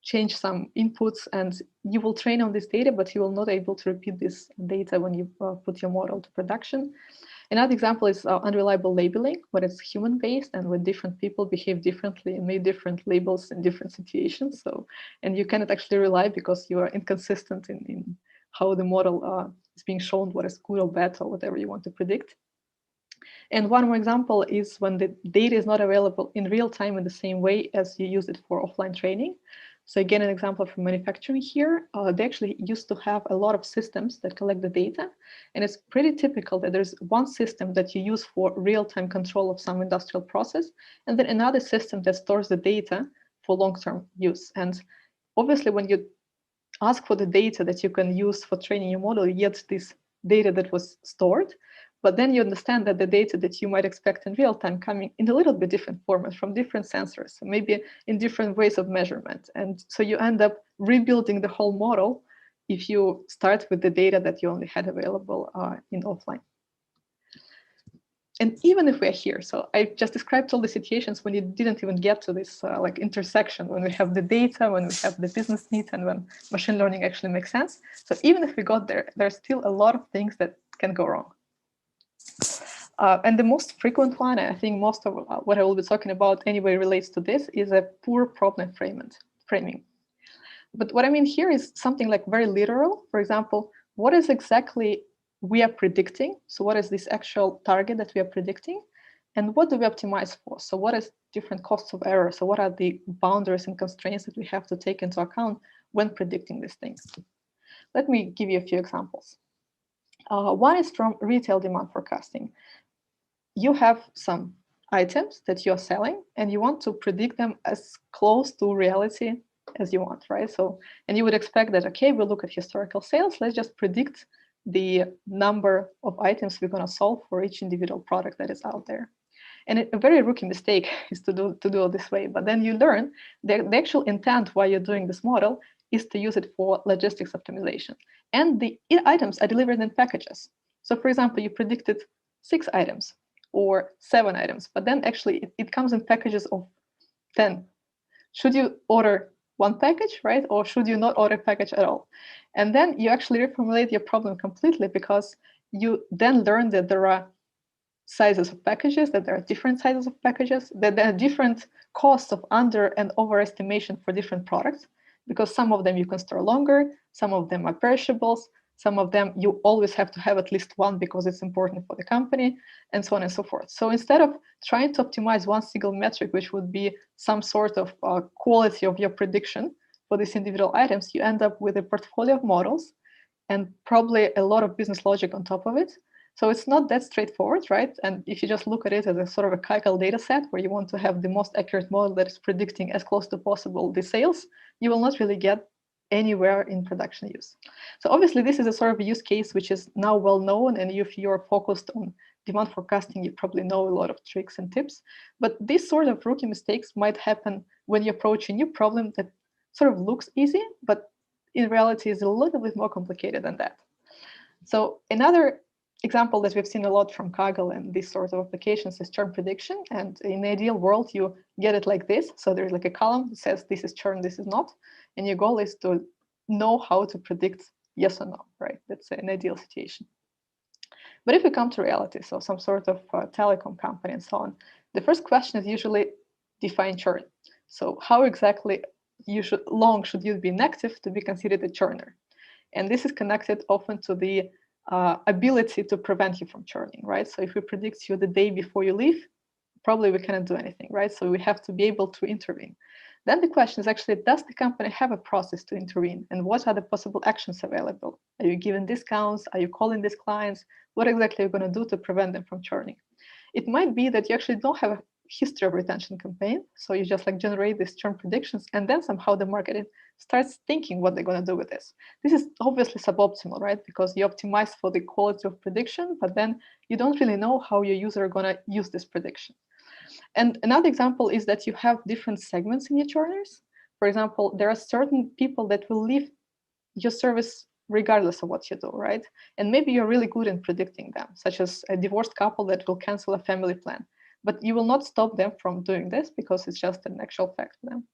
change some inputs, and you will train on this data, but you will not able to repeat this data when you put your model to production. Another example is unreliable labeling, where it's human-based and when different people behave differently and make different labels in different situations. So, and you cannot actually rely because you are inconsistent in how the model is being shown, what is good or bad or whatever you want to predict. And one more example is when the data is not available in real time in the same way as you use it for offline training. So again, an example from manufacturing here, they actually used to have a lot of systems that collect the data. And it's pretty typical that there's one system that you use for real-time control of some industrial process, and then another system that stores the data for long-term use. And obviously, when you ask for the data that you can use for training your model, you get this data that was stored. But then you understand that the data that you might expect in real time coming in a little bit different format from different sensors, so maybe in different ways of measurement. And so you end up rebuilding the whole model if you start with the data that you only had available in offline. And even if we're here, so I just described all the situations when you didn't even get to this like intersection, when we have the data, when we have the business needs, and when machine learning actually makes sense. So even if we got there, there's still a lot of things that can go wrong. And the most frequent one, I think most of what I will be talking about anyway relates to this, is a poor problem framing. But what I mean here is something like very literal. For example, what is exactly we are predicting? So what is this actual target that we are predicting? And what do we optimize for? So what is different costs of error? So what are the boundaries and constraints that we have to take into account when predicting these things? Let me give you a few examples. One is from retail demand forecasting. You have some items that you're selling and you want to predict them as close to reality as you want, right? So, and you would expect that, okay, we'll look at historical sales, let's just predict the number of items we're going to solve for each individual product that is out there. And a very rookie mistake is to do it this way, but then you learn that the actual intent why you're doing this model is to use it for logistics optimization. And the items are delivered in packages. So for example, you predicted 6 items or 7 items, but then actually it comes in packages of 10. Should you order one package, right? Or should you not order a package at all? And then you actually reformulate your problem completely because you then learn that there are sizes of packages, that there are different sizes of packages, that there are different costs of under and overestimation for different products, because some of them you can store longer, some of them are perishables, some of them you always have to have at least one because it's important for the company, and so on and so forth. So instead of trying to optimize one single metric, which would be some sort of quality of your prediction for these individual items, you end up with a portfolio of models and probably a lot of business logic on top of it. So it's not that straightforward, right? And if you just look at it as a sort of a Kaggle data set where you want to have the most accurate model that is predicting as close to possible the sales, you will not really get anywhere in production use. So obviously this is a sort of a use case which is now well known, and if you're focused on demand forecasting, you probably know a lot of tricks and tips. But these sort of rookie mistakes might happen when you approach a new problem that sort of looks easy, but in reality is a little bit more complicated than that. So another example that we've seen a lot from Kaggle and these sorts of applications is churn prediction. And in the ideal world, you get it like this. So there's like a column that says this is churn, this is not. And your goal is to know how to predict yes or no, right? That's an ideal situation. But if we come to reality, so some sort of telecom company and so on, the first question is usually define churn. So how exactly long should you be inactive to be considered a churner? And this is connected often to the ability to prevent you from churning, right? So if we predict you the day before you leave, probably we cannot do anything, right? So we have to be able to intervene. Then the question is actually, does the company have a process to intervene? And what are the possible actions available? Are you giving discounts? Are you calling these clients? What exactly are you going to do to prevent them from churning? It might be that you actually don't have a history of retention campaign. So you just like generate these churn predictions, and then somehow the marketing starts thinking what they're going to do with this. This is obviously suboptimal, right? Because you optimize for the quality of prediction, but then you don't really know how your user are going to use this prediction. And another example is that you have different segments in your churners. For example, there are certain people that will leave your service regardless of what you do, right? And maybe you're really good in predicting them, such as a divorced couple that will cancel a family plan. But you will not stop them from doing this because it's just an actual fact for them.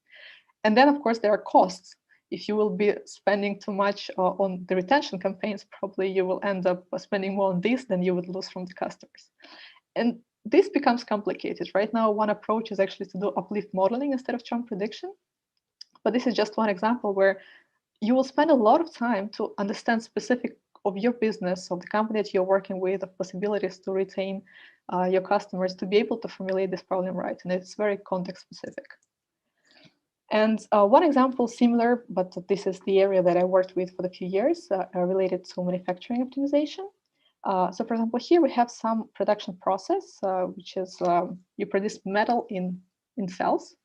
And then, of course, there are costs. If you will be spending too much on the retention campaigns, probably you will end up spending more on this than you would lose from the customers. And this becomes complicated. Right now, one approach is actually to do uplift modeling instead of churn prediction. But this is just one example where you will spend a lot of time to understand specific of your business, of the company that you're working with, of possibilities to retain your customers, to be able to formulate this problem right. And it's very context specific. And one example similar, but this is the area that I worked with for the few years, related to manufacturing optimization. So for example, here we have some production process, which is you produce metal in cells.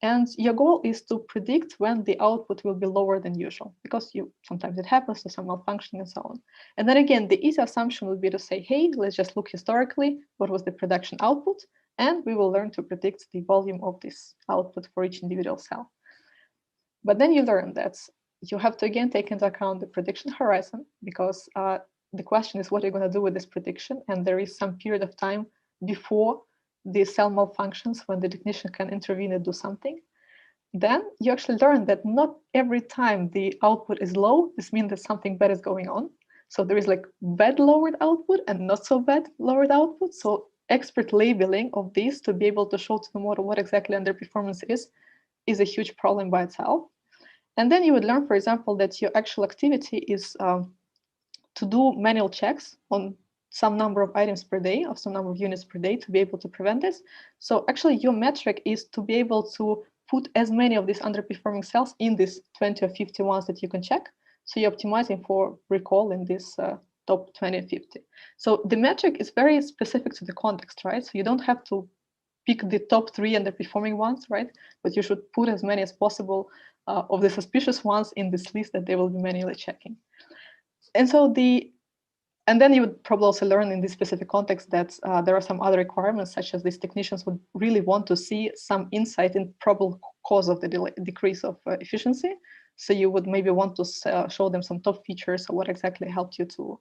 And your goal is to predict when the output will be lower than usual, because sometimes it happens to some malfunction and so on. And then again, the easy assumption would be to say, hey, let's just look historically, what was the production output? And we will learn to predict the volume of this output for each individual cell. But then you learn that you have to again take into account the prediction horizon, because the question is what are you going to do with this prediction? And there is some period of time before the cell malfunctions when the technician can intervene and do something. Then you actually learn that not every time the output is low, this means that something bad is going on. So there is like bad lowered output and not so bad lowered output. So expert labeling of this to be able to show to the model what exactly underperformance is a huge problem by itself. And then you would learn, for example, that your actual activity is to do manual checks on some number of items per day or some number of units per day to be able to prevent this. So actually your metric is to be able to put as many of these underperforming cells in these 20 or 50 ones that you can check. So you're optimizing for recall in this top 20 and 50. So the metric is very specific to the context, right? So you don't have to pick the top 3 underperforming ones, right? But you should put as many as possible of the suspicious ones in this list that they will be manually checking. And then you would probably also learn in this specific context that there are some other requirements, such as these technicians would really want to see some insight in probable cause of the decrease of efficiency. So you would maybe want to show them some top features or what exactly helped your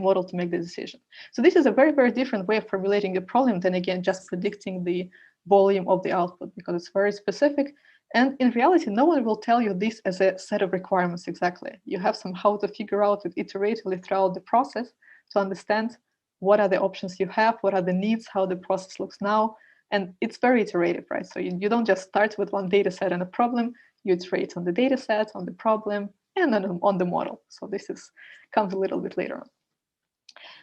model to make the decision. So this is a very, very different way of formulating the problem than, again, just predicting the volume of the output, because it's very specific. And in reality, no one will tell you this as a set of requirements exactly. You have somehow to figure out it iteratively throughout the process to understand what are the options you have, what are the needs, how the process looks now. And it's very iterative, right? So you don't just start with one data set and a problem, you iterate on the data set, on the problem, and then on the model. So this comes a little bit later on.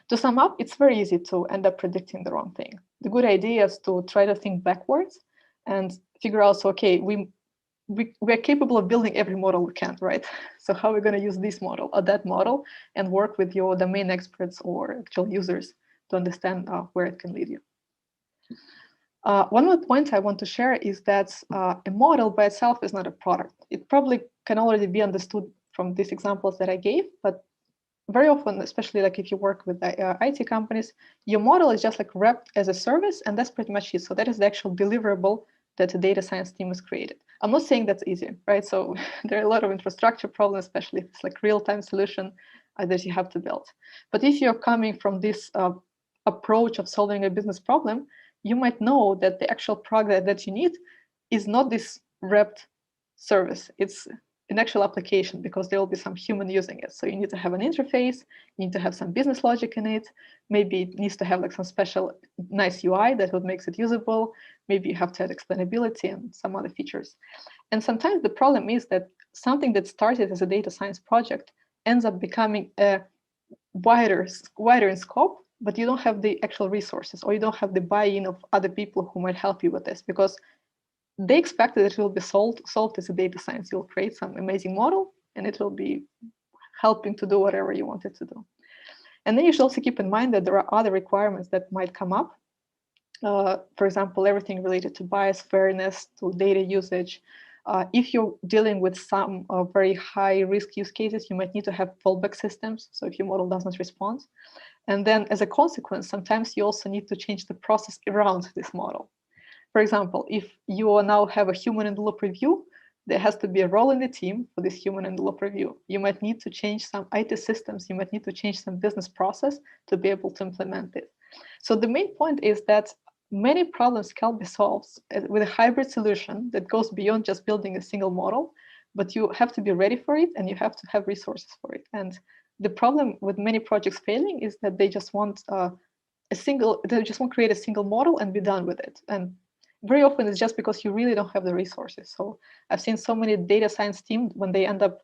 To sum up, it's very easy to end up predicting the wrong thing. The good idea is to try to think backwards and figure out, so, okay, we're capable of building every model we can, right? So how are we going to use this model or that model and work with your domain experts or actual users to understand where it can lead you. One more point I want to share is that a model by itself is not a product. It probably can already be understood from these examples that I gave, but very often, especially like if you work with IT companies, your model is just like wrapped as a service, and that's pretty much it. So that is the actual deliverable that the data science team has created. I'm not saying that's easy, right? So there are a lot of infrastructure problems, especially if it's like real-time solution that you have to build. But if you're coming from this approach of solving a business problem, you might know that the actual product that you need is not this wrapped service. It's an actual application, because there will be some human using it. So you need to have an interface, you need to have some business logic in it. Maybe it needs to have like some special nice UI that would makes it usable. Maybe you have to add explainability and some other features. And sometimes the problem is that something that started as a data science project ends up becoming a wider in scope, but you don't have the actual resources, or you don't have the buy-in of other people who might help you with this, because they expect that it will be solved as a data science. You'll create some amazing model and it will be helping to do whatever you want it to do. And then you should also keep in mind that there are other requirements that might come up. For example, everything related to bias, fairness, to data usage. If you're dealing with some very high risk use cases, you might need to have fallback systems. So if your model doesn't respond. And then as a consequence, sometimes you also need to change the process around this model. For example, if you now have a human in the loop review, there has to be a role in the team for this human in the loop review. You might need to change some IT systems. You might need to change some business process to be able to implement it. So the main point is that many problems can be solved with a hybrid solution that goes beyond just building a single model, but you have to be ready for it and you have to have resources for it. And the problem with many projects failing is that they just want they just want to create a single model and be done with it. And very often it's just because you really don't have the resources. So I've seen so many data science teams, when they end up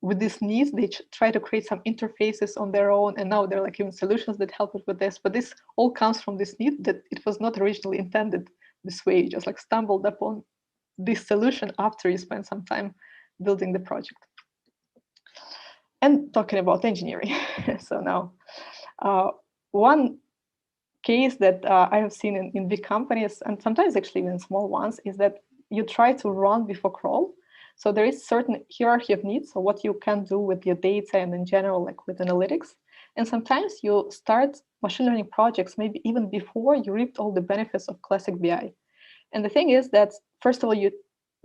with these needs, they try to create some interfaces on their own, and now there are like even solutions that help it with this. But this all comes from this need that it was not originally intended this way. You just like stumbled upon this solution after you spend some time building the project. And talking about engineering, so now one case that I have seen in big companies, and sometimes actually even small ones, is that you try to run before crawl. So there is certain hierarchy of needs, so what you can do with your data and in general, like with analytics. And sometimes you start machine learning projects maybe even before you reaped all the benefits of classic BI. And the thing is that, first of all, you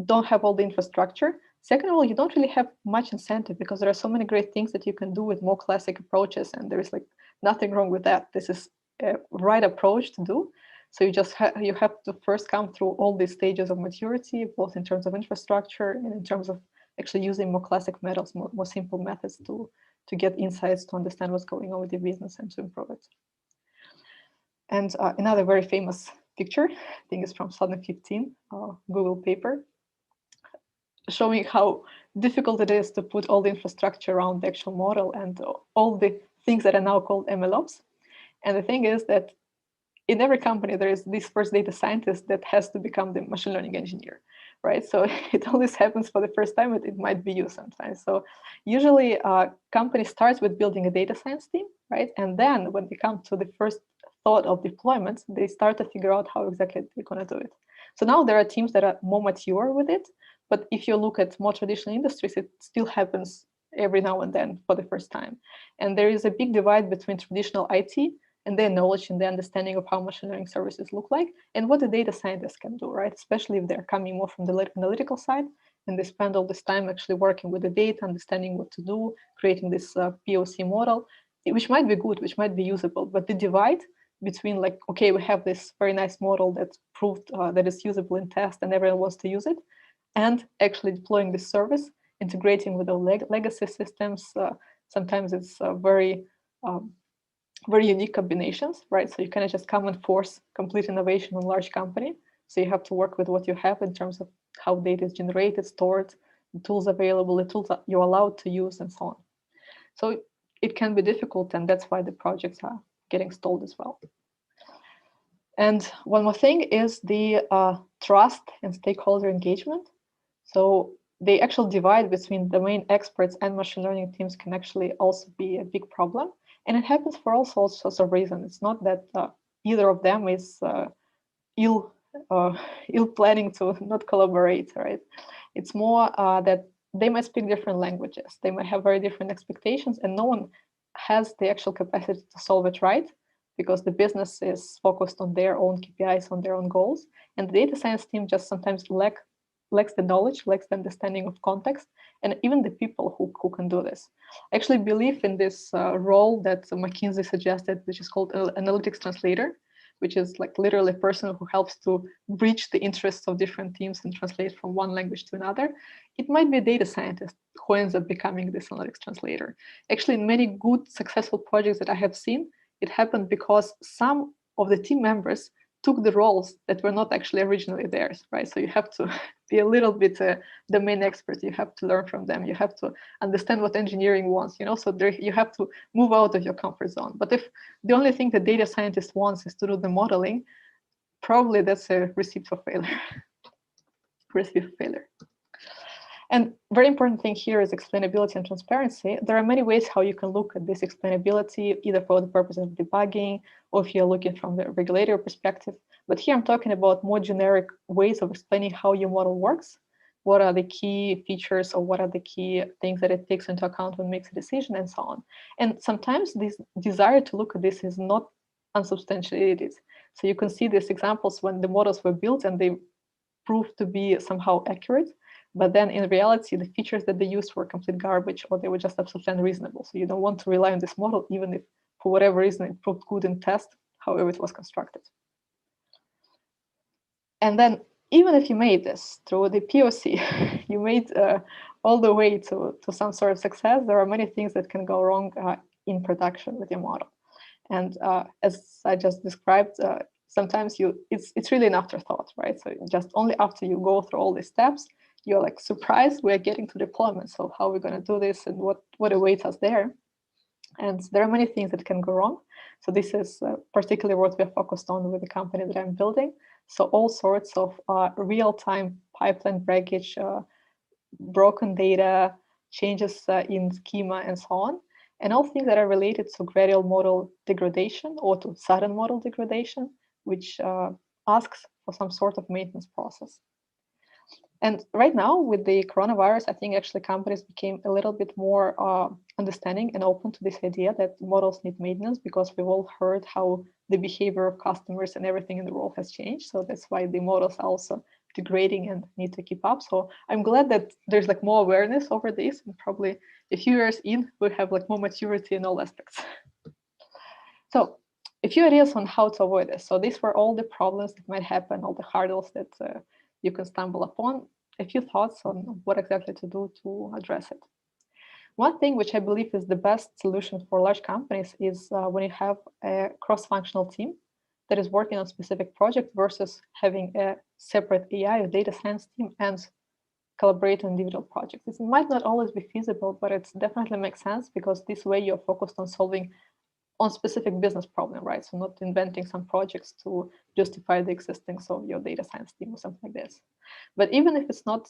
don't have all the infrastructure. Second of all, you don't really have much incentive because there are so many great things that you can do with more classic approaches, and there is like nothing wrong with that. This is a right approach to do. So you just you have to first come through all these stages of maturity, both in terms of infrastructure and in terms of actually using more classic methods, more simple methods to get insights, to understand what's going on with your business and to improve it. And another very famous picture, I think it's from 2015, Google paper, showing how difficult it is to put all the infrastructure around the actual model and all the things that are now called MLOps. And the thing is that in every company, there is this first data scientist that has to become the machine learning engineer, right? So it always happens for the first time, but it might be you sometimes. So usually a company starts with building a data science team, right? And then when they come to the first thought of deployment, they start to figure out how exactly they're going to do it. So now there are teams that are more mature with it, but if you look at more traditional industries, it still happens every now and then for the first time. And there is a big divide between traditional IT and their knowledge and their understanding of how machine learning services look like and what the data scientists can do, right? Especially if they're coming more from the analytical side and they spend all this time actually working with the data, understanding what to do, creating this POC model, which might be good, which might be usable, but the divide between like, okay, we have this very nice model that's proved that it's usable in test and everyone wants to use it, and actually deploying this service, integrating with the legacy systems. Sometimes it's very unique combinations, right? So you cannot just come and force complete innovation on a large company. So you have to work with what you have in terms of how data is generated, stored, the tools available, the tools that you're allowed to use, and so on. So it can be difficult, and that's why the projects are getting stalled as well. And one more thing is the trust and stakeholder engagement. So the actual divide between domain experts and machine learning teams can actually also be a big problem. And it happens for all sorts of reasons. It's not that either of them is ill planning to not collaborate, right? It's more that they might speak different languages. They might have very different expectations, and no one has the actual capacity to solve it right, because the business is focused on their own KPIs, on their own goals. And the data science team just sometimes lacks the knowledge, lacks the understanding of context, and even the people who can do this. I actually believe in this role that McKinsey suggested, which is called analytics translator, which is like literally a person who helps to bridge the interests of different teams and translate from one language to another. It might be a data scientist who ends up becoming this analytics translator. Actually, in many good, successful projects that I have seen, it happened because some of the team members took the roles that were not actually originally theirs, right? So you have to be a little bit domain expert. You have to learn from them. You have to understand what engineering wants, so you have to move out of your comfort zone. But if the only thing the data scientist wants is to do the modeling, probably that's a recipe for failure. Recipe for failure. And very important thing here is explainability and transparency. There are many ways how you can look at this explainability, either for the purpose of debugging, or if you're looking from the regulatory perspective. But here I'm talking about more generic ways of explaining how your model works. What are the key features, or what are the key things that it takes into account when it makes a decision, and so on. And sometimes this desire to look at this is not unsubstantiated. So you can see these examples when the models were built and they proved to be somehow accurate. But then in reality, the features that they used were complete garbage, or they were just absolutely unreasonable. So you don't want to rely on this model, even if for whatever reason it proved good in test, however it was constructed. And then even if you made this through the POC, you made all the way to some sort of success, there are many things that can go wrong in production with your model. And as I just described, sometimes it's really an afterthought, right? So just only after you go through all these steps, you're like surprised we're getting to deployment. So how are we going to do this, and what awaits us there? And there are many things that can go wrong. So this is particularly what we're focused on with the company that I'm building. So all sorts of real-time pipeline breakage, broken data, changes in schema, and so on. And all things that are related to gradual model degradation or to sudden model degradation, which asks for some sort of maintenance process. And right now, with the coronavirus, I think actually companies became a little bit more understanding and open to this idea that models need maintenance, because we've all heard how the behavior of customers and everything in the world has changed. So that's why the models are also degrading and need to keep up. So I'm glad that there's like more awareness over this, and probably a few years in, we have like more maturity in all aspects. So a few ideas on how to avoid this. So these were all the problems that might happen, all the hurdles that you can stumble upon. A few thoughts on what exactly to do to address it. One thing which I believe is the best solution for large companies is when you have a cross-functional team that is working on a specific project versus having a separate AI or data science team and collaborate on individual projects. This might not always be feasible, but it definitely makes sense, because this way you're focused on solving on specific business problem, right? So not inventing some projects to justify the existence of your data science team or something like this. But even if it's not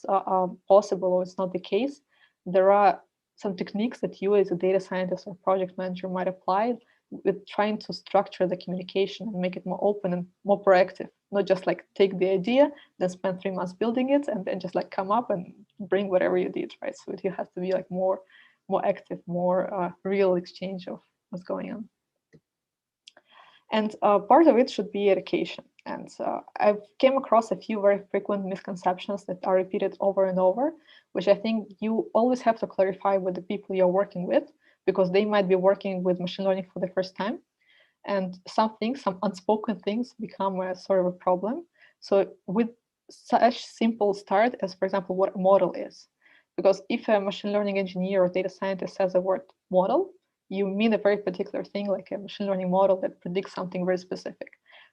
possible or it's not the case, there are some techniques that you as a data scientist or project manager might apply with trying to structure the communication and make it more open and more proactive, not just like take the idea, then spend 3 months building it, and then just like come up and bring whatever you did, right? So it has to be like more active, more real exchange of what's going on. And part of it should be education. And I've came across a few very frequent misconceptions that are repeated over and over, which I think you always have to clarify with the people you're working with, because they might be working with machine learning for the first time. And some unspoken things become a sort of a problem. So with such simple start as, for example, what a model is. Because if a machine learning engineer or data scientist says the word model, you mean a very particular thing, like a machine learning model that predicts something very specific.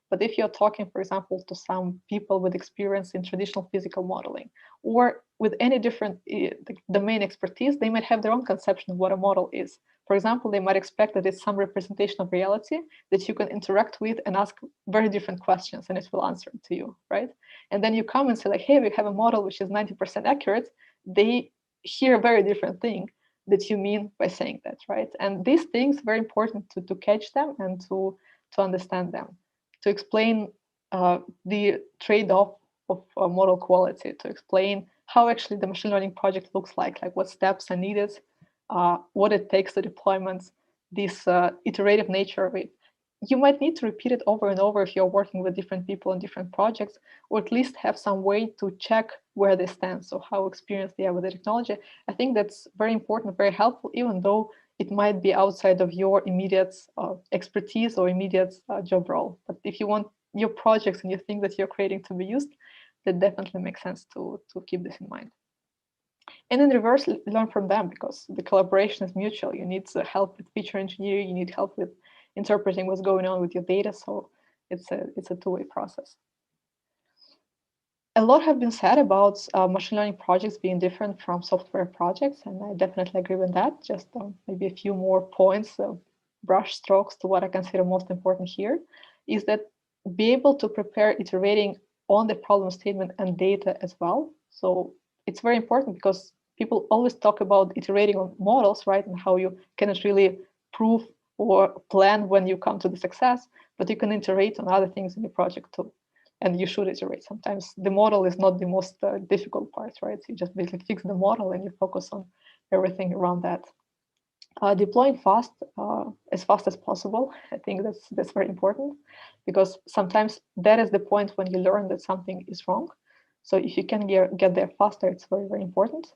But if you're talking, for example, to some people with experience in traditional physical modeling, or with any different domain expertise, they might have their own conception of what a model is. For example, they might expect that it's some representation of reality that you can interact with and ask very different questions, and it will answer it to you, right? And then you come and say like, hey, we have a model which is 90% accurate. They hear a very different thing that you mean by saying that, right? And these things very important to catch them and to understand them, to explain the trade-off of model quality, to explain how actually the machine learning project looks like what steps are needed, what it takes to deployment, this iterative nature of it. You might need to repeat it over and over if you're working with different people on different projects, or at least have some way to check where they stand, so how experienced they are with the technology. I think that's very important, very helpful, even though it might be outside of your immediate expertise or immediate job role. But if you want your projects and you think that you're creating to be used, that definitely makes sense to keep this in mind. And in reverse, learn from them, because the collaboration is mutual. You need help with feature engineering, you need help with interpreting what's going on with your data. So it's a two-way process. A lot have been said about machine learning projects being different from software projects, and I definitely agree with that. Just maybe a few more points, brush strokes to what I consider most important here, is that be able to prepare iterating on the problem statement and data as well. So it's very important, because people always talk about iterating on models, right, and how you cannot really prove or plan when you come to the success, but you can iterate on other things in the project too. And you should iterate. Sometimes the model is not the most difficult part, right? So you just basically fix the model and you focus on everything around that. Deploying fast, as fast as possible. I think that's very important, because sometimes that is the point when you learn that something is wrong. So if you can get there faster, it's very, very important.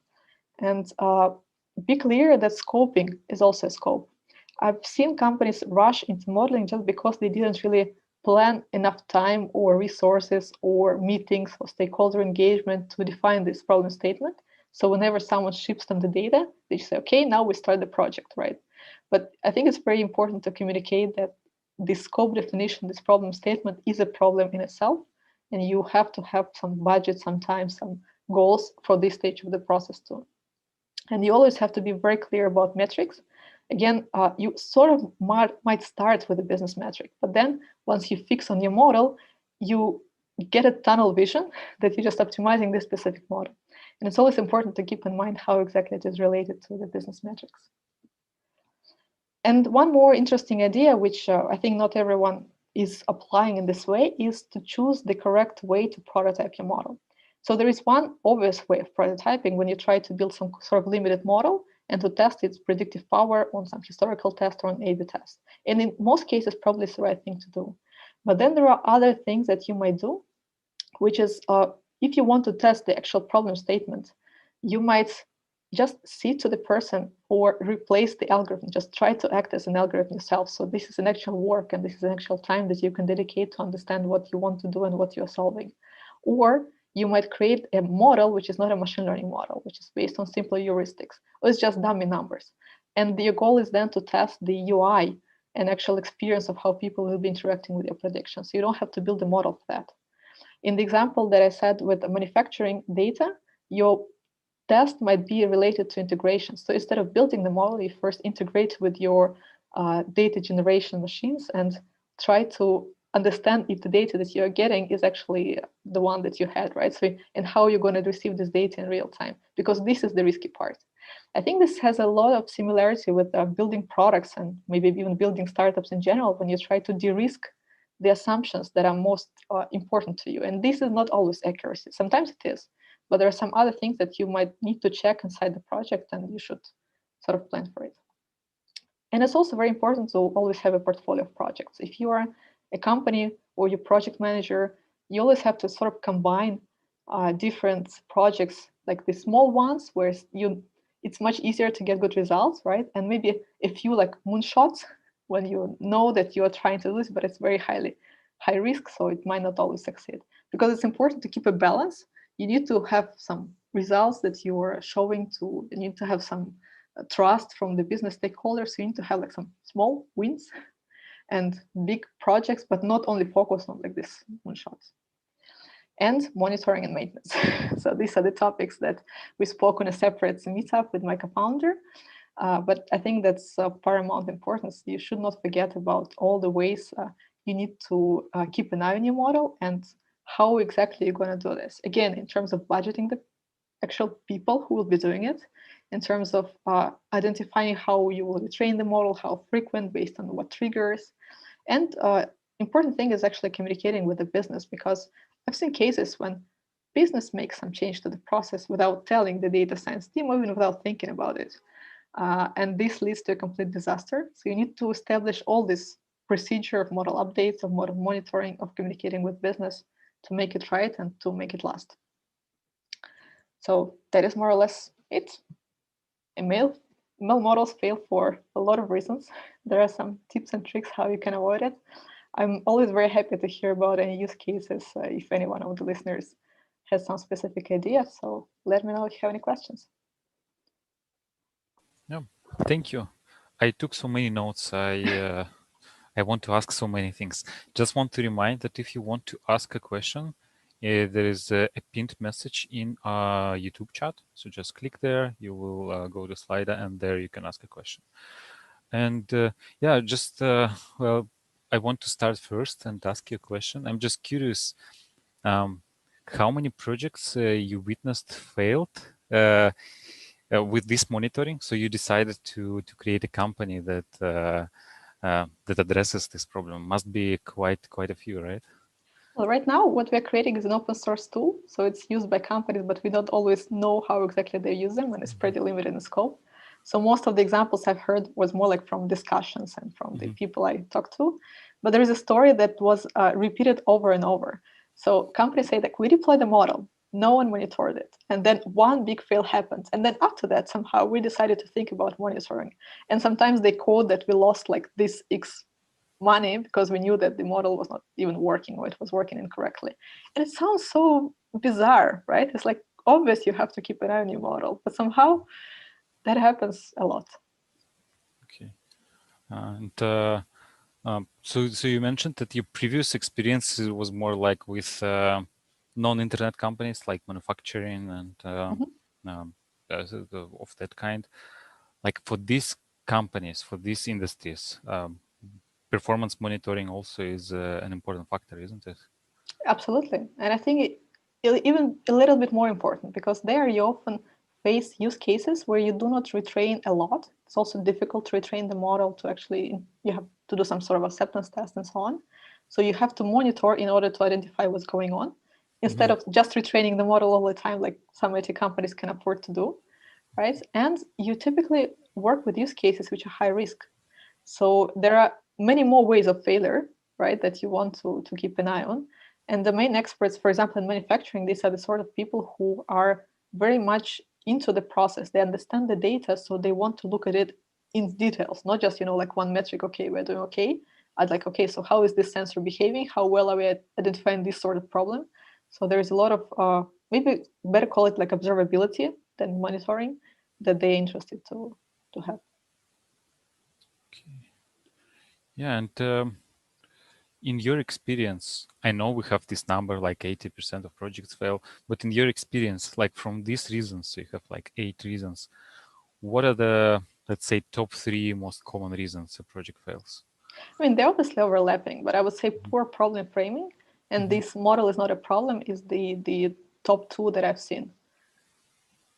And be clear that scoping is also a scope. I've seen companies rush into modeling just because they didn't really plan enough time or resources or meetings or stakeholder engagement to define this problem statement. So whenever someone ships them the data, they say, okay, now we start the project, right? But I think it's very important to communicate that the scope definition, this problem statement, is a problem in itself, and you have to have some budget, sometimes some goals for this stage of the process too. And you always have to be very clear about metrics. Again, you sort of might start with a business metric, but then once you fix on your model, you get a tunnel vision that you're just optimizing this specific model. And it's always important to keep in mind how exactly it is related to the business metrics. And one more interesting idea, which I think not everyone is applying in this way, is to choose the correct way to prototype your model. So there is one obvious way of prototyping when you try to build some sort of limited model and to test its predictive power on some historical test or an A/B test. And in most cases, probably it's the right thing to do. But then there are other things that you might do, which is if you want to test the actual problem statement, you might just sit to the person or replace the algorithm. Just try to act as an algorithm yourself. So this is an actual work and this is an actual time that you can dedicate to understand what you want to do and what you're solving. Or you might create a model which is not a machine learning model, which is based on simple heuristics, or it's just dummy numbers. And your goal is then to test the UI and actual experience of how people will be interacting with your predictions. So you don't have to build a model for that. In the example that I said with the manufacturing data, your test might be related to integration. So instead of building the model, you first integrate with your data generation machines and try to understand if the data that you're getting is actually the one that you had, right? So, and how you're going to receive this data in real time, because this is the risky part. I think this has a lot of similarity with building products and maybe even building startups in general when you try to de-risk the assumptions that are most important to you. And this is not always accuracy. Sometimes it is, but there are some other things that you might need to check inside the project and you should sort of plan for it. And it's also very important to always have a portfolio of projects. If you are a company or your project manager, you always have to sort of combine different projects, like the small ones where it's much easier to get good results, right? And maybe a few like moonshots when you know that you are trying to do this, but it's very high risk, so it might not always succeed. Because it's important to keep a balance. You need to have some results that you are showing to, you need to have some trust from the business stakeholders. So you need to have like some small wins and big projects, but not only focus on like this moonshots. And monitoring and maintenance. So these are the topics that we spoke on a separate meetup with my co-founder. But I think that's paramount importance. You should not forget about all the ways you need to keep an eye on your model and how exactly you're going to do this. Again, in terms of budgeting the actual people who will be doing it, in terms of identifying how you will train the model, how frequent, based on what triggers. And important thing is actually communicating with the business, because I've seen cases when business makes some change to the process without telling the data science team, or even without thinking about it. And this leads to a complete disaster. So you need to establish all this procedure of model updates, of model monitoring, of communicating with business to make it right and to make it last. So that is more or less it. ML models fail for a lot of reasons. There are some tips and tricks how you can avoid it. I'm always very happy to hear about any use cases if any one of the listeners has some specific ideas. So let me know if you have any questions. Yeah, thank you. I took so many notes. I want to ask so many things. Just want to remind that if you want to ask a question, there is a pinned message in our YouTube chat. So just click there. You will go to Slido, and there you can ask a question. And yeah, just well, I want to start first and ask you a question. I'm just curious, how many projects you witnessed failed with this monitoring? So you decided to create a company that that addresses this problem. Must be quite a few, right? Well, right now, what we're creating is an open source tool. So it's used by companies, but we don't always know how exactly they use them, and it's pretty limited in scope. So most of the examples I've heard was more like from discussions and from the people I talked to. But there is a story that was repeated over and over. So companies say that we deployed the model, no one monitored it. And then one big fail happened. And then after that, somehow we decided to think about monitoring. And sometimes they quote that we lost like this X money because we knew that the model was not even working, or it was working incorrectly. And it sounds so bizarre, right? It's like, obvious you have to keep an eye on your model, but somehow that happens a lot. Okay. And so you mentioned that your previous experience was more like with non-internet companies like manufacturing and of that kind. Like for these companies, for these industries, performance monitoring also is an important factor, isn't it? Absolutely. And I think even a little bit more important, because there you often face use cases where you do not retrain a lot. It's also difficult to retrain the model to actually, you have to do some sort of acceptance test and so on. So you have to monitor in order to identify what's going on, instead of just retraining the model all the time, like some IT companies can afford to do, right? And you typically work with use cases which are high risk. So there are many more ways of failure, right, that you want to keep an eye on. And the main experts, for example, in manufacturing, these are the sort of people who are very much into the process. They understand the data, so they want to look at it in details, not just, like one metric, okay, we're doing okay. I'd like, okay, so how is this sensor behaving? How well are we identifying this sort of problem? So there's a lot of, maybe better call it like observability than monitoring, that they're interested to have. Okay. Yeah, and in your experience, I know we have this number like 80% of projects fail, but in your experience, like from these reasons, so you have like 8 reasons, what are the, let's say, top 3 most common reasons a project fails? I mean, they're obviously overlapping, but I would say poor problem framing and this model is not a problem is the top 2 that I've seen.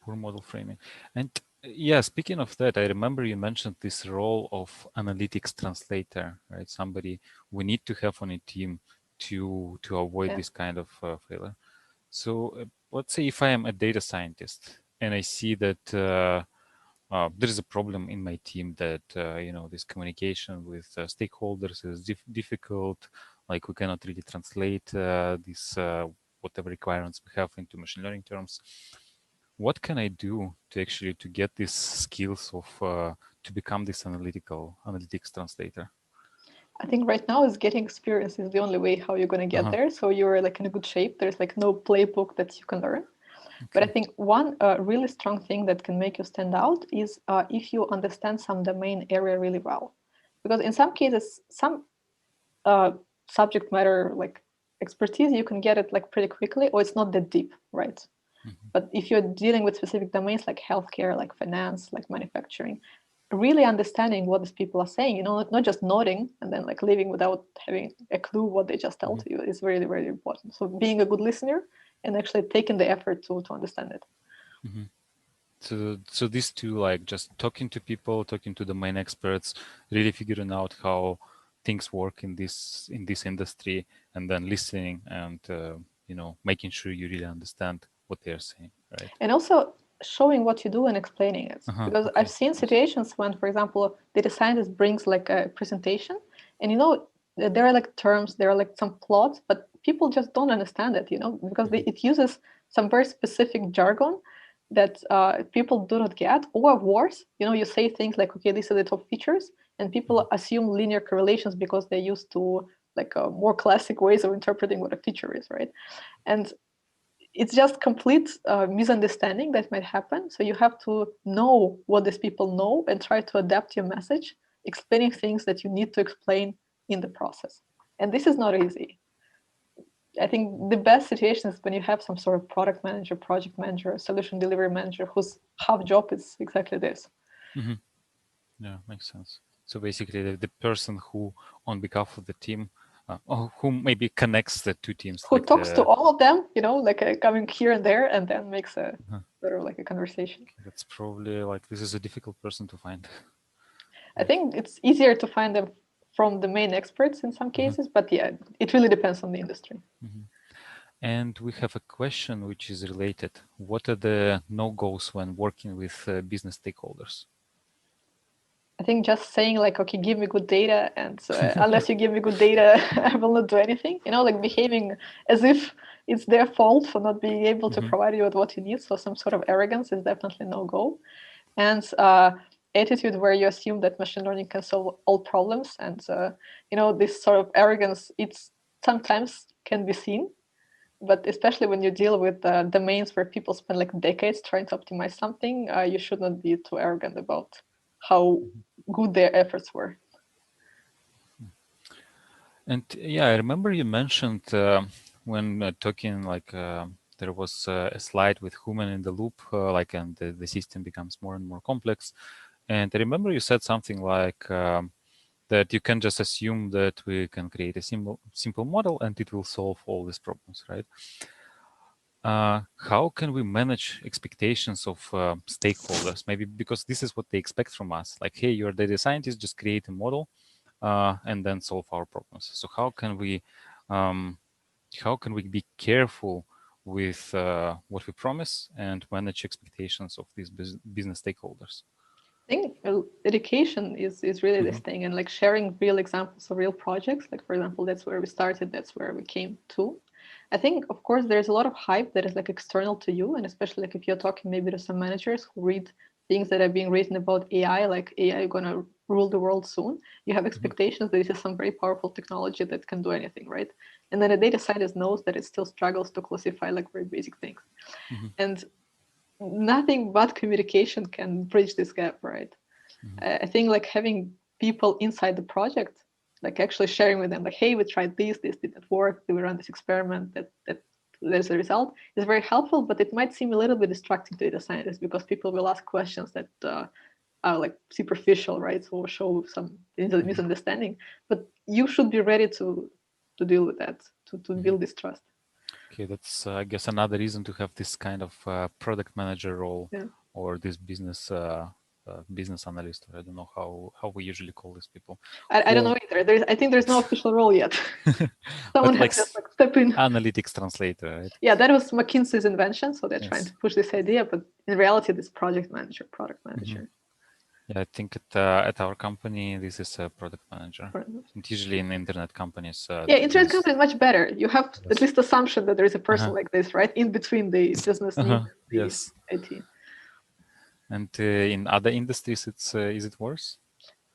Poor model framing. And yeah, speaking of that, I remember you mentioned this role of analytics translator, right? Somebody we need to have on a team to avoid this kind of failure. So let's say if I am a data scientist and I see that there is a problem in my team that this communication with stakeholders is difficult. Like we cannot really translate this whatever requirements we have into machine learning terms. What can I do to actually to get these skills of to become this analytics translator? I think right now is getting experience is the only way how you're going to get there. So you're like in a good shape. There's like no playbook that you can learn. Okay. But I think one really strong thing that can make you stand out is if you understand some domain area really well. Because in some cases, some subject matter like expertise, you can get it like pretty quickly, or it's not that deep, right? Mm-hmm. But if you're dealing with specific domains like healthcare, like finance, like manufacturing, really understanding what these people are saying, not just nodding and then like leaving without having a clue what they just tell to you is really, really important. So being a good listener and actually taking the effort to understand it. Mm-hmm. So these two, like just talking to people, talking to the main experts, really figuring out how things work in this industry, and then listening and making sure you really understand what they're saying, right? And also showing what you do and explaining it. Because I've seen situations when, for example, data scientist brings like a presentation and there are like terms, there are like some plots, but people just don't understand it, because it uses some very specific jargon that people do not get, or worse, you say things like, okay, these are the top features, and people assume linear correlations because they're used to like more classic ways of interpreting what a feature is, right? And it's just complete misunderstanding that might happen. So you have to know what these people know and try to adapt your message, explaining things that you need to explain in the process. And this is not easy. I think the best situation is when you have some sort of product manager, project manager, solution delivery manager whose half job is exactly this. Mm-hmm. Yeah, makes sense. So basically the person who, on behalf of the team, who maybe connects the two teams. Who talks to all of them, like coming here and there, and then makes a sort of like a conversation. That's probably like, this is a difficult person to find. I think it's easier to find them from the main experts in some cases, but yeah, it really depends on the industry. And we have a question which is related. What are the no-goes when working with business stakeholders? I think just saying like, okay, give me good data, and unless you give me good data, I will not do anything. Like behaving as if it's their fault for not being able to provide you with what you need. So some sort of arrogance is definitely no-go. And attitude where you assume that machine learning can solve all problems. And, this sort of arrogance, it's sometimes can be seen. But especially when you deal with domains where people spend like decades trying to optimize something, you should not be too arrogant about how good their efforts were. And yeah, I remember you mentioned when talking like there was a slide with human in the loop, like, and the system becomes more and more complex. And I remember you said something like that you can just assume that we can create a simple model and it will solve all these problems, right? How can we manage expectations of stakeholders? Maybe because this is what they expect from us. Like, hey, you're a data scientist, just create a model and then solve our problems. So how can we be careful with what we promise and manage expectations of these business stakeholders? I think education is really this thing, and like sharing real examples of real projects. Like, for example, that's where we started, that's where we came to. I think, of course, there's a lot of hype that is like external to you, and especially like if you're talking maybe to some managers who read things that are being written about AI, like AI gonna rule the world soon. You have expectations that this is some very powerful technology that can do anything, right? And then a data scientist knows that it still struggles to classify like very basic things. And nothing but communication can bridge this gap, right? I think like having people inside the project, like actually sharing with them, like, hey, we tried this didn't work, we ran this experiment, that there's a result, is very helpful, but it might seem a little bit distracting to data scientists because people will ask questions that are like superficial, right? So show some misunderstanding, but you should be ready to deal with that, to build this trust. Okay, that's I guess another reason to have this kind of product manager role, or this business business analyst, or I don't know how we usually call these people. I don't know either. I think there's no official role yet. Someone has just like step in. Analytics translator, right? Yeah, that was McKinsey's invention. So they're trying to push this idea, but in reality, this project manager, product manager. Yeah, I think at our company, this is a product manager. And usually in internet companies. Yeah, internet companies much better. You have at least assumption that there is a person like this, right? In between the business need and the IT. And in other industries, is it worse?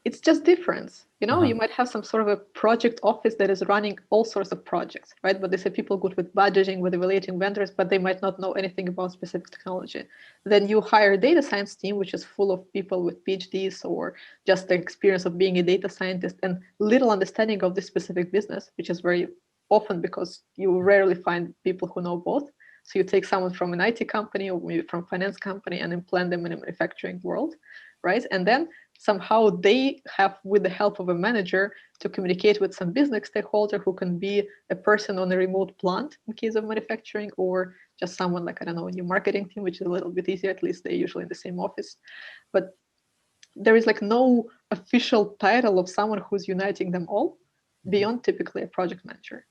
It's just different. You know, you might have some sort of a project office that is running all sorts of projects, right? But they say people good with budgeting, with evaluating vendors, but they might not know anything about specific technology. Then you hire a data science team, which is full of people with PhDs or just the experience of being a data scientist and little understanding of this specific business, which is very often because you rarely find people who know both. So you take someone from an IT company or maybe from a finance company and implant them in a manufacturing world, right? And then somehow they have, with the help of a manager, to communicate with some business stakeholder who can be a person on a remote plant in case of manufacturing, or just someone like, I don't know, a new marketing team, which is a little bit easier. At least they're usually in the same office. But there is like no official title of someone who's uniting them all beyond typically a project manager.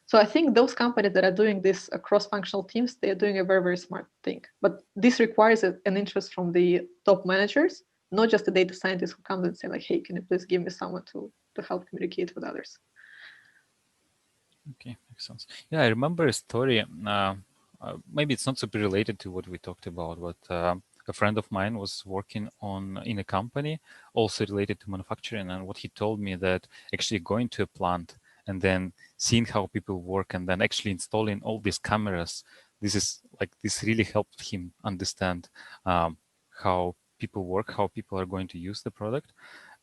So I think those companies that are doing this cross-functional teams, they are doing a very, very smart thing. But this requires an interest from the top managers, not just the data scientist who comes and say like, hey, can you please give me someone to help communicate with others? Okay, makes sense. Yeah, I remember a story. Maybe it's not super related to what we talked about, but a friend of mine was working in a company also related to manufacturing, and what he told me that actually going to a plant and then seeing how people work and then actually installing all these cameras, this really helped him understand how people work, how people are going to use the product,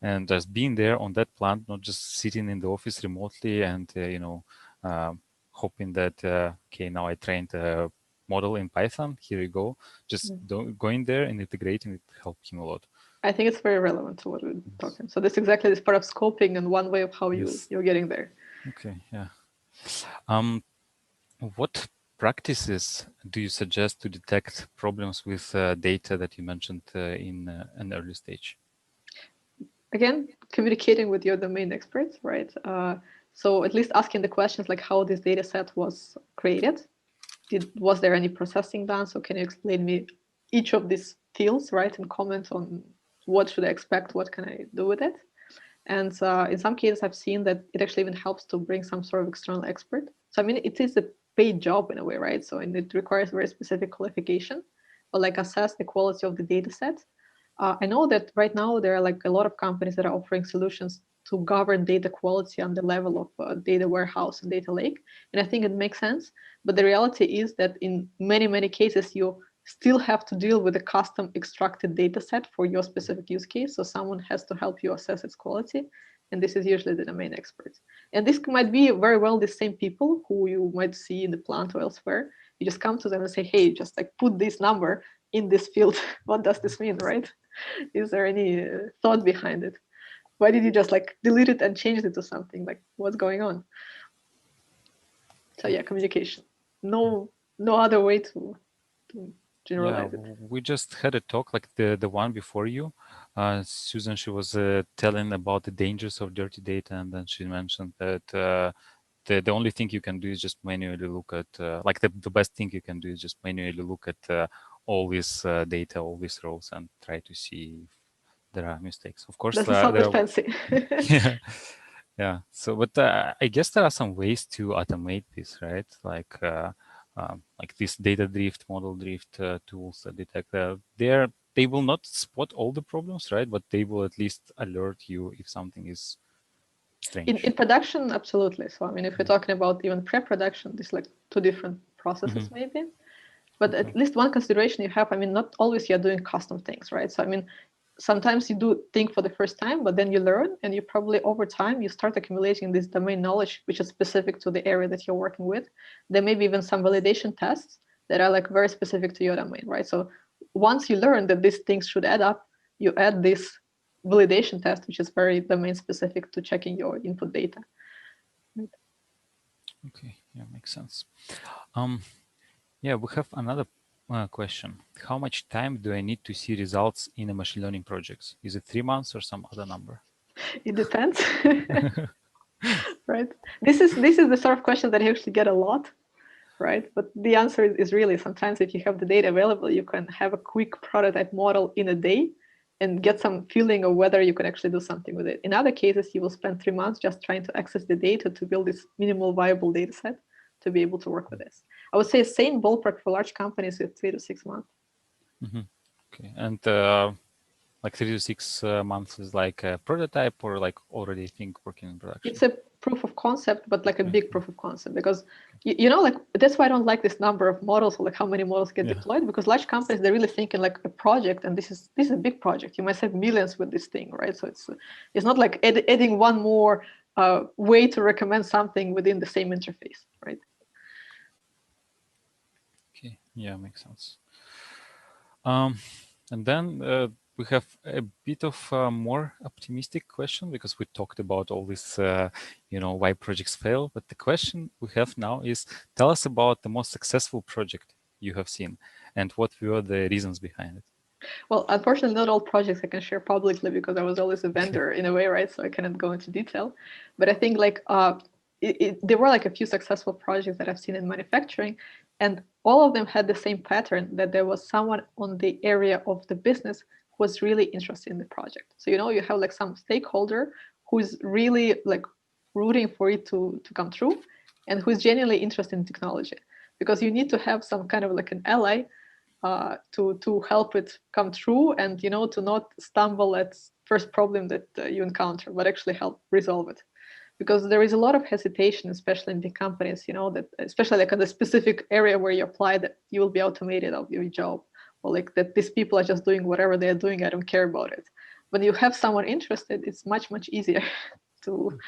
and just being there on that plant, not just sitting in the office remotely and hoping that okay, now I trained a model in Python, here you go, just going there and integrating it helped him a lot. I think it's very relevant to what we're talking. So this exactly is part of scoping and one way of how you're getting there. Okay, yeah. What practices do you suggest to detect problems with data that you mentioned in an early stage? Again, communicating with your domain experts, right? So at least asking the questions like how this data set was created. Was there any processing done? So can you explain me each of these fields, right? And comment on what should I expect? What can I do with it? And in some cases, I've seen that it actually even helps to bring some sort of external expert. So, I mean, it is a paid job in a way, right? So it requires very specific qualification, but like assess the quality of the data set. I know that right now there are like a lot of companies that are offering solutions to govern data quality on the level of data warehouse and data lake. And I think it makes sense. But the reality is that in many, many cases, you still have to deal with a custom extracted data set for your specific use case. So someone has to help you assess its quality. And this is usually the domain experts. And this might be very well the same people who you might see in the plant or elsewhere. You just come to them and say, hey, just like put this number in this field. What does this mean, right? Is there any thought behind it? Why did you just like delete it and change it to something? Like, what's going on? So yeah, communication. No other way to generalize it. We just had a talk like the one before you. Susan, she was telling about the dangers of dirty data, and then she mentioned that the only thing you can do is just manually look at, like the best thing you can do is just manually look at all this data, all these rows, and try to see if there are mistakes. Of course, Doesn't sound as fancy. yeah, yeah. So, but I guess there are some ways to automate this, right? Like this data drift, model drift tools that detect they will not spot all the problems, right? But they will at least alert you if something is strange. In production, absolutely. So I mean, if we're talking about even pre-production, there's like two different processes maybe. But at least one consideration you have, I mean, not always you're doing custom things, right? So I mean, sometimes you do think for the first time, but then you learn, and you probably over time, you start accumulating this domain knowledge, which is specific to the area that you're working with. There may be even some validation tests that are like very specific to your domain, right? So once you learn that these things should add up, you add this validation test, which is very domain specific to checking your input data. Right. Okay, yeah, makes sense. Yeah, we have another question. How much time do I need to see results in a machine learning projects? Is it 3 months or some other number? It depends. Right. This is the sort of question that I actually get a lot, right? But the answer is really sometimes if you have the data available, you can have a quick prototype model in a day and get some feeling of whether you can actually do something with it. In other cases, you will spend 3 months just trying to access the data to build this minimal viable data set to be able to work with this. I would say same ballpark for large companies is 3 to 6 months. Okay, and like 3 to 6 months is like a prototype or like already thing working in production? It's a proof of concept, but like a big proof of concept, because you know, like that's why I don't like this number of models or like how many models get deployed, because large companies, they're really thinking like a project, and this is a big project. You must have millions with this thing, right? So it's not like adding one more way to recommend something within the same interface, right? Okay, yeah, makes sense. And then we have a bit of a more optimistic question, because we talked about all this, why projects fail. But the question we have now is, tell us about the most successful project you have seen and what were the reasons behind it. Well, unfortunately, not all projects I can share publicly because I was always a vendor in a way, right? So I cannot go into detail. But I think like there were like a few successful projects that I've seen in manufacturing, and all of them had the same pattern, that there was someone on the area of the business who was really interested in the project. So, you have like some stakeholder who's really like rooting for it to come true, and who's genuinely interested in technology, because you need to have some kind of like an ally to help it come true, and to not stumble at first problem that you encounter, but actually help resolve it. Because there is a lot of hesitation, especially in big companies, that especially like in the specific area where you apply that you will be automated of your job, or like that these people are just doing whatever they're doing, I don't care about it. When you have someone interested, it's much easier to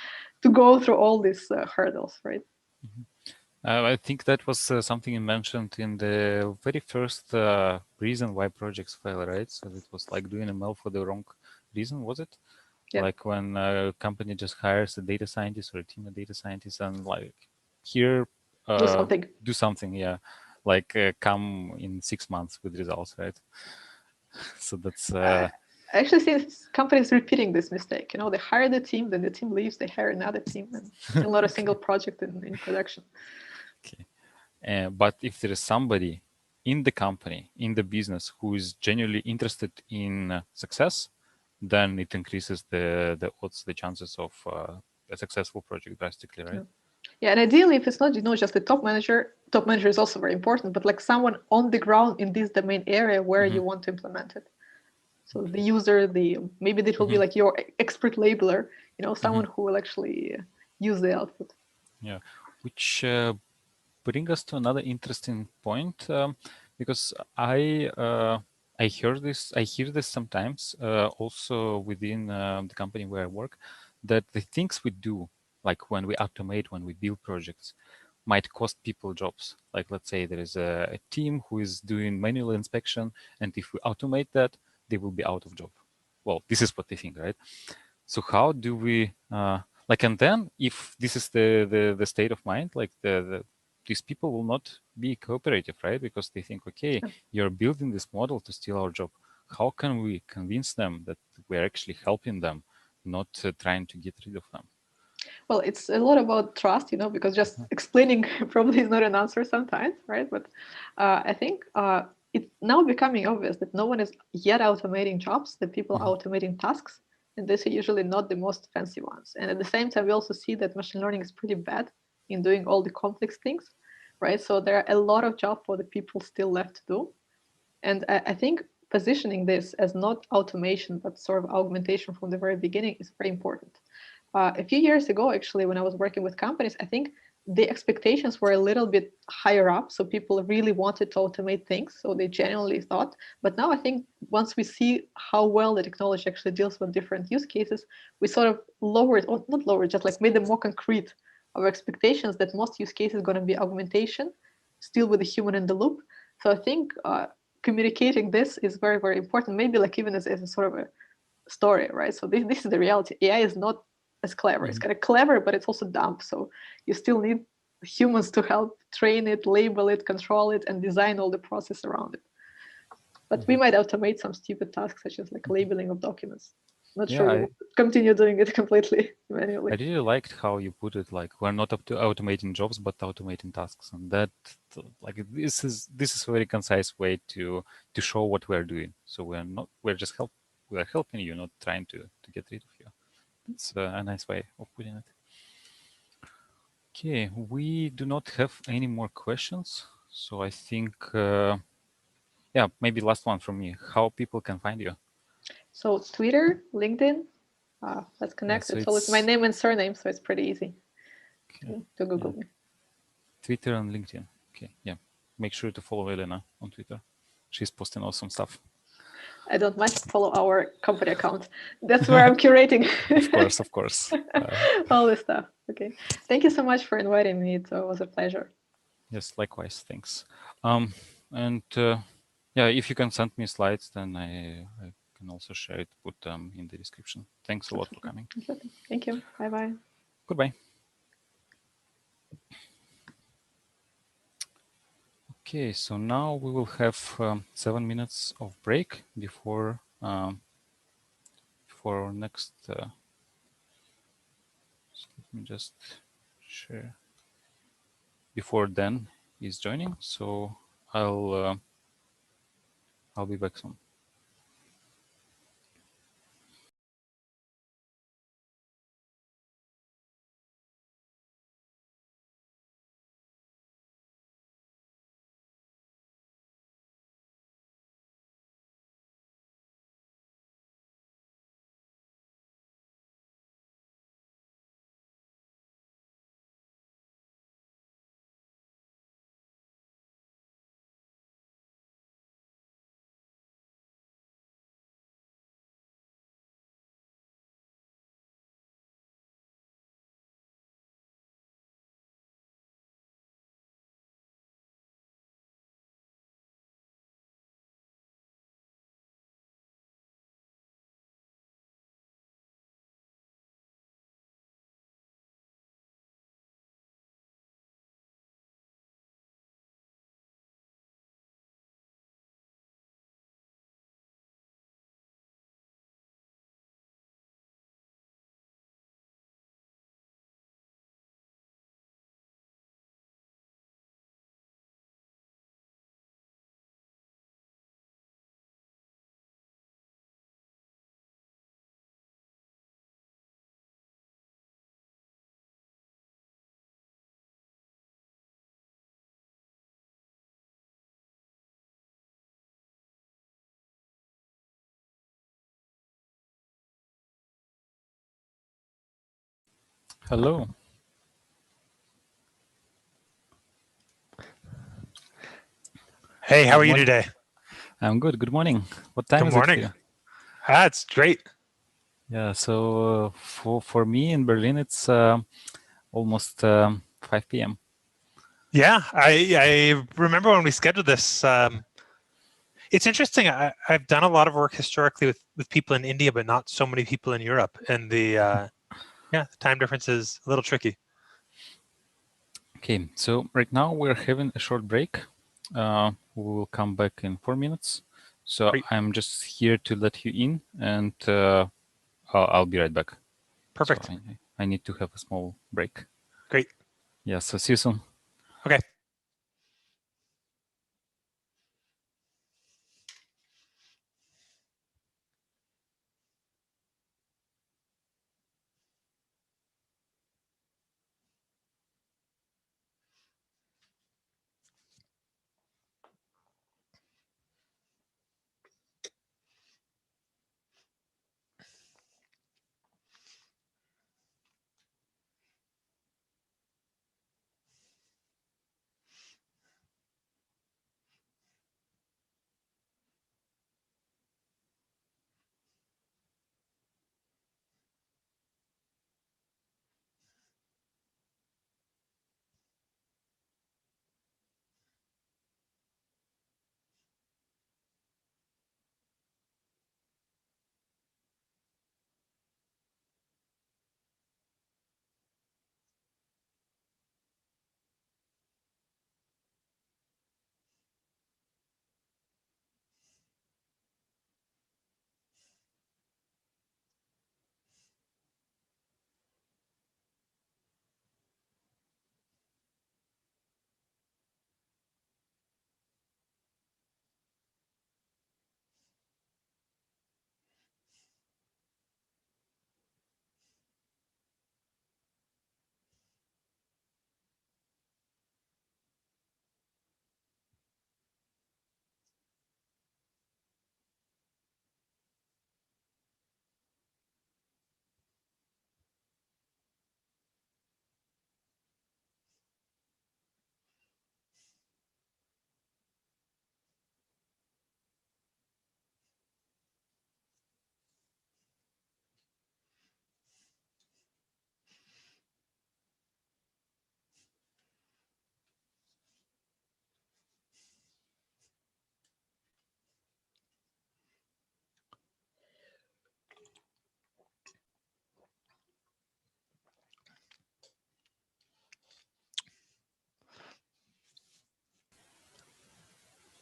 go through all these hurdles, right? I think that was something you mentioned in the very first reason why projects fail, right? So it was like doing ML for the wrong reason, was it? Yeah. Like when a company just hires a data scientist or a team of data scientists and like, here, do something, yeah. Like come in 6 months with results, right? So that's... I actually see companies repeating this mistake. They hire the team, then the team leaves, they hire another team, and still not a single project in production. Okay. But if there is somebody in the company, in the business, who is genuinely interested in success, then it increases the odds, the chances of a successful project drastically, right? Yeah, and ideally, if it's not just the top manager is also very important, but like someone on the ground in this domain area where you want to implement it. So the user, maybe that will be like your expert labeler, someone who will actually use the output. Yeah, which bring us to another interesting point, because I hear this sometimes also within the company where I work, that the things we do, like when we automate, when we build projects, might cost people jobs. Like let's say there is a team who is doing manual inspection, and if we automate that, they will be out of job. Well, this is what they think, right? So how do we like, and then if this is the state of mind, like these people will not be cooperative, right? Because they think, okay, you're building this model to steal our job. How can we convince them that we're actually helping them, not trying to get rid of them? Well, it's a lot about trust, because just explaining probably is not an answer sometimes, right? But I think it's now becoming obvious that no one is yet automating jobs, that people are automating tasks, and these are usually not the most fancy ones. And at the same time, we also see that machine learning is pretty bad in doing all the complex things, right? So there are a lot of jobs for the people still left to do. And I think positioning this as not automation, but sort of augmentation from the very beginning is very important. A few years ago, actually, when I was working with companies, I think the expectations were a little bit higher up. So people really wanted to automate things. So they genuinely thought. But now I think once we see how well the technology actually deals with different use cases, we sort of lowered, or not lowered, just like made them more concrete, our expectations that most use cases are going to be augmentation, still with the human in the loop. So I think communicating this is very, very important, maybe like even as a sort of a story, right? So this is the reality. AI is not as clever. It's kind of clever, but it's also dumb. So you still need humans to help train it, label it, control it, and design all the process around it. But we might automate some stupid tasks such as like labeling of documents. Not sure we'll continue doing it completely manually. I really liked how you put it, like we're not up to automating jobs, but automating tasks, and that, like, this is a very concise way to show what we're doing. So we're just we're helping you, not trying to get rid of you. It's a nice way of putting it. Okay, we do not have any more questions, so I think yeah, maybe last one from me. How people can find you? So Twitter, LinkedIn, let's connect. so It's my name and surname, so it's pretty easy to Google me. Twitter and LinkedIn. Okay, yeah. Make sure to follow Elena on Twitter. She's posting awesome stuff. I don't mind. Follow our company account. That's where I'm curating. Of course. All this stuff. Okay. Thank you so much for inviting me. It was a pleasure. Yes, likewise. Thanks. And yeah, if you can send me slides, then I can also share it, put them in the description. Thanks a lot for coming. Thank you. Bye-bye. Goodbye. Okay, so now we will have 7 minutes of break before for our next. Let me just share. Before Dan is joining, so I'll be back soon. Hello. Hey, how Good are you morning. today? I'm good. Good morning. What time Good is it morning. here? It's great. Yeah, so for me in Berlin, it's almost 5 p.m. Yeah, I remember when we scheduled this. It's interesting. I've done a lot of work historically with people in India, but not so many people in Europe, and the time difference is a little tricky. Okay, so right now we're having a short break. We will come back in 4 minutes. So Great. I'm just here to let you in, and I'll be right back. Perfect. So I need to have a small break. Great. Yeah, so see you soon. Okay.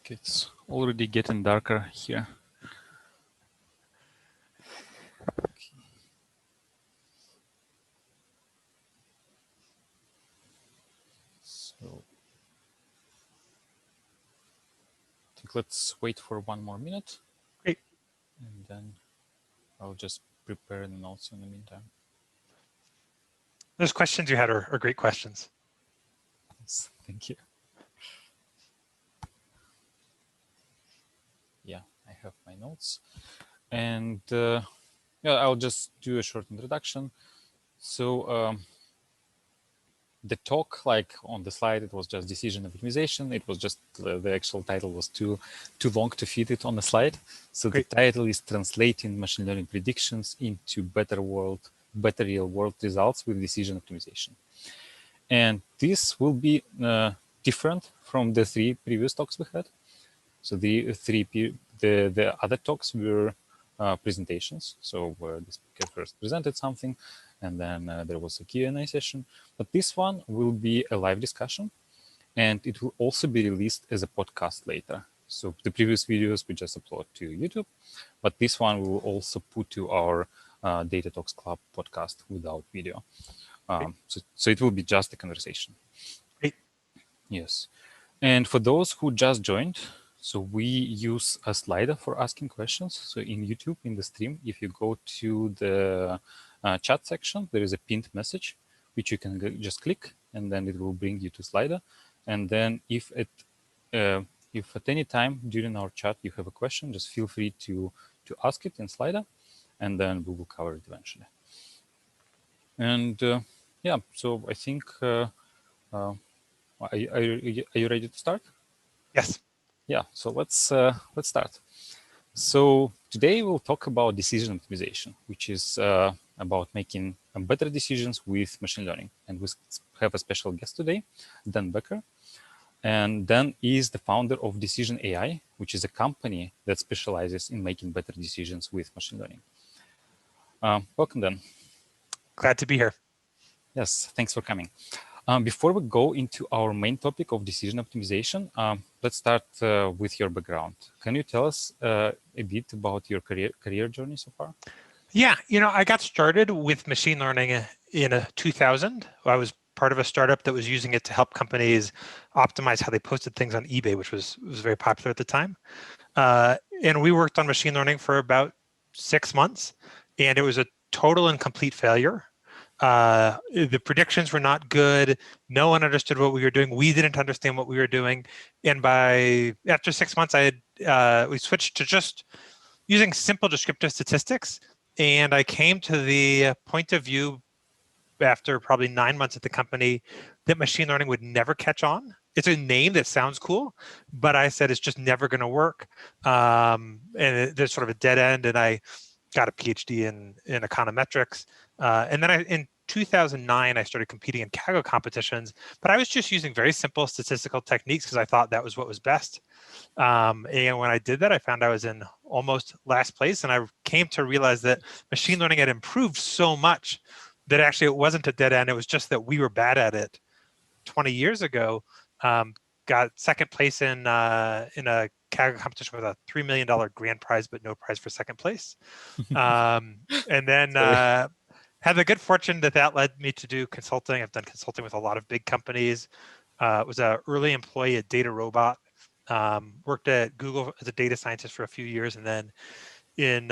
Okay, it's already getting darker here. So I think let's wait for 1 more minute. Great. And then I'll just prepare the notes in the meantime. Those questions you had are great questions. Yes, thank you. Yeah, I have my notes. And yeah, I'll just do a short introduction. So the talk, like on the slide, it was just decision optimization. It was just the actual title was too long to fit it on the slide. So Great. the title is translating machine learning predictions into better real world results with decision optimization. And this will be different from the 3 previous talks we had. So the other talks were presentations. So where the speaker first presented something, and then there was a Q&A session. But this one will be a live discussion, and it will also be released as a podcast later. So the previous videos we just upload to YouTube, but this one we will also put to our DataTalks.Club podcast without video. So it will be just a conversation. Great. Yes. And for those who just joined, so we use a slider for asking questions. So in YouTube, in the stream, if you go to the chat section, there is a pinned message, which you can just click, and then it will bring you to slider. And then if at any time during our chat you have a question, just feel free to ask it in slider, and then we will cover it eventually. And Yeah, so I think, are you ready to start? Yes. Yeah, so let's start. So today we'll talk about decision optimization, which is about making better decisions with machine learning. And we have a special guest today, Dan Becker. And Dan is the founder of Decision AI, which is a company that specializes in making better decisions with machine learning. Welcome, Dan. Glad to be here. Yes, thanks for coming. Before we go into our main topic of decision optimization, let's start with your background. Can you tell us a bit about your career journey so far? Yeah, I got started with machine learning in 2000. I was part of a startup that was using it to help companies optimize how they posted things on eBay, which was very popular at the time. And we worked on machine learning for about 6 months, and it was a total and complete failure. The predictions were not good. No one understood what we were doing. We didn't understand what we were doing. And after 6 months, we switched to just using simple descriptive statistics. And I came to the point of view after probably 9 months at the company that machine learning would never catch on. It's a name that sounds cool, but I said it's just never going to work. And there's sort of a dead end. And I got a PhD in econometrics. And then in 2009, I started competing in Kaggle competitions, but I was just using very simple statistical techniques because I thought that was what was best. And when I did that, I found I was in almost last place. And I came to realize that machine learning had improved so much that actually it wasn't a dead end. It was just that we were bad at it 20 years ago. Got second place in a Kaggle competition with a $3 million grand prize, but no prize for second place. And then had the good fortune that led me to do consulting. I've done consulting with a lot of big companies. Was an early employee at DataRobot. Worked at Google as a data scientist for a few years, and then in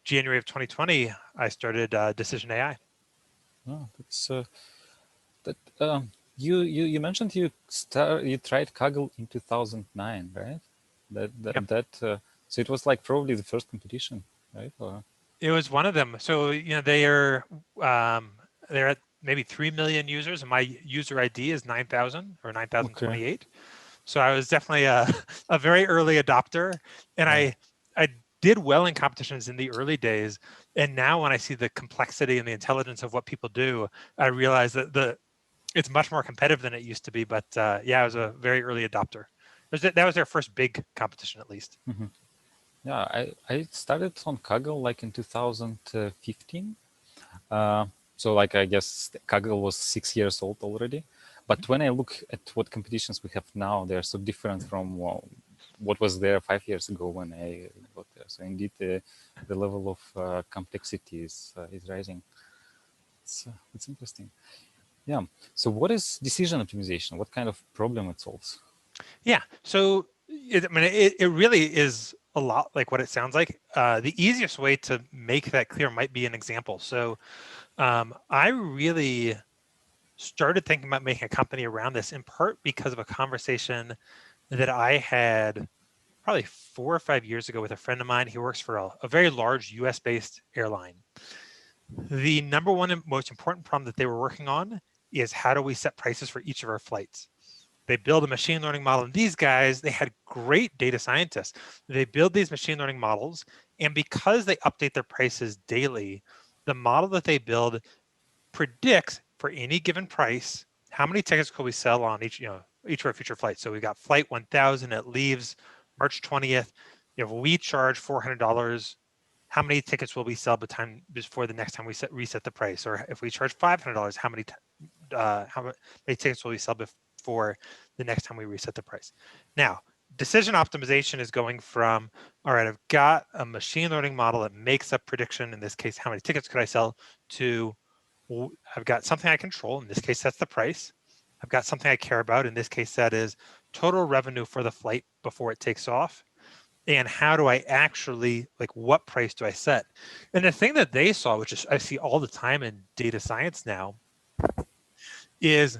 January of 2020, I started Decision AI. Oh, that's you mentioned you tried Kaggle in 2009, right? Yep. So it was like probably the first competition, right? Or... It was one of them. So they're at maybe 3 million users, and my user ID is 9,000 or 9,028. Okay. So I was definitely a very early adopter, and I did well in competitions in the early days. And now when I see the complexity and the intelligence of what people do, I realize that it's much more competitive than it used to be. But yeah, I was a very early adopter. That was their first big competition, at least. Mm-hmm. Yeah, I started on Kaggle like in 2015. So like I guess Kaggle was 6 years old already. But when I look at what competitions we have now, they're so different from what was there 5 years ago when I got there. So indeed, the level of complexity is rising. It's interesting. Yeah. So what is decision optimization? What kind of problem it solves? Yeah. So it really is a lot like what it sounds like. The easiest way to make that clear might be an example. So I really started thinking about making a company around this in part because of a conversation that I had probably 4 or 5 years ago with a friend of mine. He works for a very large US-based airline. The number one and most important problem that they were working on is how do we set prices for each of our flights? They build a machine learning model, and these guys, they had great data scientists. They build these machine learning models, and because they update their prices daily, the model that they build predicts for any given price how many tickets could we sell on each of our future flights. So we got flight 1000, it leaves March 20th. If we charge $400, how many tickets will we sell before the next time we reset the price? Or if we charge $500, how many tickets will we sell before the next time we reset the price? Now, decision optimization is going from, all right, I've got a machine learning model that makes a prediction, in this case, how many tickets could I sell, to I've got something I control, in this case, that's the price. I've got something I care about, in this case, that is total revenue for the flight before it takes off. And how do I actually, what price do I set? And the thing that they saw, which is I see all the time in data science now, is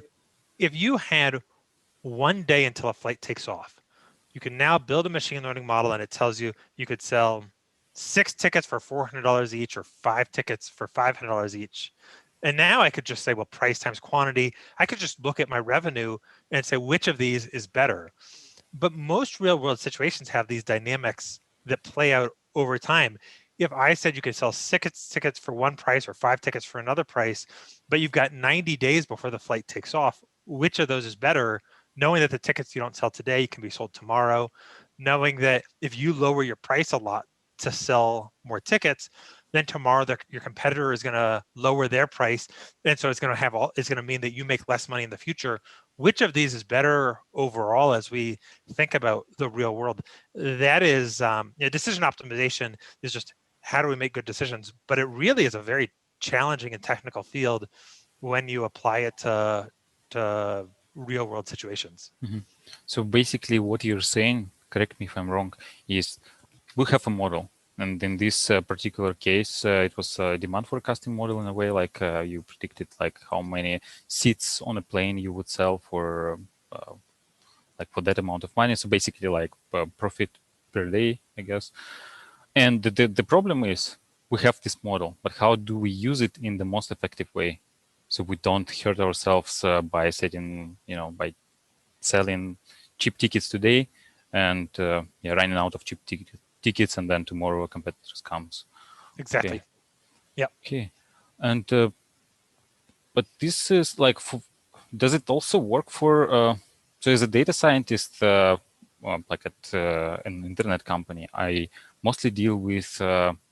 if you had 1 day until a flight takes off, you can now build a machine learning model, and it tells you you could sell 6 tickets for $400 each or 5 tickets for $500 each. And now I could just say, well, price times quantity. I could just look at my revenue and say, which of these is better? But most real world situations have these dynamics that play out over time. If I said you could sell tickets for one price or 5 tickets for another price, but you've got 90 days before the flight takes off, which of those is better? Knowing that the tickets you don't sell today can be sold tomorrow, knowing that if you lower your price a lot to sell more tickets, then tomorrow your competitor is going to lower their price, and so it's going to mean that you make less money in the future. Which of these is better overall as we think about the real world? That is, decision optimization is just how do we make good decisions, but it really is a very challenging and technical field when you apply it to real world situations. So basically what you're saying, correct me if I'm wrong, is we have a model. And in this particular case, it was a demand forecasting model in a way, like you predicted like how many seats on a plane you would sell for that amount of money. So basically like profit per day, I guess. And the problem is we have this model, but how do we use it in the most effective way? So we don't hurt ourselves by setting, by selling cheap tickets today and running out of cheap tickets, and then tomorrow a competitor comes. Exactly. Okay. Yeah. Okay. And but this is like, does it also work for? So as a data scientist, like at an internet company, I mostly deal with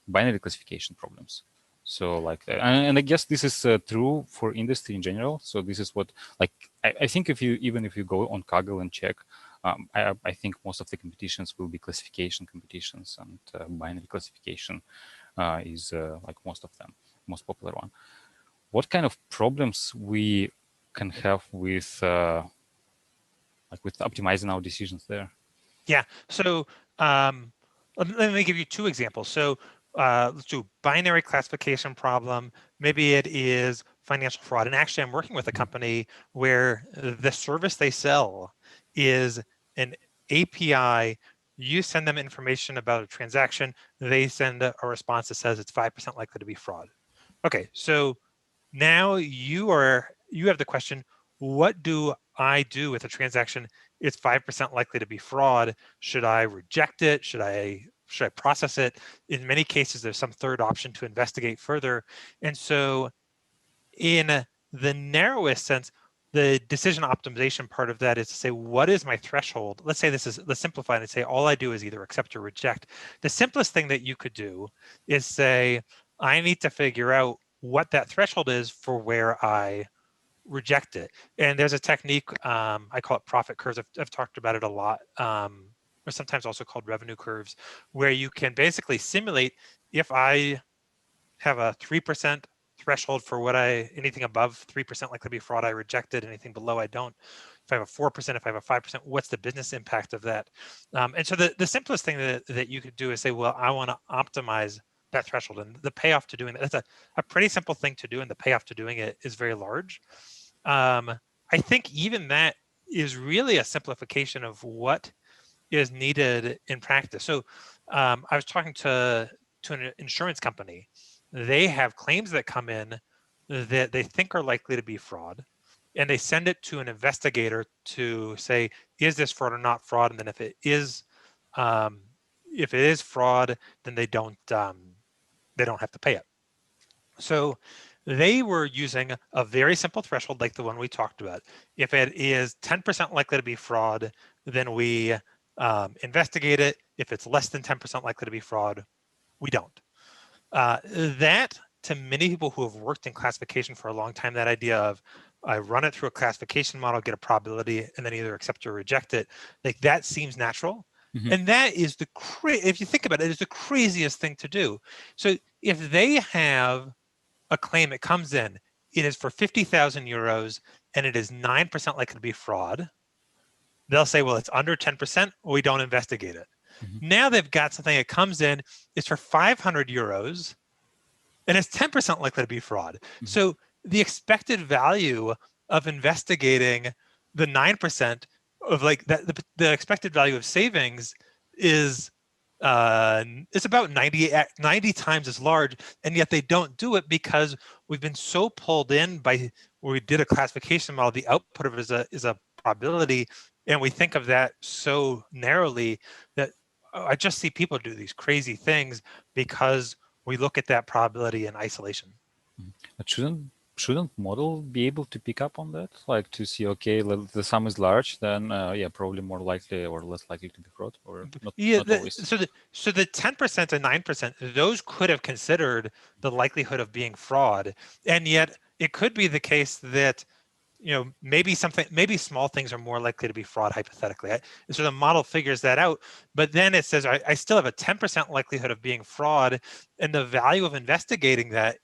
binary classification problems. So like, and I guess this is true for industry in general. So this is what, like, I think if you go on Kaggle and check, I think most of the competitions will be classification competitions, and binary classification is like most of them, most popular one. What kind of problems we can have with with optimizing our decisions there? Yeah. So let me give you 2 examples. So let's do binary classification problem. Maybe it is financial fraud. And actually, I'm working with a company where the service they sell is an API. You send them information about a transaction. They send a response that says it's 5% likely to be fraud. Okay, so now you have the question, what do I do with a transaction? It's 5% likely to be fraud. Should I reject it? Should I process it? In many cases, there's some third option to investigate further. And so in the narrowest sense, the decision optimization part of that is to say, what is my threshold? Let's simplify it and say, all I do is either accept or reject. The simplest thing that you could do is say, I need to figure out what that threshold is for where I reject it. And there's a technique, I call it profit curves. I've talked about it a lot, or sometimes also called revenue curves, where you can basically simulate if I have a 3% threshold for anything above 3% likely to be fraud, I reject it. Anything below, I don't. If I have a 4%, if I have a 5%, what's the business impact of that? And so the simplest thing that you could do is say, well, I want to optimize that threshold, and the payoff to doing that. That's a pretty simple thing to do, and the payoff to doing it is very large. I think even that is really a simplification of what is needed in practice. So I was talking to an insurance company. They have claims that come in that they think are likely to be fraud, and they send it to an investigator to say, is this fraud or not fraud? And then if it is fraud, then they don't have to pay it. So they were using a very simple threshold like the one we talked about. If it is 10% likely to be fraud, then we investigate it. If it's less than 10% likely to be fraud, we don't. That, to many people who have worked in classification for a long time, that idea of I run it through a classification model, get a probability, and then either accept or reject it, like that seems natural. Mm-hmm. And that is if you think about it, is the craziest thing to do. So if they have a claim, it comes in, it is for 50,000 euros, and it is 9% likely to be fraud, they'll say, well, it's under 10%, or we don't investigate it. Mm-hmm. Now they've got something that comes in, it's for 500 euros, and it's 10% likely to be fraud. Mm-hmm. So the expected value of investigating the 9% of like that, the expected value of savings is it's about 90 times as large, and yet they don't do it because we've been so pulled in by where we did a classification model. The output of it is a probability, and we think of that so narrowly that I just see people do these crazy things because we look at that probability in isolation. But shouldn't model be able to pick up on that, like to see, okay, the sum is large, then yeah, probably more likely or less likely to be fraud, or not, Yeah, not always. so the 10% and 9%, those could have considered the likelihood of being fraud, and yet it could be the case that maybe small things are more likely to be fraud hypothetically. So the model figures that out, but then it says I still have a 10% likelihood of being fraud, and the value of investigating that,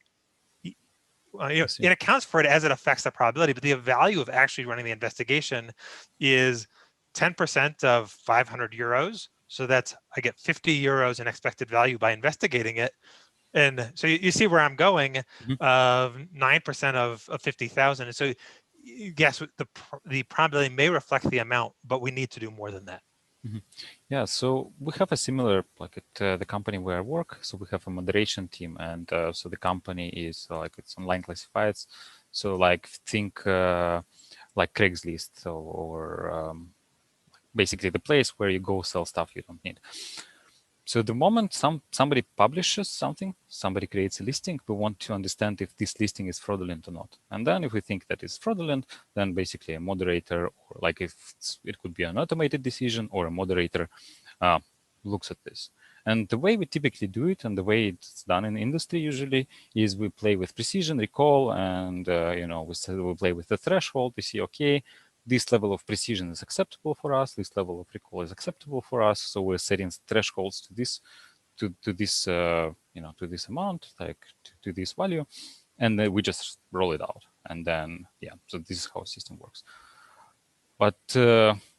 it accounts for it as it affects the probability, but the value of actually running the investigation is 10% of 500 euros. So that's, I get 50 euros in expected value by investigating it. And so you see where I'm going, of 9% of 50,000. And so yes, the probability may reflect the amount, but we need to do more than that. Yeah, so we have a similar, like at the company where I work. So we have a moderation team, and so the company is like it's online classifieds. So like think like Craigslist or basically the place where you go sell stuff you don't need. So the moment somebody publishes something, somebody creates a listing, we want to understand if this listing is fraudulent or not. And then if we think that it's fraudulent, then basically a moderator, or like if it could be an automated decision, or a moderator looks at this. And the way we typically do it, and the way it's done in the industry usually, is we play with precision recall, and we play with the threshold. We see, okay, this level of precision is acceptable for us. This level of recall is acceptable for us. So we're setting thresholds to this, to this amount, like to this value, and then we just roll it out. And then so this is how a system works. But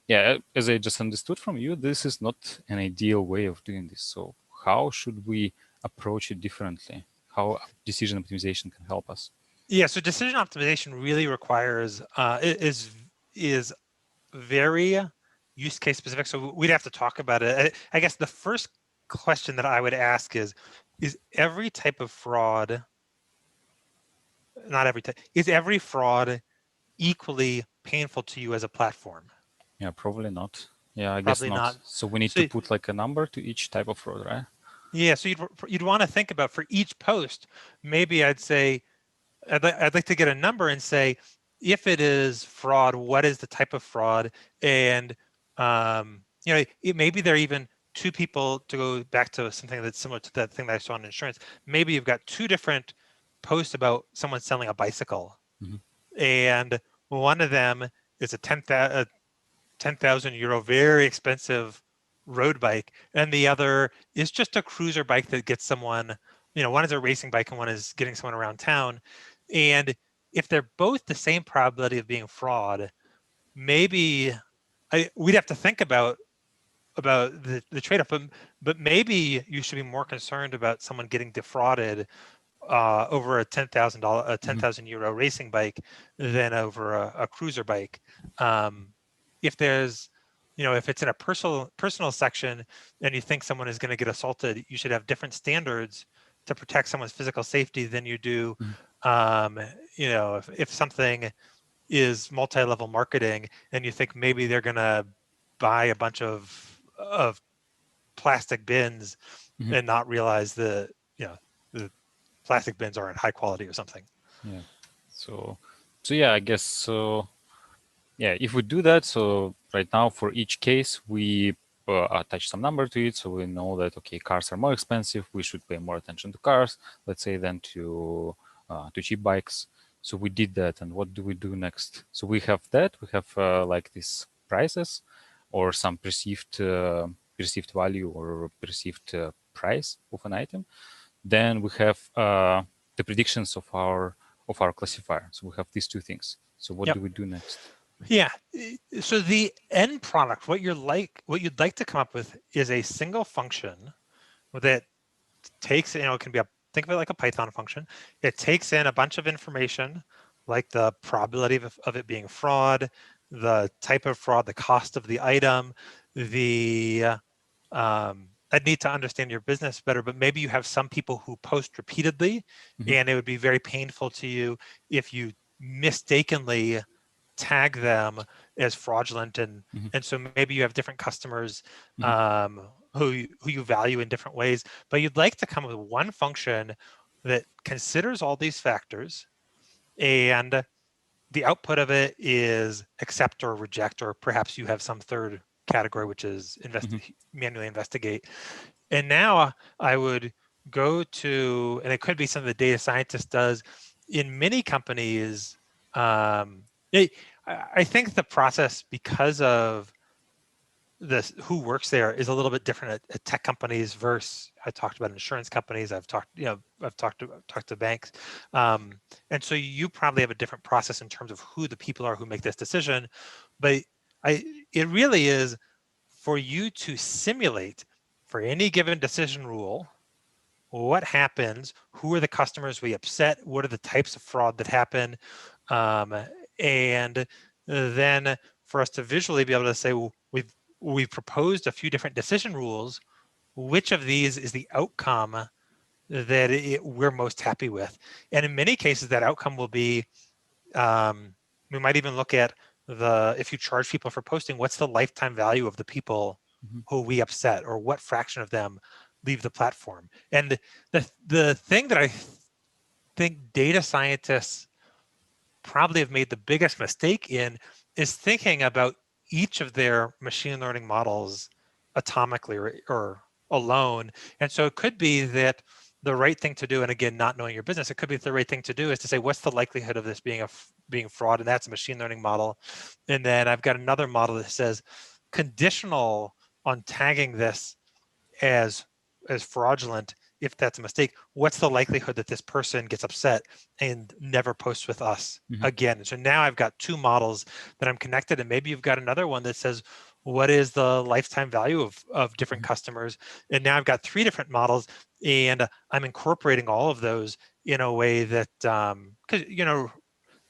yeah, as I just understood from you, this is not an ideal way of doing this. So how should we approach it differently? How decision optimization can help us? Yeah, so decision optimization really requires is very use case specific. So we'd have to talk about it. I guess the first question that I would ask is every type of fraud, not every type, is every fraud equally painful to you as a platform? Yeah, probably not. Yeah, I Probably guess not. So we need to put like a number to each type of fraud, right? Yeah, so you'd want to think about for each post, maybe I'd say, I'd like to get a number and say, if it is fraud, what is the type of fraud? And maybe there are even two people, to go back to something that's similar to that thing that I saw in insurance. Maybe you've got two different posts about someone selling a bicycle, and one of them is a 10,000 euro, very expensive road bike, and the other is just a cruiser bike that gets someone, one is a racing bike and one is getting someone around town. And if they're both the same probability of being fraud, maybe we'd have to think about the trade-off, but maybe you should be more concerned about someone getting defrauded over a €10,000 racing bike than over a cruiser bike. If there's, if it's in a personal section and you think someone is going to get assaulted, you should have different standards to protect someone's physical safety than you do. If something is multi-level marketing and you think maybe they're going to buy a bunch of plastic bins and not realize the plastic bins aren't high quality or something. Yeah. So yeah, I guess so. Yeah, if we do that, so right now for each case we attach some number to it, so we know that okay, cars are more expensive. We should pay more attention to cars, let's say, than to cheap bikes. So we did that, and what do we do next? So we have that. We have like these prices, or some perceived value or perceived price of an item. Then we have the predictions of our classifier. So we have these two things. So what do we do next? Yeah. So the end product, what you'd like to come up with is a single function that takes, it can be think of it like a Python function. It takes in a bunch of information, like the probability of it being fraud, the type of fraud, the cost of the item, the I'd need to understand your business better, but maybe you have some people who post repeatedly, and it would be very painful to you if you mistakenly tag them as fraudulent, and so maybe you have different customers who you value in different ways, but you'd like to come up with one function that considers all these factors, and the output of it is accept or reject, or perhaps you have some third category, which is manually investigate. And now I would go to, and it could be something the data scientist does in many companies. I think the process, because of this, who works there, is a little bit different at tech companies versus, I talked about insurance companies. I've talked to banks, and so you probably have a different process in terms of who the people are who make this decision. But it really is for you to simulate for any given decision rule, what happens, who are the customers we upset, what are the types of fraud that happen, and then for us to visually be able to say, well, we've proposed a few different decision rules, which of these is the outcome that we're most happy with? And in many cases, that outcome will be, we might even look at if you charge people for posting, what's the lifetime value of the people who we upset, or what fraction of them leave the platform? And the thing that I think data scientists probably have made the biggest mistake in is thinking about each of their machine learning models atomically or alone. And so it could be that the right thing to do, and again, not knowing your business, it could be the right thing to do is to say, what's the likelihood of this being fraud? And that's a machine learning model. And then I've got another model that says, conditional on tagging this as fraudulent, if that's a mistake, what's the likelihood that this person gets upset and never posts with us again? So now I've got two models that I'm connected, and maybe you've got another one that says, what is the lifetime value of different customers? And now I've got three different models, and I'm incorporating all of those in a way that, because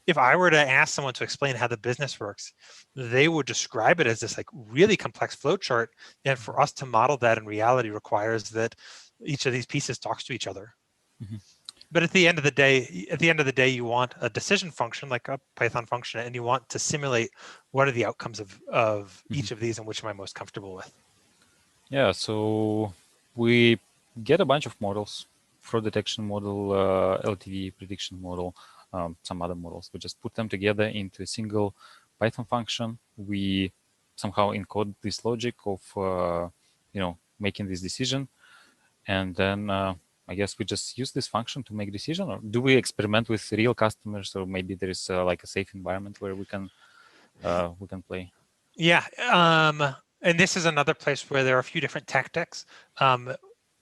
if I were to ask someone to explain how the business works, they would describe it as this like really complex flow chart. And for us to model that in reality requires that each of these pieces talks to each other. But at the end of the day, you want a decision function like a Python function, and you want to simulate what are the outcomes of each of these and which am I most comfortable with. Yeah, so we get a bunch of models, fraud detection model, LTV prediction model, some other models. We just put them together into a single Python function. We somehow encode this logic of making this decision, and then I guess we just use this function to make decision. Or do we experiment with real customers, or maybe there is like a safe environment where we can play? Yeah, and this is another place where there are a few different tactics.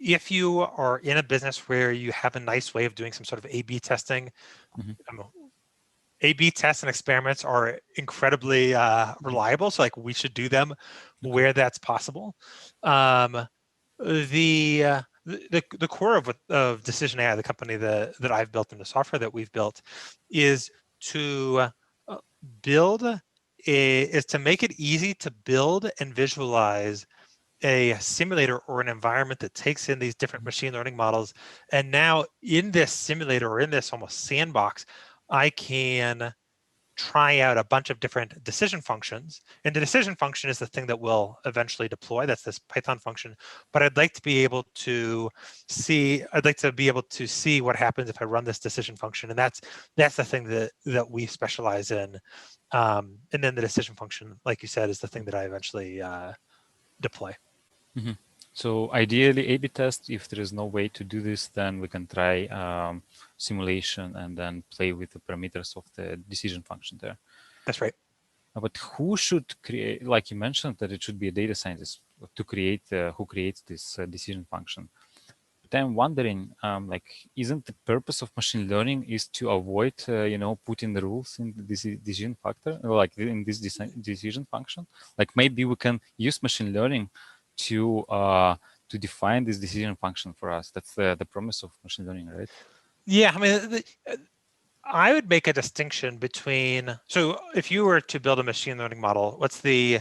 If you are in a business where you have a nice way of doing some sort of A/B testing, A/B tests and experiments are incredibly reliable. So like we should do them where that's possible. The core of Decision AI, the company that I've built and the software that we've built, is to make it easy to build and visualize a simulator or an environment that takes in these different machine learning models. And now in this simulator, or in this almost sandbox, I can try out a bunch of different decision functions. And the decision function is the thing that we'll eventually deploy. That's this Python function. But I'd like to be able to see what happens if I run this decision function. And that's the thing that we specialize in. And then the decision function, like you said, is the thing that I eventually deploy. So ideally, A/B test. If there is no way to do this, then we can try simulation and then play with the parameters of the decision function there. That's right. But who should create? Like you mentioned, that it should be a data scientist to create who creates this decision function. But I'm wondering, isn't the purpose of machine learning is to avoid, putting the rules in this decision factor, like in this decision function? Like maybe we can use machine learning to define this decision function for us. That's the promise of machine learning, right? Yeah, I mean, I would make a distinction between. So if you were to build a machine learning model, what's the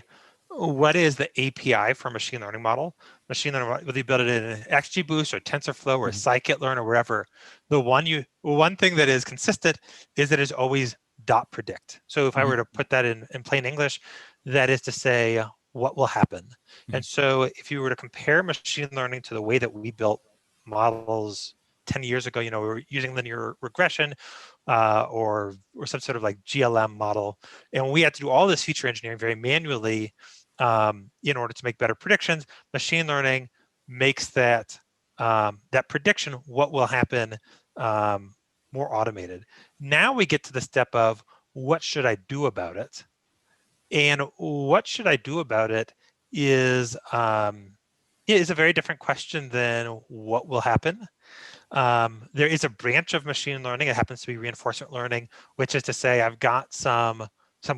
what is the API for a machine learning model? Machine learning, whether you build it in XGBoost or TensorFlow or scikit-learn or wherever, the one thing that is consistent is that it's always dot predict. So if I were to put that in plain English, that is to say what will happen. And so if you were to compare machine learning to the way that we built models 10 years ago, we were using linear regression or some sort of like GLM model, and we had to do all this feature engineering very manually in order to make better predictions. Machine learning makes that that prediction, what will happen, more automated. Now we get to the step of what should I do about it? And what should I do about it is a very different question than what will happen. There is a branch of machine learning, it happens to be reinforcement learning, which is to say I've got some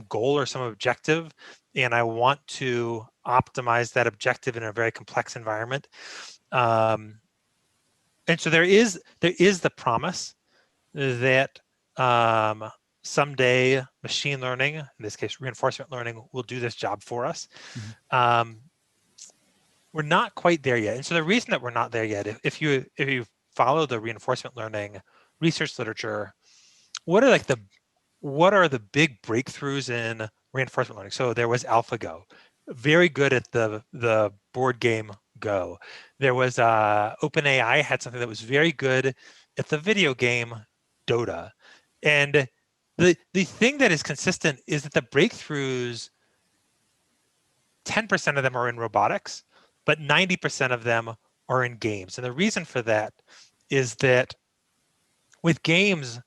goal or some objective, and I want to optimize that objective in a very complex environment. And so there is the promise that someday machine learning, in this case reinforcement learning, will do this job for us. We're not quite there yet. And so the reason that we're not there yet, if you follow the reinforcement learning research literature, what are the big breakthroughs in reinforcement learning? So there was AlphaGo, very good at the board game Go. There was OpenAI had something that was very good at the video game Dota. And the thing that is consistent is that the breakthroughs, 10% of them are in robotics, but 90% of them are in games. And the reason for that is that with games,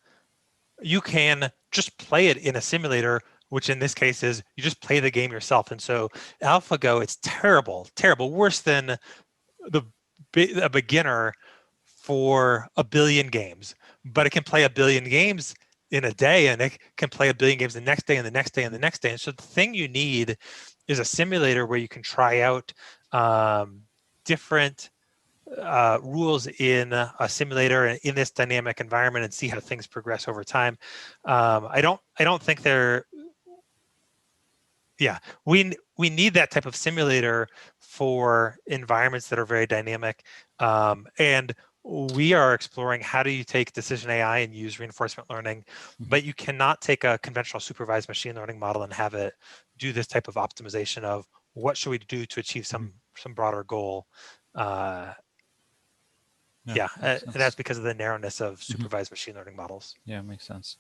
you can just play it in a simulator, which in this case is you just play the game yourself. And so AlphaGo, it's terrible, worse than a beginner for a billion games, but it can play a billion games in a day, and it can play a billion games the next day and the next day and the next day. And so the thing you need is a simulator where you can try out different rules in a simulator and in this dynamic environment and see how things progress over time. I don't think they're, we need that type of simulator for environments that are very dynamic. And we are exploring how do you take decision AI and use reinforcement learning, but you cannot take a conventional supervised machine learning model and have it do this type of optimization of what should we do to achieve some broader goal. And that's because of the narrowness of supervised machine learning models. Yeah, makes sense.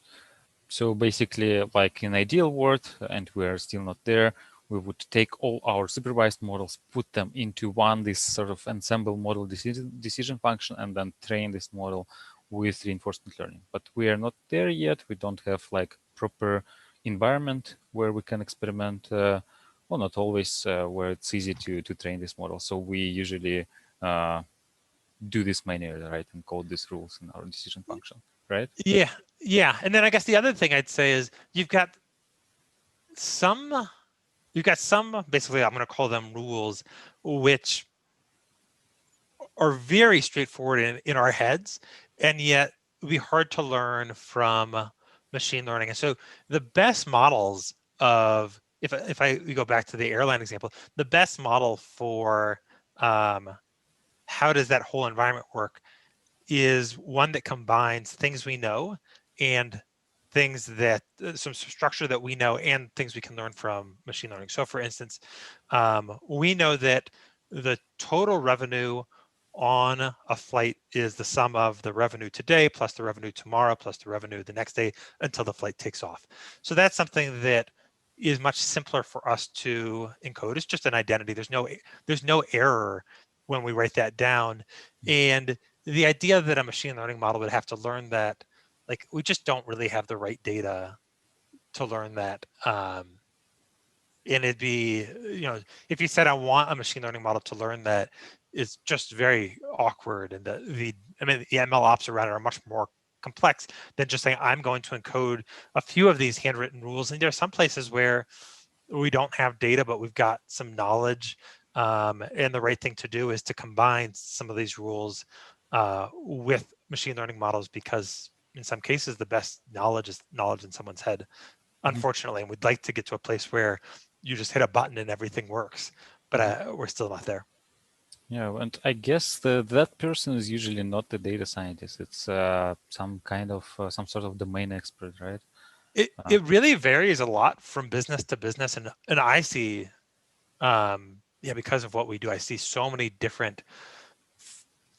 So basically, like in ideal world, and we are still not there, we would take all our supervised models, put them into this sort of ensemble model decision function, and then train this model with reinforcement learning. But we are not there yet. We don't have like proper environment where we can experiment. Well, not always where it's easy to train this model. So we usually do this manually, right, and code these rules in our decision function, right? Yeah. And then I guess the other thing I'd say is you've got some basically, I'm going to call them rules, which are very straightforward in our heads, and yet it would be hard to learn from machine learning. And so the best models of, if we go back to the airline example, the best model for how does that whole environment work is one that combines things we know and things that some structure that we know and things we can learn from machine learning. So for instance, we know that the total revenue on a flight is the sum of the revenue today plus the revenue tomorrow plus the revenue the next day until the flight takes off. So that's something that is much simpler for us to encode. It's just an identity. There's no error when we write that down. And the idea that a machine learning model would have to learn that, like, we just don't really have the right data to learn that. And it'd be, if you said I want a machine learning model to learn that, it's just very awkward. And the ML ops around it are much more complex than just saying I'm going to encode a few of these handwritten rules. And there are some places where we don't have data, but we've got some knowledge. And the right thing to do is to combine some of these rules with machine learning models, because in some cases the best knowledge is knowledge in someone's head, unfortunately. And we'd like to get to a place where you just hit a button and everything works. But we're still not there. Yeah, and I guess that person is usually not the data scientist. It's some kind of some sort of domain expert, right? It really varies a lot from business to business, and I see, yeah, because of what we do, I see so many different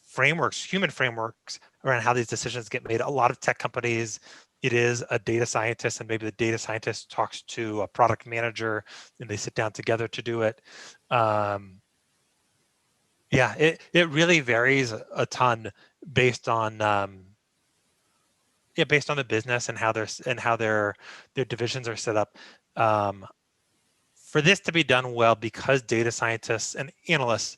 frameworks, human frameworks around how these decisions get made. A lot of tech companies, it is a data scientist, and maybe the data scientist talks to a product manager, and they sit down together to do it. Yeah, it really varies a ton based on based on the business and how their divisions are set up. For this to be done well, because data scientists and analysts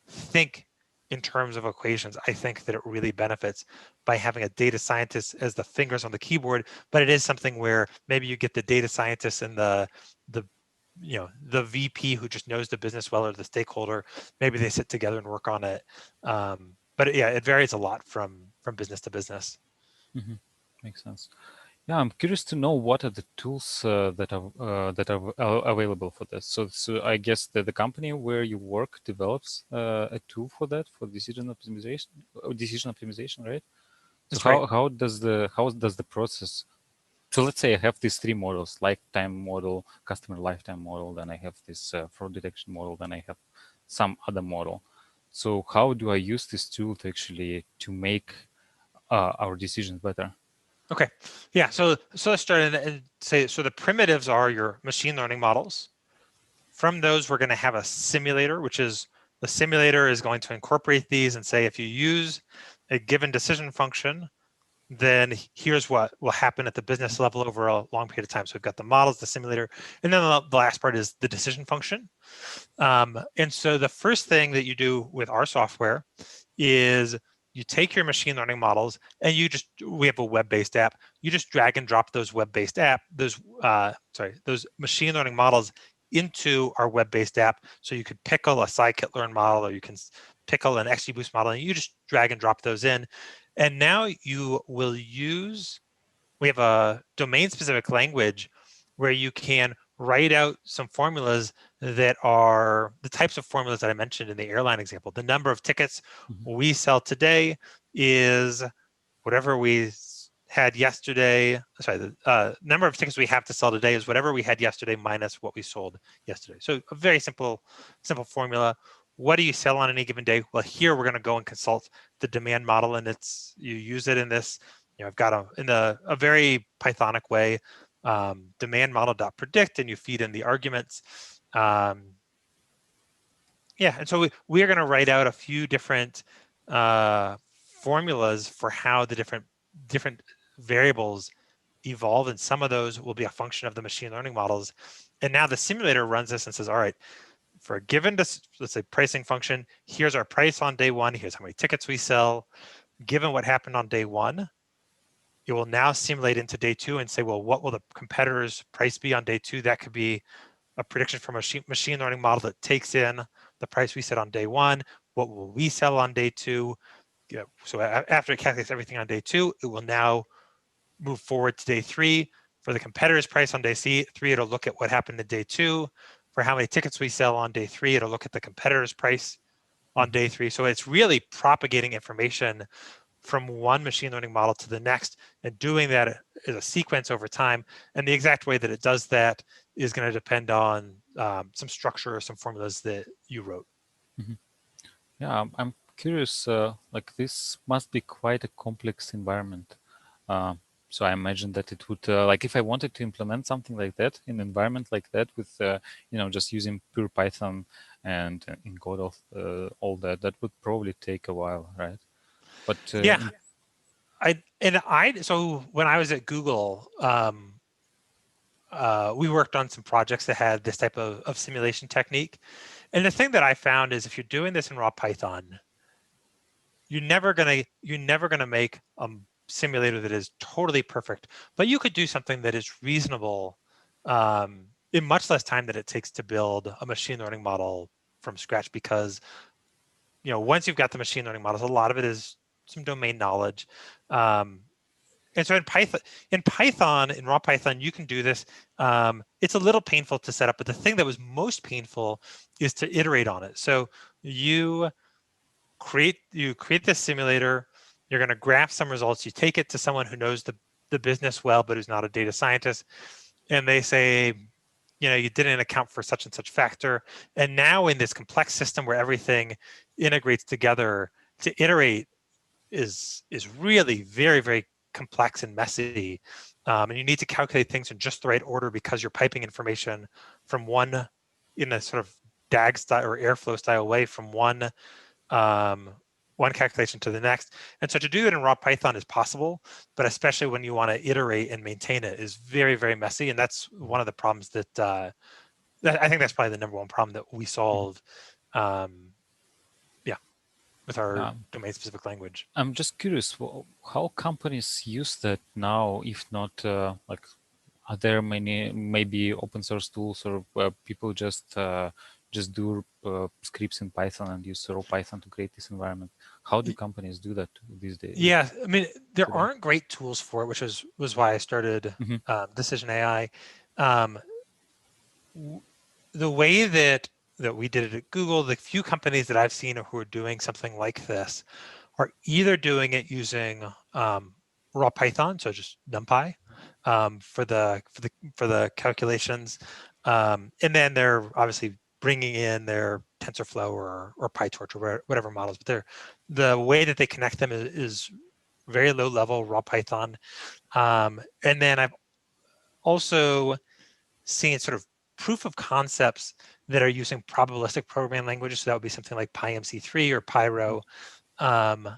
think in terms of equations, I think that it really benefits by having a data scientist as the fingers on the keyboard. But it is something where maybe you get the data scientist and the VP who just knows the business well, or the stakeholder. Maybe they sit together and work on it. But yeah, it varies a lot from business to business. Makes sense. Yeah, I'm curious to know what are the tools that are available for this. So I guess that the company where you work develops a tool for that, for decision optimization, right? So That's right. how does the process? So let's say I have these three models: lifetime model, customer lifetime model, then I have this fraud detection model, then I have some other model. So how do I use this tool to actually to make our decisions better? Okay. Yeah. So let's start and say, so the primitives are your machine learning models. From those, we're going to have a simulator, which is the simulator is going to incorporate these and say, if you use a given decision function, then here's what will happen at the business level over a long period of time. So we've got the models, the simulator, and then the last part is the decision function. And so the first thing that you do with our software is you take your machine learning models and we have a web-based app. You just drag and drop those those machine learning models into our web-based app. So you could pickle a scikit-learn model, or you can pickle an XGBoost model, and you just drag and drop those in. And now you will we have a domain-specific language where you can write out some formulas that are the types of formulas that I mentioned in the airline example. The number of tickets we sell today is whatever we had yesterday. Sorry, the number of tickets we have to sell today is whatever we had yesterday minus what we sold yesterday. So a very simple formula. What do you sell on any given day? Well, here we're going to go and consult the demand model, and you use it in this. I've got a very Pythonic way, demand model.predict, and you feed in the arguments. And so we are going to write out a few different formulas for how the different variables evolve, and some of those will be a function of the machine learning models. And now the simulator runs this and says, all right, for a given, let's say, pricing function, here's our price on day one, here's how many tickets we sell. Given what happened on day one, it will now simulate into day two and say, well, what will the competitor's price be on day two? That could be a prediction from a machine learning model that takes in the price we set on day one. What will we sell on day two? So after it calculates everything on day two, it will now move forward to day three. For the competitor's price on day three, it'll look at what happened in day two. For how many tickets we sell on day three, it'll look at the competitor's price on day three. So it's really propagating information from one machine learning model to the next, and doing that as a sequence over time. And the exact way that it does that is going to depend on some structure or some formulas that you wrote. Yeah, I'm curious. Like, this must be quite a complex environment. So I imagine that it would, like, if I wanted to implement something like that in an environment like that with, just using pure Python and encode all that, that would probably take a while, right? But yeah, so when I was at Google, we worked on some projects that had this type of simulation technique. And the thing that I found is, if you're doing this in raw Python, you're never gonna make a simulator that is totally perfect, but you could do something that is reasonable in much less time than it takes to build a machine learning model from scratch. Because once you've got the machine learning models, a lot of it is some domain knowledge, And so in raw Python, you can do this. It's a little painful to set up, but the thing that was most painful is to iterate on it. So you create this simulator. You're going to graph some results. You take it to someone who knows the business well, but who's not a data scientist, and they say, you didn't account for such and such factor. And now in this complex system where everything integrates together, to iterate is really very, very complex and messy. And you need to calculate things in just the right order because you're piping information from one, in a sort of DAG style or Airflow style way, from one calculation to the next. And so to do it in raw Python is possible, but especially when you want to iterate and maintain it is very, very messy. And that's one of the problems that I think that's probably the number one problem that we solve. With our domain-specific language. I'm just curious, how companies use that now, if not like, are there many maybe open source tools, or people just do scripts in Python and use raw Python to create this environment? How do companies do that these days? Yeah, I mean, there aren't great tools for it, which was why I started Decision AI. The way that we did it at Google, the few companies that I've seen who are doing something like this are either doing it using raw Python, so just NumPy for the calculations, and then they're obviously bringing in their TensorFlow or PyTorch or whatever models. But the way that they connect them is very low level raw Python, and then I've also seen sort of proof of concepts that are using probabilistic programming languages. So that would be something like PyMC3 or Pyro. I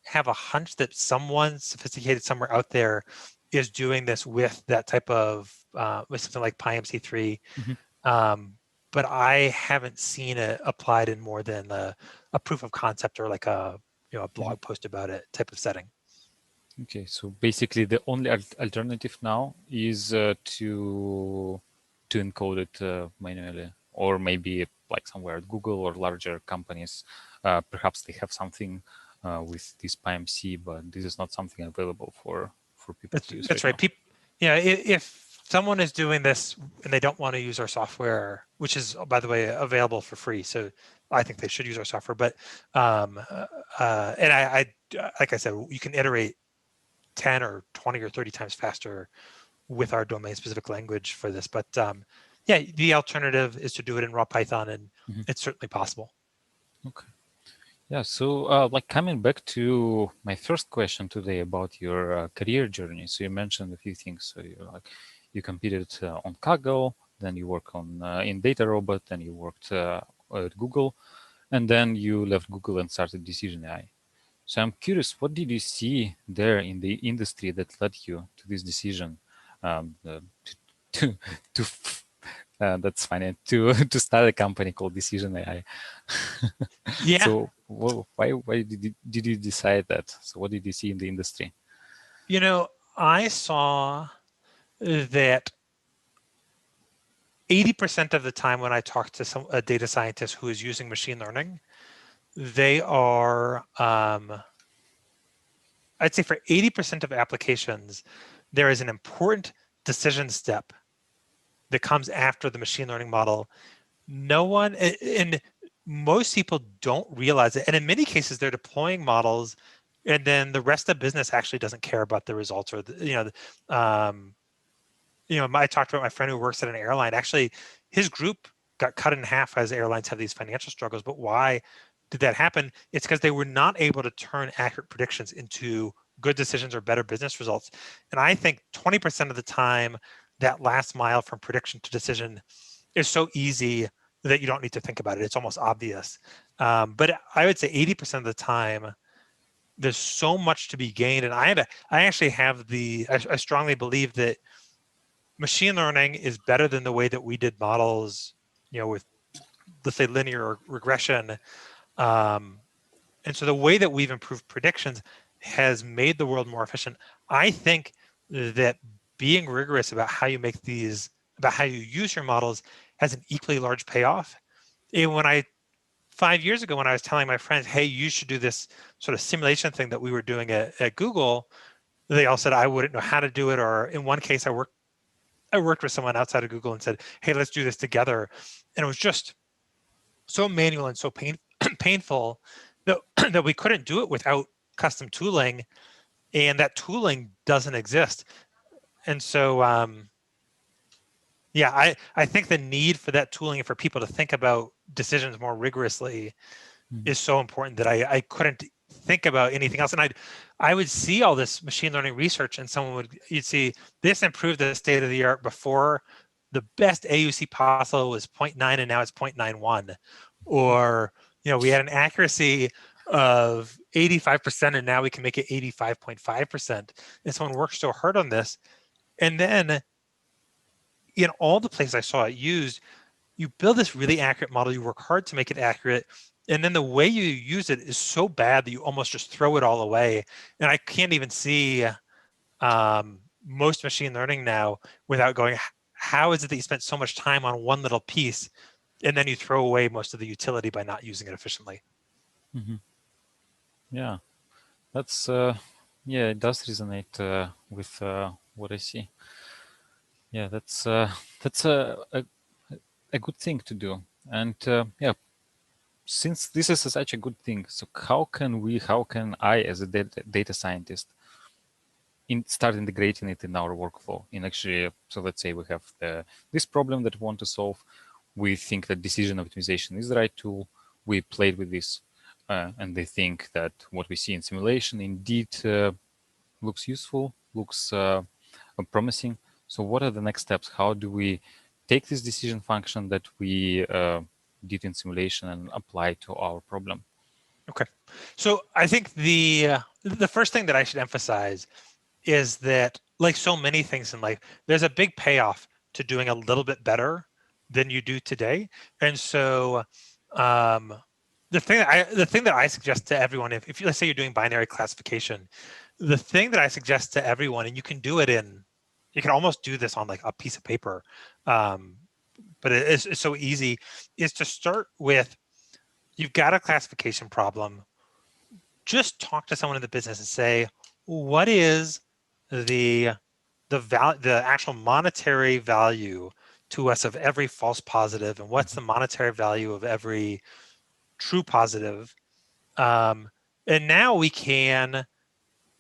have a hunch that someone sophisticated somewhere out there is doing this with that type of, with something like PyMC3. But I haven't seen it applied in more than a proof of concept or like a blog post about it type of setting. Okay, so basically the only alternative now is to encode it manually, or maybe like somewhere at Google or larger companies, perhaps they have something with this PyMC, but this is not something available for people to use. That's right. If someone is doing this and they don't want to use our software, which is, by the way, available for free, so I think they should use our software. But and I like I said, you can iterate 10 or 20 or 30 times faster with our domain-specific language for this. But yeah, the alternative is to do it in raw Python, and it's certainly possible. Okay. Yeah, so like coming back to my first question today about your career journey. So you mentioned a few things. So you competed on Kaggle, then you work on in DataRobot, then you worked at Google, and then you left Google and started Decision AI. So I'm curious, what did you see there in the industry that led you to this decision that's funny, to start a company called Decision AI? Yeah. So why did you decide that? So what did you see in the industry? I saw that 80% of the time when I talk to a data scientist who is using machine learning, they are, I'd say for 80% of applications, there is an important decision step that comes after the machine learning model. And most people don't realize it. And in many cases, they're deploying models, and then the rest of business actually doesn't care about the results. Or I talked about my friend who works at an airline. Actually, his group got cut in half as airlines have these financial struggles. But why did that happen? It's because they were not able to turn accurate predictions into good decisions or better business results. And I think 20% of the time, that last mile from prediction to decision is so easy that you don't need to think about it. It's almost obvious. But I would say 80% of the time, there's so much to be gained. And I actually have I strongly believe that machine learning is better than the way that we did models, with, let's say, linear regression. And so the way that we've improved predictions has made the world more efficient. I think that being rigorous about how you make these, about how you use your models, has an equally large payoff. And when I 5 years ago, when I was telling my friends, hey, you should do this sort of simulation thing that we were doing at Google, they all said I wouldn't know how to do it. Or in one case, I worked with someone outside of Google and said, hey, let's do this together. And it was just so manual and so painful that, that we couldn't do it without custom tooling, and that tooling doesn't exist. And so, yeah, I think the need for that tooling and for people to think about decisions more rigorously is so important that I couldn't think about anything else. And I would see all this machine learning research, and you'd see this improved the state of the art before the best AUC possible was 0.9 and now it's 0.91. Or, we had an accuracy of 85% and now we can make it 85.5%. And someone worked so hard on this. And then in all the places I saw it used, you build this really accurate model, you work hard to make it accurate, and then the way you use it is so bad that you almost just throw it all away. And I can't even see most machine learning now without going, how is it that you spent so much time on one little piece and then you throw away most of the utility by not using it efficiently? Yeah, that's it does resonate with what I see. Yeah, that's a good thing to do. And yeah, since this is such a good thing, so how can I, as a data scientist, start integrating it in our workflow? In actually, so let's say we have this problem that we want to solve. We think that decision optimization is the right tool. We played with this, and they think that what we see in simulation indeed looks useful, looks promising. So what are the next steps? How do we take this decision function that we did in simulation and apply to our problem? Okay, so I think the first thing that I should emphasize is that, like so many things in life, there's a big payoff to doing a little bit better than you do today. And so the thing that I suggest to everyone, if let's say you're doing binary classification, the thing that I suggest to everyone, and you can almost do this on like a piece of paper, but it's so easy, is to start with, you've got a classification problem. Just talk to someone in the business and say, what is the actual monetary value to us of every false positive, and what's the monetary value of every true positive? And now we can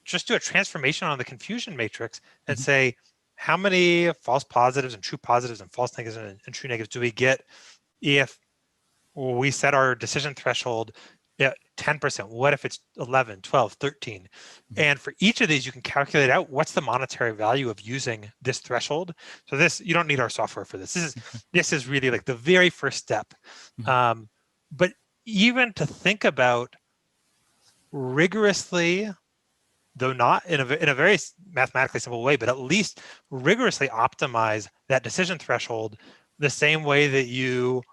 just do a transformation on the confusion matrix and say, how many false positives and true positives and false negatives and true negatives do we get if we set our decision threshold at 10%? What if it's 11, 12, 13? And for each of these, you can calculate out what's the monetary value of using this threshold. So this, you don't need our software for this. This is really like the very first step. But even to think about rigorously, though not in a very mathematically simple way, but at least rigorously optimize that decision threshold the same way that you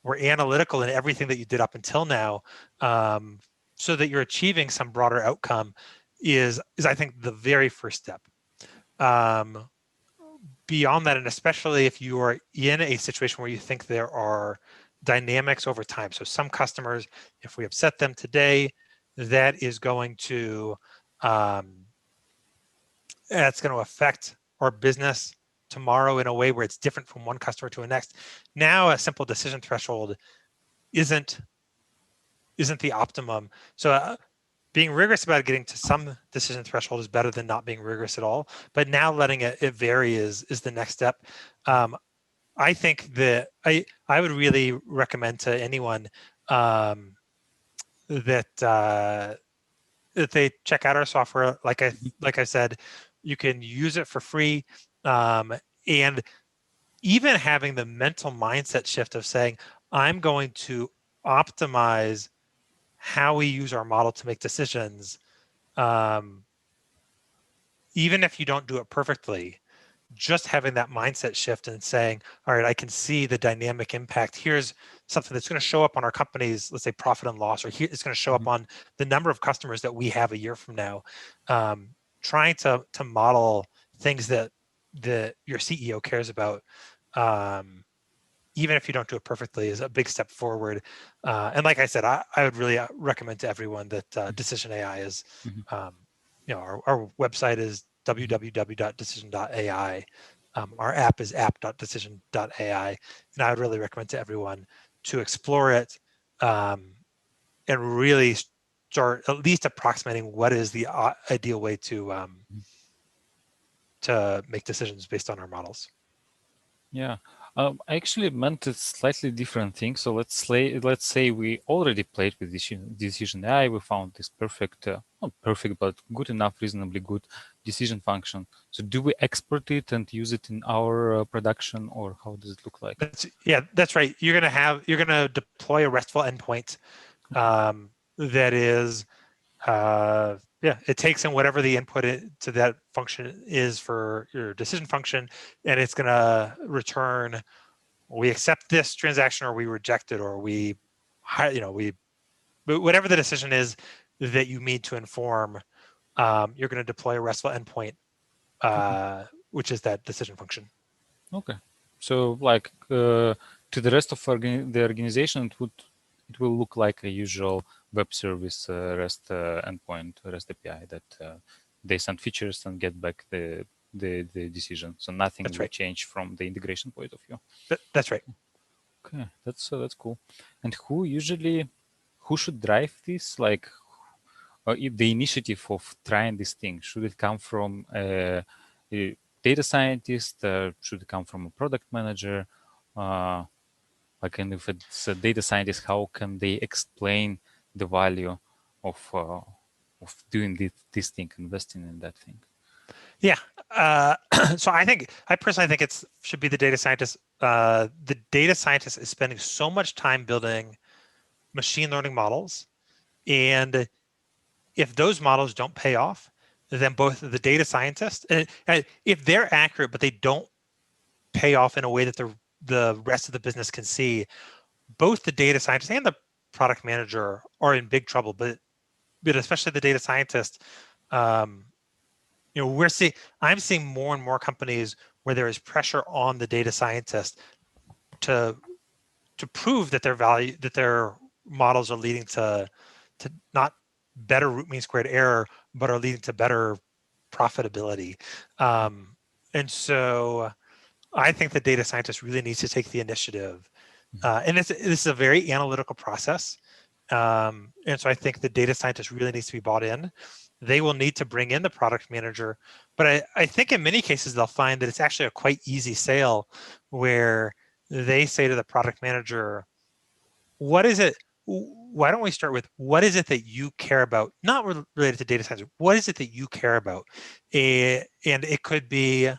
were analytical in everything that you did up until now, so that you're achieving some broader outcome is I think the very first step. Beyond that, and especially if you are in a situation where you think there are dynamics over time. So some customers, if we upset them today, that is going to that's going to affect our business tomorrow in a way where it's different from one customer to the next. Now a simple decision threshold isn't the optimum. So being rigorous about getting to some decision threshold is better than not being rigorous at all. But now letting it vary is the next step. I think that I would really recommend to anyone that they check out our software. Like I said, you can use it for free, and even having the mental mindset shift of saying, I'm going to optimize how we use our model to make decisions, even if you don't do it perfectly. Just having that mindset shift and saying, all right, I can see the dynamic impact. Here's something that's going to show up on our company's, let's say, profit and loss, or here it's going to show up on the number of customers that we have a year from now. Trying to model things that your CEO cares about even if you don't do it perfectly, is a big step forward. And like I said, I would really recommend to everyone that Decision AI is, our website is www.decision.ai. Our app is app.decision.ai, and I would really recommend to everyone to explore it and really start at least approximating what is the ideal way to make decisions based on our models. Yeah, I actually meant a slightly different thing. So let's say we already played with decision AI. We found this perfect, not perfect, but good enough, reasonably good decision function. So do we export it and use it in our production, or how does it look like? That's right. You're gonna deploy a RESTful endpoint that is it takes in whatever the input to that function is for your decision function, and it's going to return, we accept this transaction, or we reject it, or whatever the decision is that you need to inform. You're going to deploy a RESTful endpoint, which is that decision function. Okay, so like to the rest of the organization, it will look like a usual web service REST endpoint, REST API that they send features and get back the decision. So nothing will change from the integration point of view. That's right. Okay, that's cool. And who should drive this? Like the initiative of trying this thing, should it come from a data scientist? Should it come from a product manager? And if it's a data scientist, how can they explain the value of doing this thing, investing in that thing? Yeah. So I personally think it should be the data scientist. The data scientist is spending so much time building machine learning models, and if those models don't pay off, then both the data scientist, and if they're accurate but they don't pay off in a way that the rest of the business can see, both the data scientist and the product manager are in big trouble. But especially the data scientist, I'm seeing more and more companies where there is pressure on the data scientist to prove that their models are leading to not better root mean squared error, but are leading to better profitability. And so I think the data scientist really needs to take the initiative. And this is a very analytical process. And so I think the data scientist really needs to be bought in. They will need to bring in the product manager. But I think in many cases, they'll find that it's actually a quite easy sale where they say to the product manager, what is it? Why don't we start with what is it that you care about? Not related to data science. What is it that you care about? And it could be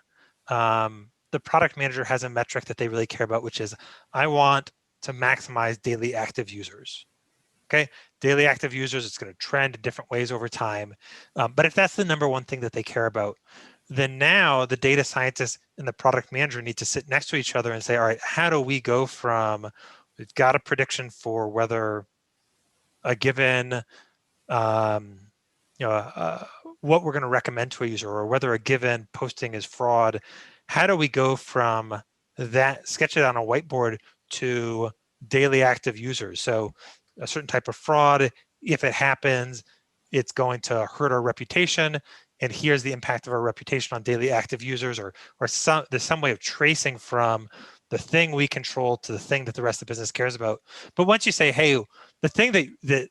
the product manager has a metric that they really care about, which is I want to maximize daily active users. Okay, daily active users, it's going to trend in different ways over time. But if that's the number one thing that they care about, then now the data scientist and the product manager need to sit next to each other and say, all right, how do we go from, we've got a prediction for whether a given, what we're going to recommend to a user, or whether a given posting is fraud. How do we go from that, sketch it on a whiteboard, to daily active users? So a certain type of fraud, if it happens, it's going to hurt our reputation. And here's the impact of our reputation on daily active users, or there's some way of tracing from the thing we control to the thing that the rest of the business cares about. But once you say, hey, the thing that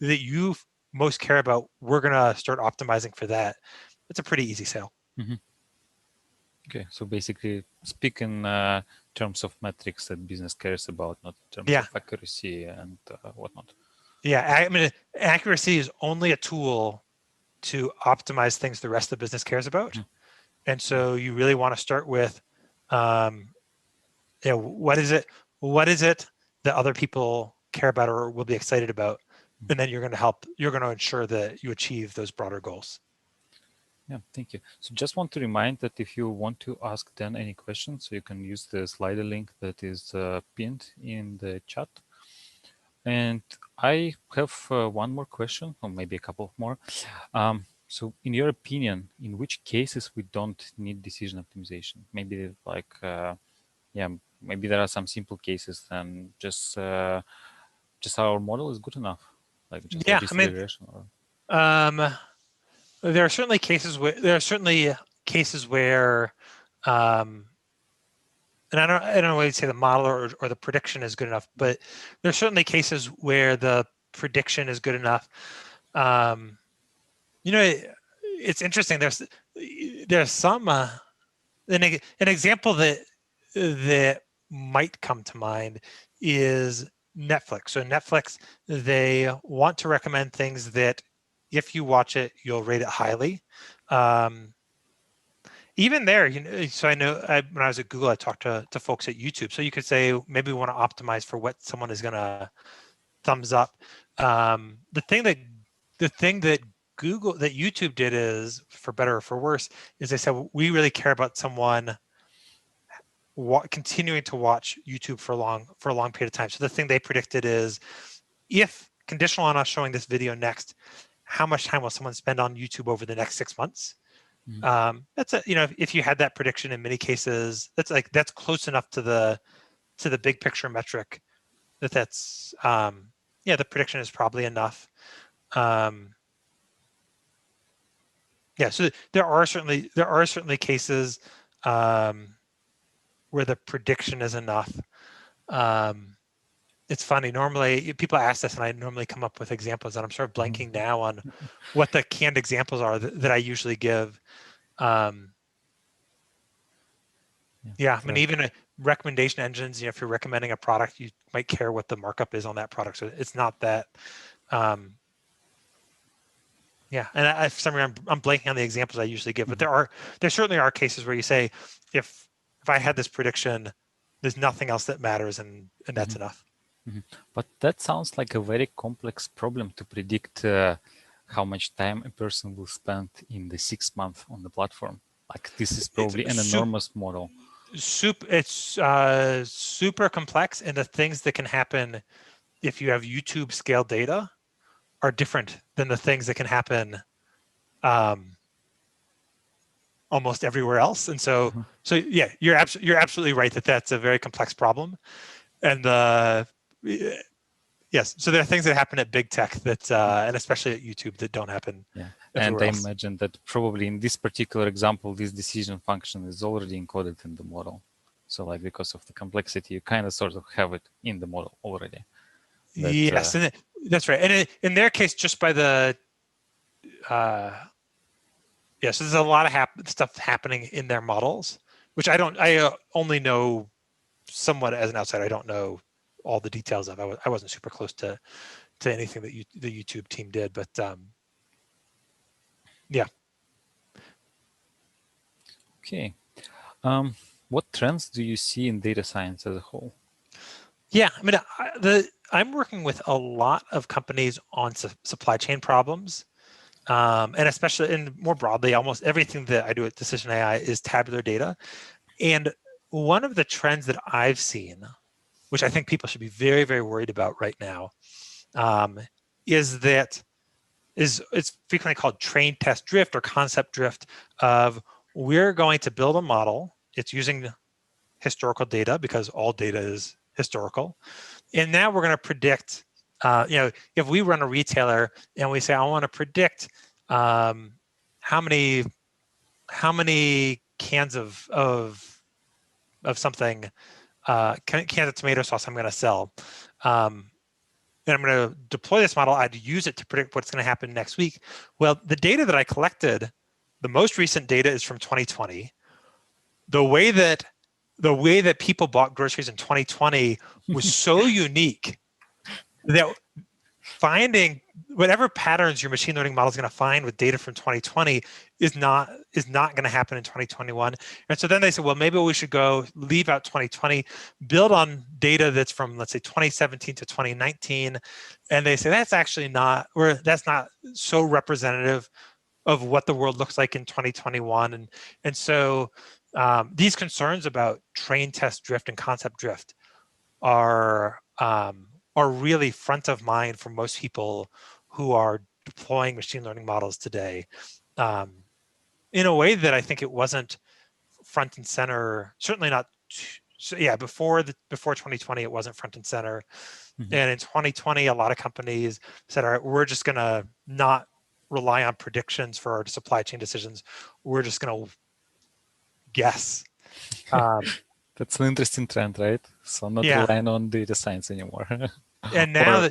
you most care about, we're going to start optimizing for that, it's a pretty easy sale. Mm-hmm. Okay, so basically speak in terms of metrics that business cares about, not in terms of accuracy and whatnot. Yeah, I mean, accuracy is only a tool to optimize things the rest of the business cares about. Mm-hmm. And so you really want to start with, what is it that other people care about or will be excited about? Mm-hmm. And then you're going to ensure that you achieve those broader goals. Yeah, thank you. So just want to remind that if you want to ask Dan any questions, so you can use the slider link that is pinned in the chat. And I have one more question, or maybe a couple more. So in your opinion, in which cases we don't need decision optimization? Maybe like yeah, maybe there are some simple cases, and just our model is good enough, like just Yeah, I logistic mean, regression. Or... there are certainly cases where and I don't know why you'd say the model or the prediction is good enough, but there's certainly cases where the prediction is good enough. You know, it's interesting. There's some an example that might come to mind is Netflix. So Netflix, they want to recommend things that if you watch it, you'll rate it highly. Even there, you know, so I know when I was at Google, I talked to folks at YouTube. So you could say maybe we want to optimize for what someone is going to thumbs up. The thing that YouTube did is, for better or for worse, is they said we really care about someone continuing to watch YouTube for a long period of time. So the thing they predicted is, if conditional on us showing this video next, how much time will someone spend on YouTube over the next 6 months? That's a, you know, if you had that prediction, in many cases, that's close enough to the big picture metric that's yeah, the prediction is probably enough. Yeah, so there are certainly cases where the prediction is enough. It's funny, normally people ask this and I normally come up with examples, and I'm sort of blanking now on what the canned examples are that I usually give. Yeah, I mean, even recommendation engines, you know, if you're recommending a product, you might care what the markup is on that product. So it's not that, yeah. And for some reason, I'm blanking on the examples I usually give, but there certainly are cases where you say, if I had this prediction, there's nothing else that matters, and that's enough. But that sounds like a very complex problem to predict how much time a person will spend in the 6 months on the platform. Like, this is probably an enormous model. It's super complex, and the things that can happen if you have YouTube scale data are different than the things that can happen almost everywhere else. And so yeah, you're absolutely right that that's a very complex problem. And yes, so there are things that happen at big tech that and especially at YouTube that don't happen. Yeah, and I imagine that probably in this particular example, this decision function is already encoded in the model. So, like, because of the complexity, you kind of sort of have it in the model already. Yes, and that's right. And in their case, just by the yeah, so there's a lot of stuff happening in their models, which I only know somewhat as an outsider. I don't know all the details of. I wasn't super close to anything that the YouTube team did, but yeah. Okay. What trends do you see in data science as a whole? Yeah, I mean, I'm working with a lot of companies on supply chain problems, and especially, and more broadly, almost everything that I do at Decision AI is tabular data. And one of the trends that I've seen, which I think people should be very, very worried about right now, is it's frequently called train test drift or concept drift. Of, we're going to build a model. It's using historical data because all data is historical. And now we're going to predict, you know, if we run a retailer and we say, I want to predict how many cans of something, cans of tomato sauce I'm going to sell. And I'm going to deploy this model. I'd use it to predict what's going to happen next week. Well, the data that I collected, the most recent data is from 2020. The way that people bought groceries in 2020 was so unique that finding whatever patterns your machine learning model is going to find with data from 2020 is not going to happen in 2021. And so then they said, well, maybe we should go leave out 2020, build on data that's from, let's say, 2017 to 2019. And they say that's actually not, or that's not so representative of what the world looks like in 2021. And so these concerns about train test drift and concept drift are really front of mind for most people who are deploying machine learning models today, in a way that I think it wasn't front and center, certainly not So yeah, before 2020, it wasn't front and center. And in 2020, a lot of companies said, all right, we're just going to not rely on predictions for our supply chain decisions. We're just going to guess. That's an interesting trend, right? So not relying on data science anymore. And now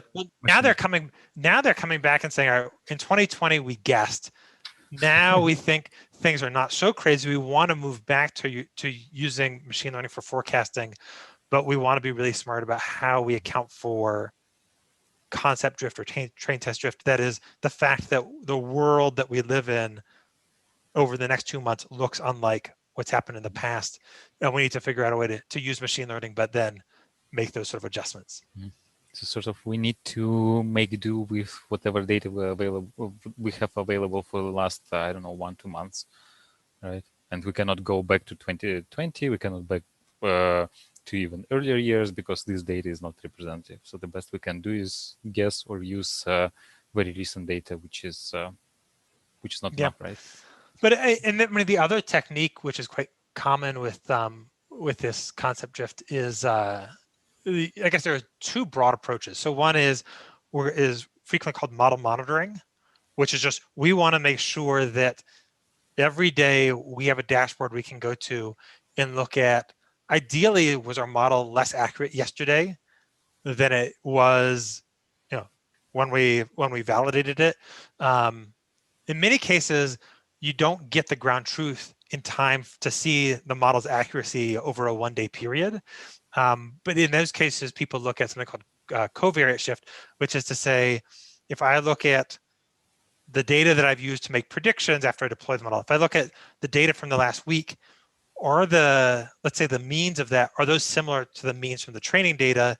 they're coming back and saying, all right, in 2020 we guessed. Now we think things are not so crazy. We want to move back to using machine learning for forecasting, but we want to be really smart about how we account for concept drift or train test drift. That is the fact that the world that we live in over the next 2 months looks unlike what's happened in the past. And we need to figure out a way to use machine learning, but then make those sort of adjustments. So sort of we need to make do with whatever data we have available for the last, I don't know, 1-2 months, right? And we cannot go back to 2020. We cannot back to even earlier years because this data is not representative. So the best we can do is guess or use very recent data, which is not enough, right? But and then the other technique, which is quite common with this concept drift, is I guess there are two broad approaches. So one is frequently called model monitoring, which is just we want to make sure that every day we have a dashboard we can go to and look at. Ideally, was our model less accurate yesterday than it was, when we validated it? In many cases, you don't get the ground truth in time to see the model's accuracy over a 1-day period. But in those cases, people look at something called covariate shift, which is to say, if I look at the data that I've used to make predictions after I deploy the model, if I look at the data from the last week, or let's say the means of that, are those similar to the means from the training data?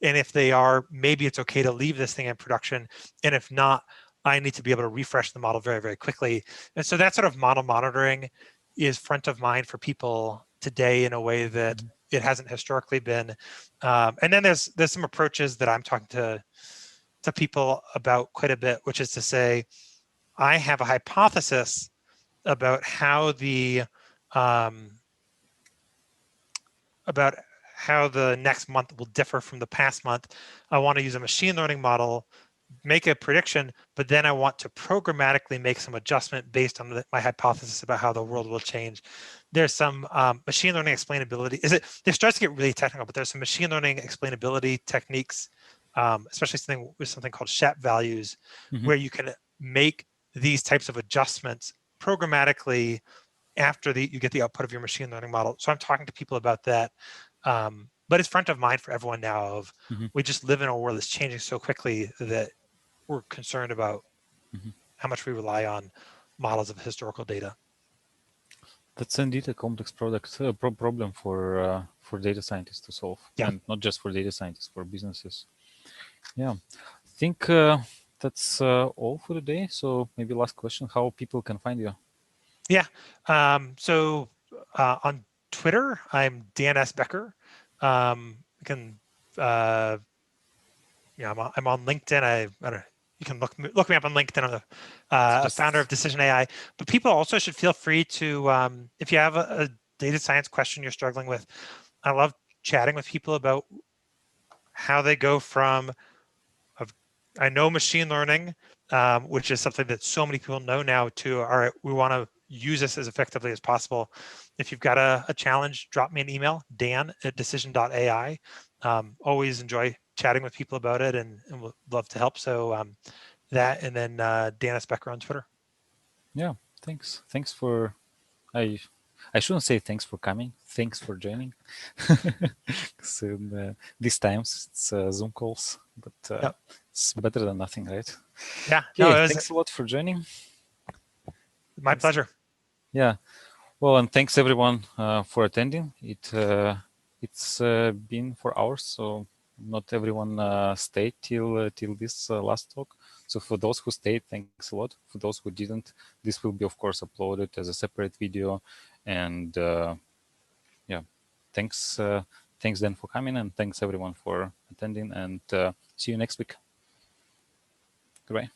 And if they are, maybe it's okay to leave this thing in production. And if not, I need to be able to refresh the model very, very quickly. And so that sort of model monitoring is front of mind for people today in a way that it hasn't historically been. And then there's some approaches that I'm talking to people about quite a bit, which is to say, I have a hypothesis about how the next month will differ from the past month. I want to use a machine learning model, make a prediction, but then I want to programmatically make some adjustment based on my hypothesis about how the world will change. There's some machine learning explainability. It starts to get really technical, but there's some machine learning explainability techniques, especially with something called Shep values, where you can make these types of adjustments programmatically after you get the output of your machine learning model. So I'm talking to people about that. But it's front of mind for everyone now of we just live in a world that's changing so quickly that we're concerned about how much we rely on models of historical data. That's indeed a complex problem for data scientists to solve, and not just for data scientists, for businesses. Yeah, I think that's all for today. So maybe last question: how people can find you? Yeah. So on Twitter, I'm Dan S. Becker. You can, I'm on LinkedIn. I don't know. You can look me up on LinkedIn. I'm the founder of Decision AI. But people also should feel free to, if you have a data science question you're struggling with, I love chatting with people about how they go from, I know machine learning, which is something that so many people know now, to, all right, we want to use this as effectively as possible. If you've got a challenge, drop me an email, dan@decision.ai. Always enjoy chatting with people about it and we'll love to help. So that, and then Dan S. Becker on Twitter. Yeah, thanks. Thanks for, I shouldn't say thanks for coming. Thanks for joining. So these times it's Zoom calls, but it's better than nothing, right? Yeah. Okay, thanks a lot for joining. My pleasure. Yeah. Well, and thanks everyone for attending. It's been 4 hours, so not everyone stayed till this last talk. So for those who stayed, thanks a lot. For those who didn't, this will be of course uploaded as a separate video. And yeah, thanks then for coming, and thanks everyone for attending. And see you next week. Goodbye.